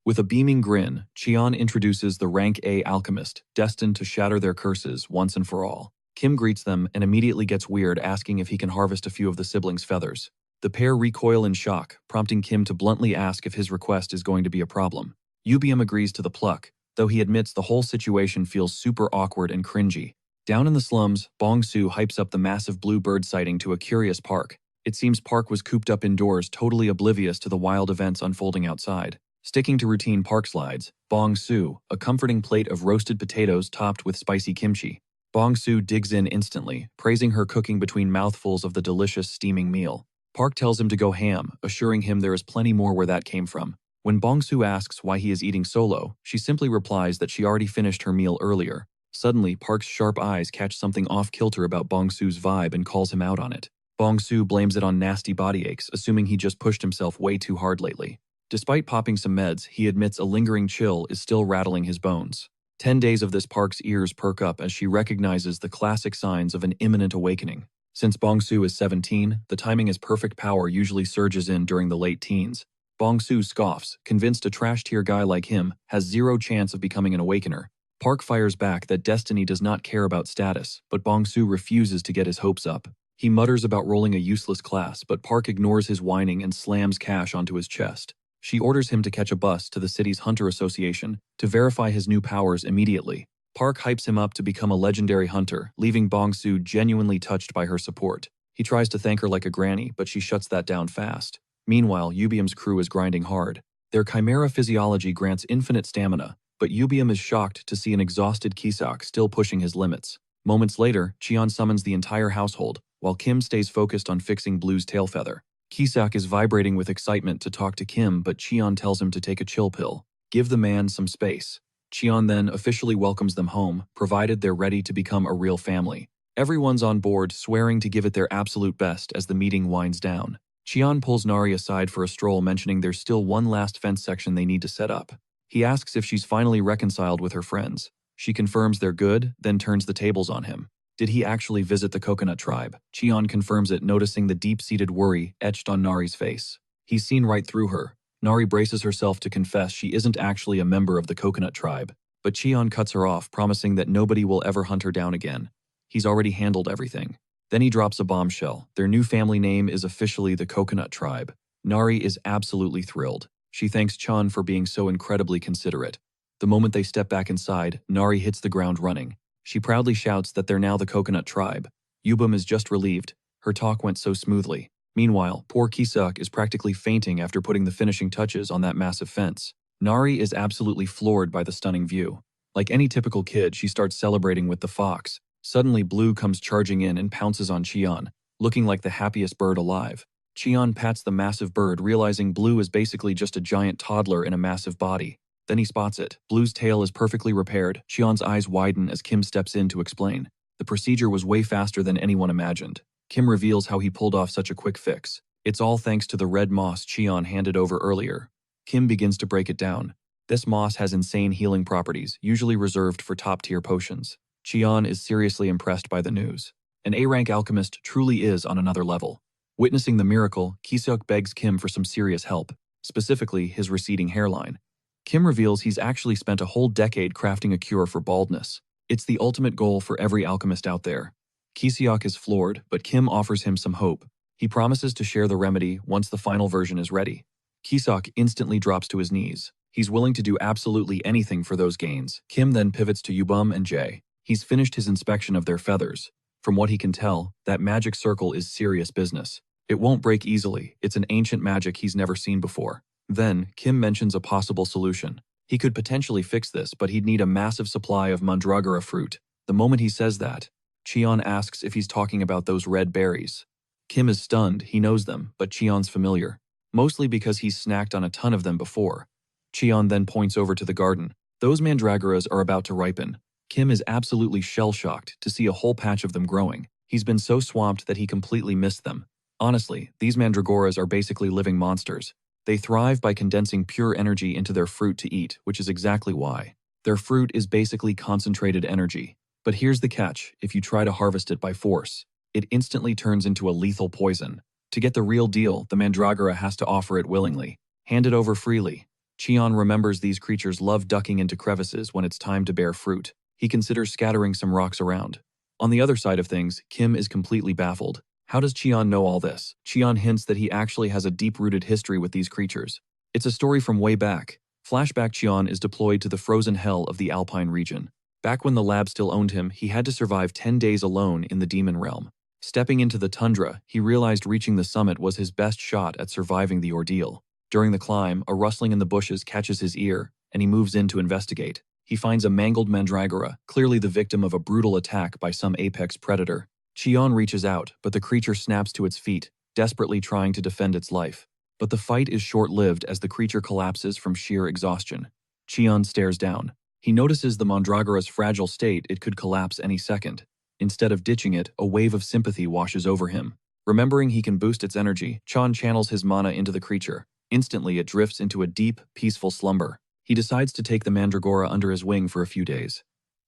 With a beaming grin, Cheon introduces the rank A alchemist, destined to shatter their curses once and for all. Kim greets them and immediately gets weird, asking if he can harvest a few of the siblings' feathers. The pair recoil in shock, prompting Kim to bluntly ask if his request is going to be a problem. Yubium agrees to the pluck, though he admits the whole situation feels super awkward and cringy. Down in the slums, Bong-soo hypes up the massive blue bird sighting to a curious Park. It seems Park was cooped up indoors, totally oblivious to the wild events unfolding outside. Sticking to routine Park slides, Bong-soo, a comforting plate of roasted potatoes topped with spicy kimchi. Bong-soo digs in instantly, praising her cooking between mouthfuls of the delicious steaming meal. Park tells him to go ham, assuring him there is plenty more where that came from. When Bong-soo asks why he is eating solo, she simply replies that she already finished her meal earlier. Suddenly, Park's sharp eyes catch something off-kilter about Bong-soo's vibe and calls him out on it. Bong-soo blames it on nasty body aches, assuming he just pushed himself way too hard lately. Despite popping some meds, he admits a lingering chill is still rattling his bones. 10 days of this, Park's ears perk up as she recognizes the classic signs of an imminent awakening. Since Bong-soo is 17, the timing as perfect power usually surges in during the late teens. Bong-soo scoffs, convinced a trash-tier guy like him has zero chance of becoming an awakener. Park fires back that destiny does not care about status, but Bong-soo refuses to get his hopes up. He mutters about rolling a useless class, but Park ignores his whining and slams cash onto his chest. She orders him to catch a bus to the city's Hunter Association to verify his new powers immediately. Park hypes him up to become a legendary hunter, leaving Bong-soo genuinely touched by her support. He tries to thank her like a granny, but she shuts that down fast. Meanwhile, Yubium's crew is grinding hard. Their chimera physiology grants infinite stamina, but Yubium is shocked to see an exhausted Kiseok still pushing his limits. Moments later, Cheon summons the entire household, while Kim stays focused on fixing Blue's tail feather. Kiseok is vibrating with excitement to talk to Kim, but Cheon tells him to take a chill pill. Give the man some space. Cheon then officially welcomes them home, provided they're ready to become a real family. Everyone's on board, swearing to give it their absolute best as the meeting winds down. Cheon pulls Nari aside for a stroll, mentioning there's still one last fence section they need to set up. He asks if she's finally reconciled with her friends. She confirms they're good, then turns the tables on him. Did he actually visit the coconut tribe? Cheon confirms it, noticing the deep-seated worry etched on Nari's face. He's seen right through her. Nari braces herself to confess she isn't actually a member of the coconut tribe, but Cheon cuts her off, promising that nobody will ever hunt her down again. He's already handled everything. Then he drops a bombshell. Their new family name is officially the Coconut Tribe. Nari is absolutely thrilled. She thanks Chan for being so incredibly considerate. The moment they step back inside, Nari hits the ground running. She proudly shouts that they're now the Coconut Tribe. Yubum is just relieved. Her talk went so smoothly. Meanwhile, poor Kiseok is practically fainting after putting the finishing touches on that massive fence. Nari is absolutely floored by the stunning view. Like any typical kid, she starts celebrating with the fox. Suddenly, Blue comes charging in and pounces on Cheon, looking like the happiest bird alive. Cheon pats the massive bird, realizing Blue is basically just a giant toddler in a massive body. Then he spots it. Blue's tail is perfectly repaired. Cheon's eyes widen as Kim steps in to explain. The procedure was way faster than anyone imagined. Kim reveals how he pulled off such a quick fix. It's all thanks to the red moss Cheon handed over earlier. Kim begins to break it down. This moss has insane healing properties, usually reserved for top-tier potions. Cheon is seriously impressed by the news. An A-rank alchemist truly is on another level. Witnessing the miracle, Kiseok begs Kim for some serious help. specifically his receding hairline. Kim reveals he's actually spent a whole decade crafting a cure for baldness. It's the ultimate goal for every alchemist out there. Kiseok is floored, but Kim offers him some hope. He promises to share the remedy once the final version is ready. Kiseok instantly drops to his knees. He's willing to do absolutely anything for those gains. Kim then pivots to Yubum and Jae. He's finished his inspection of their feathers. From what he can tell, that magic circle is serious business. It won't break easily. It's an ancient magic he's never seen before. Then, Kim mentions a possible solution. He could potentially fix this, but he'd need a massive supply of mandragora fruit. The moment he says that, Cheon asks if he's talking about those red berries. Kim is stunned. He knows them, but Cheon's familiar, mostly because he's snacked on a ton of them before. Cheon then points over to the garden. Those mandragoras are about to ripen. Kim is absolutely shell-shocked to see a whole patch of them growing. He's been so swamped that he completely missed them. Honestly, these mandragoras are basically living monsters. They thrive by condensing pure energy into their fruit to eat, which is exactly why. Their fruit is basically concentrated energy. But here's the catch: if you try to harvest it by force, it instantly turns into a lethal poison. To get the real deal, the mandragora has to offer it willingly. Hand it over freely. Cheon remembers these creatures love ducking into crevices when it's time to bear fruit. He considers scattering some rocks around. On the other side of things, Kim is completely baffled. How does Cheon know all this? Cheon hints that he actually has a deep-rooted history with these creatures. It's a story from way back. Flashback: Cheon is deployed to the frozen hell of the Alpine region. Back when the lab still owned him, he had to survive 10 days alone in the demon realm. Stepping into the tundra, he realized reaching the summit was his best shot at surviving the ordeal. During the climb, a rustling in the bushes catches his ear, and he moves in to investigate. He finds a mangled mandragora, clearly the victim of a brutal attack by some apex predator. Cheon reaches out, but the creature snaps to its feet, desperately trying to defend its life. But the fight is short-lived as the creature collapses from sheer exhaustion. Cheon stares down. He notices the mandragora's fragile state; it could collapse any second. Instead of ditching it, a wave of sympathy washes over him. Remembering he can boost its energy, Cheon channels his mana into the creature. Instantly, it drifts into a deep, peaceful slumber. He decides to take the mandragora under his wing for a few days.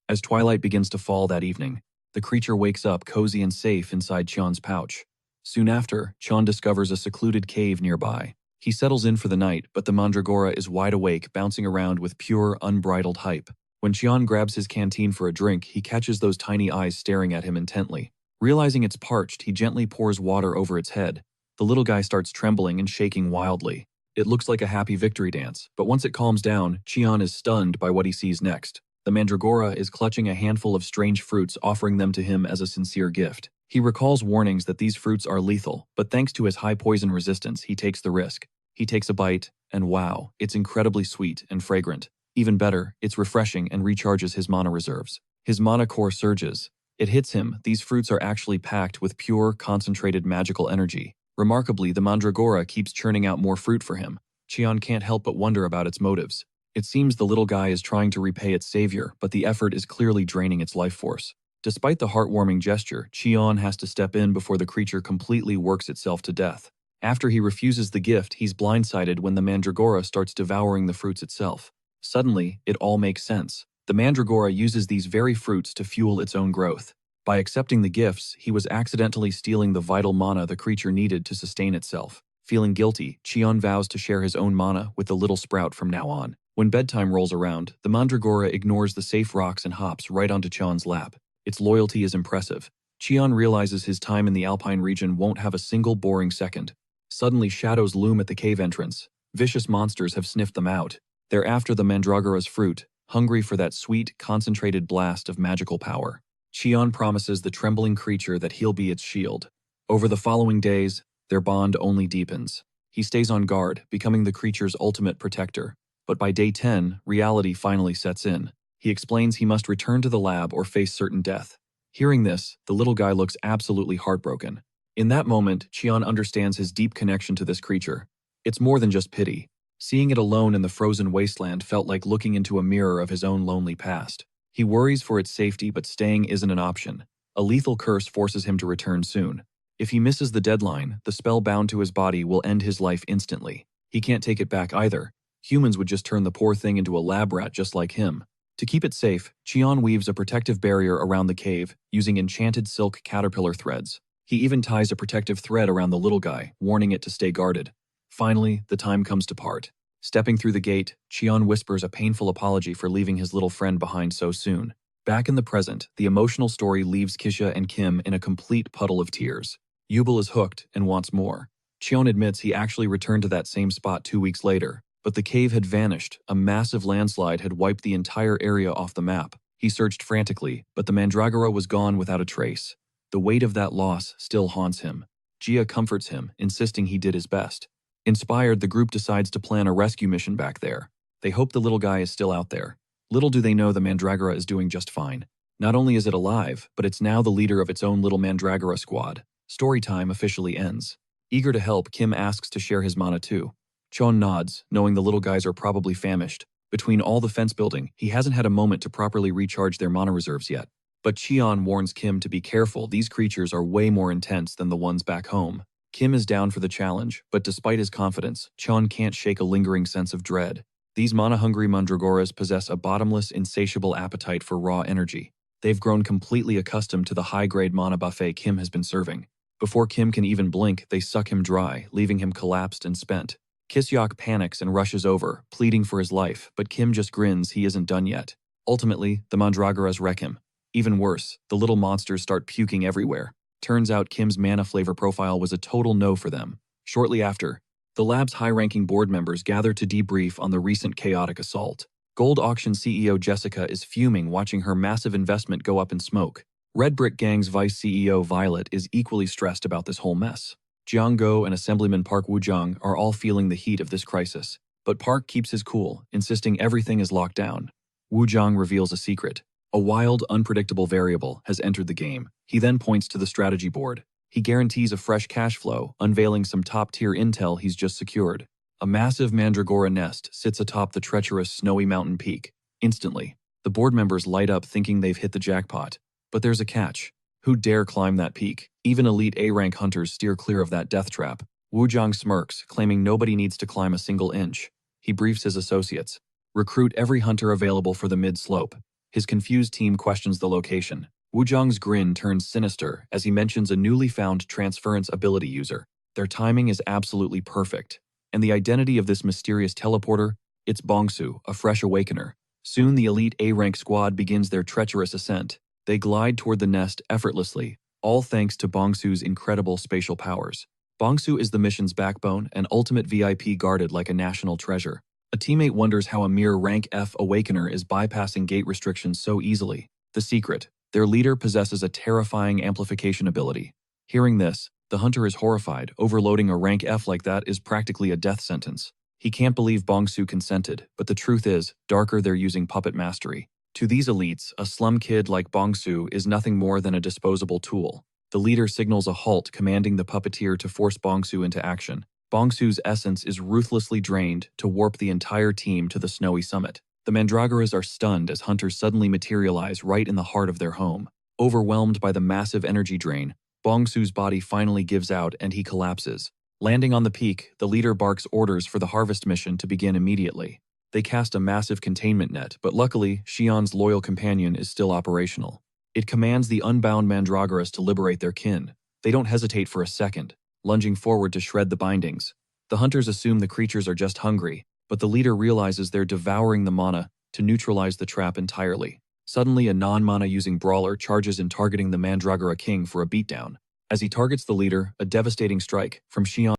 As twilight begins to fall that evening, the creature wakes up cozy and safe inside Cheon's pouch. Soon after, Cheon discovers a secluded cave nearby. He settles in for the night, but the mandragora is wide awake, bouncing around with pure, unbridled hype. When Cheon grabs his canteen for a drink, he catches those tiny eyes staring at him intently. Realizing it's parched, he gently pours water over its head. The little guy starts trembling and shaking wildly. It looks like a happy victory dance, but once it calms down, Cheon is stunned by what he sees next. The mandragora is clutching a handful of strange fruits, offering them to him as a sincere gift. He recalls warnings that these fruits are lethal, but thanks to his high poison resistance, he takes the risk. He takes a bite, and wow, it's incredibly sweet and fragrant. Even better, it's refreshing and recharges his mana reserves. His mana core surges. It hits him: these fruits are actually packed with pure, concentrated magical energy. Remarkably, the mandragora keeps churning out more fruit for him. Cheon can't help but wonder about its motives. It seems the little guy is trying to repay its savior, but the effort is clearly draining its life force. Despite the heartwarming gesture, Cheon has to step in before the creature completely works itself to death. After he refuses the gift, he's blindsided when the mandragora starts devouring the fruits itself. Suddenly, it all makes sense. The mandragora uses these very fruits to fuel its own growth. By accepting the gifts, he was accidentally stealing the vital mana the creature needed to sustain itself. Feeling guilty, Cheon vows to share his own mana with the little sprout from now on. When bedtime rolls around, the mandragora ignores the safe rocks and hops right onto Cheon's lap. Its loyalty is impressive. Cheon realizes his time in the Alpine region won't have a single boring second. Suddenly, shadows loom at the cave entrance. Vicious monsters have sniffed them out. They're after the mandragora's fruit, hungry for that sweet, concentrated blast of magical power. Cheon promises the trembling creature that he'll be its shield. Over the following days, their bond only deepens. He stays on guard, becoming the creature's ultimate protector. But by day 10, reality finally sets in. He explains he must return to the lab or face certain death. Hearing this, the little guy looks absolutely heartbroken. In that moment, Cheon understands his deep connection to this creature. It's more than just pity. Seeing it alone in the frozen wasteland felt like looking into a mirror of his own lonely past. He worries for its safety, but staying isn't an option. A lethal curse forces him to return soon. If he misses the deadline, the spell bound to his body will end his life instantly. He can't take it back either. Humans would just turn the poor thing into a lab rat just like him. To keep it safe, Cheon weaves a protective barrier around the cave, using enchanted silk caterpillar threads. He even ties a protective thread around the little guy, warning it to stay guarded. Finally, the time comes to part. Stepping through the gate, Cheon whispers a painful apology for leaving his little friend behind so soon. Back in the present, the emotional story leaves Kisha and Kim in a complete puddle of tears. Yubel is hooked and wants more. Cheon admits he actually returned to that same spot 2 weeks later, but the cave had vanished. A massive landslide had wiped the entire area off the map. He searched frantically, but the mandragora was gone without a trace. The weight of that loss still haunts him. Jia comforts him, insisting he did his best. Inspired, the group decides to plan a rescue mission back there. They hope the little guy is still out there. Little do they know the mandragora is doing just fine. Not only is it alive, but it's now the leader of its own little mandragora squad. Story time officially ends. Eager to help, Kim asks to share his mana too. Cheon nods, knowing the little guys are probably famished. Between all the fence building, he hasn't had a moment to properly recharge their mana reserves yet. But Cheon warns Kim to be careful. These creatures are way more intense than the ones back home. Kim is down for the challenge, but despite his confidence, Cheon can't shake a lingering sense of dread. These mana-hungry mandragoras possess a bottomless, insatiable appetite for raw energy. They've grown completely accustomed to the high-grade mana buffet Kim has been serving. Before Kim can even blink, they suck him dry, leaving him collapsed and spent. Kisyok panics and rushes over, pleading for his life, but Kim just grins he isn't done yet. Ultimately, the mandragoras wreck him. Even worse, the little monsters start puking everywhere. Turns out Kim's mana flavor profile was a total no for them. Shortly after, the lab's high-ranking board members gather to debrief on the recent chaotic assault. Gold Auction CEO Jessica is fuming watching her massive investment go up in smoke. Red Brick Gang's vice CEO Violet is equally stressed about this whole mess. Jiang Go and Assemblyman Park Woo-jung are all feeling the heat of this crisis. But Park keeps his cool, insisting everything is locked down. Woo-jung reveals a secret. A wild, unpredictable variable has entered the game. He then points to the strategy board. He guarantees a fresh cash flow, unveiling some top-tier intel he's just secured. A massive mandragora nest sits atop the treacherous snowy mountain peak. Instantly, the board members light up thinking they've hit the jackpot. But there's a catch. Who dare climb that peak? Even elite A-rank hunters steer clear of that death trap. Woo-jung smirks, claiming nobody needs to climb a single inch. He briefs his associates. Recruit every hunter available for the mid-slope. His confused team questions the location. Woo-jung's grin turns sinister as he mentions a newly found transference ability user. Their timing is absolutely perfect. And the identity of this mysterious teleporter? It's Bongsu, a fresh awakener. Soon the elite A-rank squad begins their treacherous ascent. They glide toward the nest effortlessly, all thanks to Bongsu's incredible spatial powers. Bongsu is the mission's backbone, an ultimate VIP guarded like a national treasure. A teammate wonders how a mere rank F awakener is bypassing gate restrictions so easily. The secret: their leader possesses a terrifying amplification ability. Hearing this, the hunter is horrified. Overloading a rank F like that is practically a death sentence. He can't believe Bongsu consented, but the truth is, darker, they're using puppet mastery. To these elites, a slum kid like Bongsu is nothing more than a disposable tool. The leader signals a halt, commanding the puppeteer to force Bongsu into action. Bongsu's essence is ruthlessly drained to warp the entire team to the snowy summit. The mandragoras are stunned as hunters suddenly materialize right in the heart of their home. Overwhelmed by the massive energy drain, Bongsu's body finally gives out and he collapses. Landing on the peak, the leader barks orders for the harvest mission to begin immediately. They cast a massive containment net, but luckily, Xion's loyal companion is still operational. It commands the unbound mandragoras to liberate their kin. They don't hesitate for a second, lunging forward to shred the bindings. The hunters assume the creatures are just hungry, but the leader realizes they're devouring the mana to neutralize the trap entirely. Suddenly, a non-mana using brawler charges in, targeting the Mandragora King for a beatdown. As he targets the leader, a devastating strike from Xion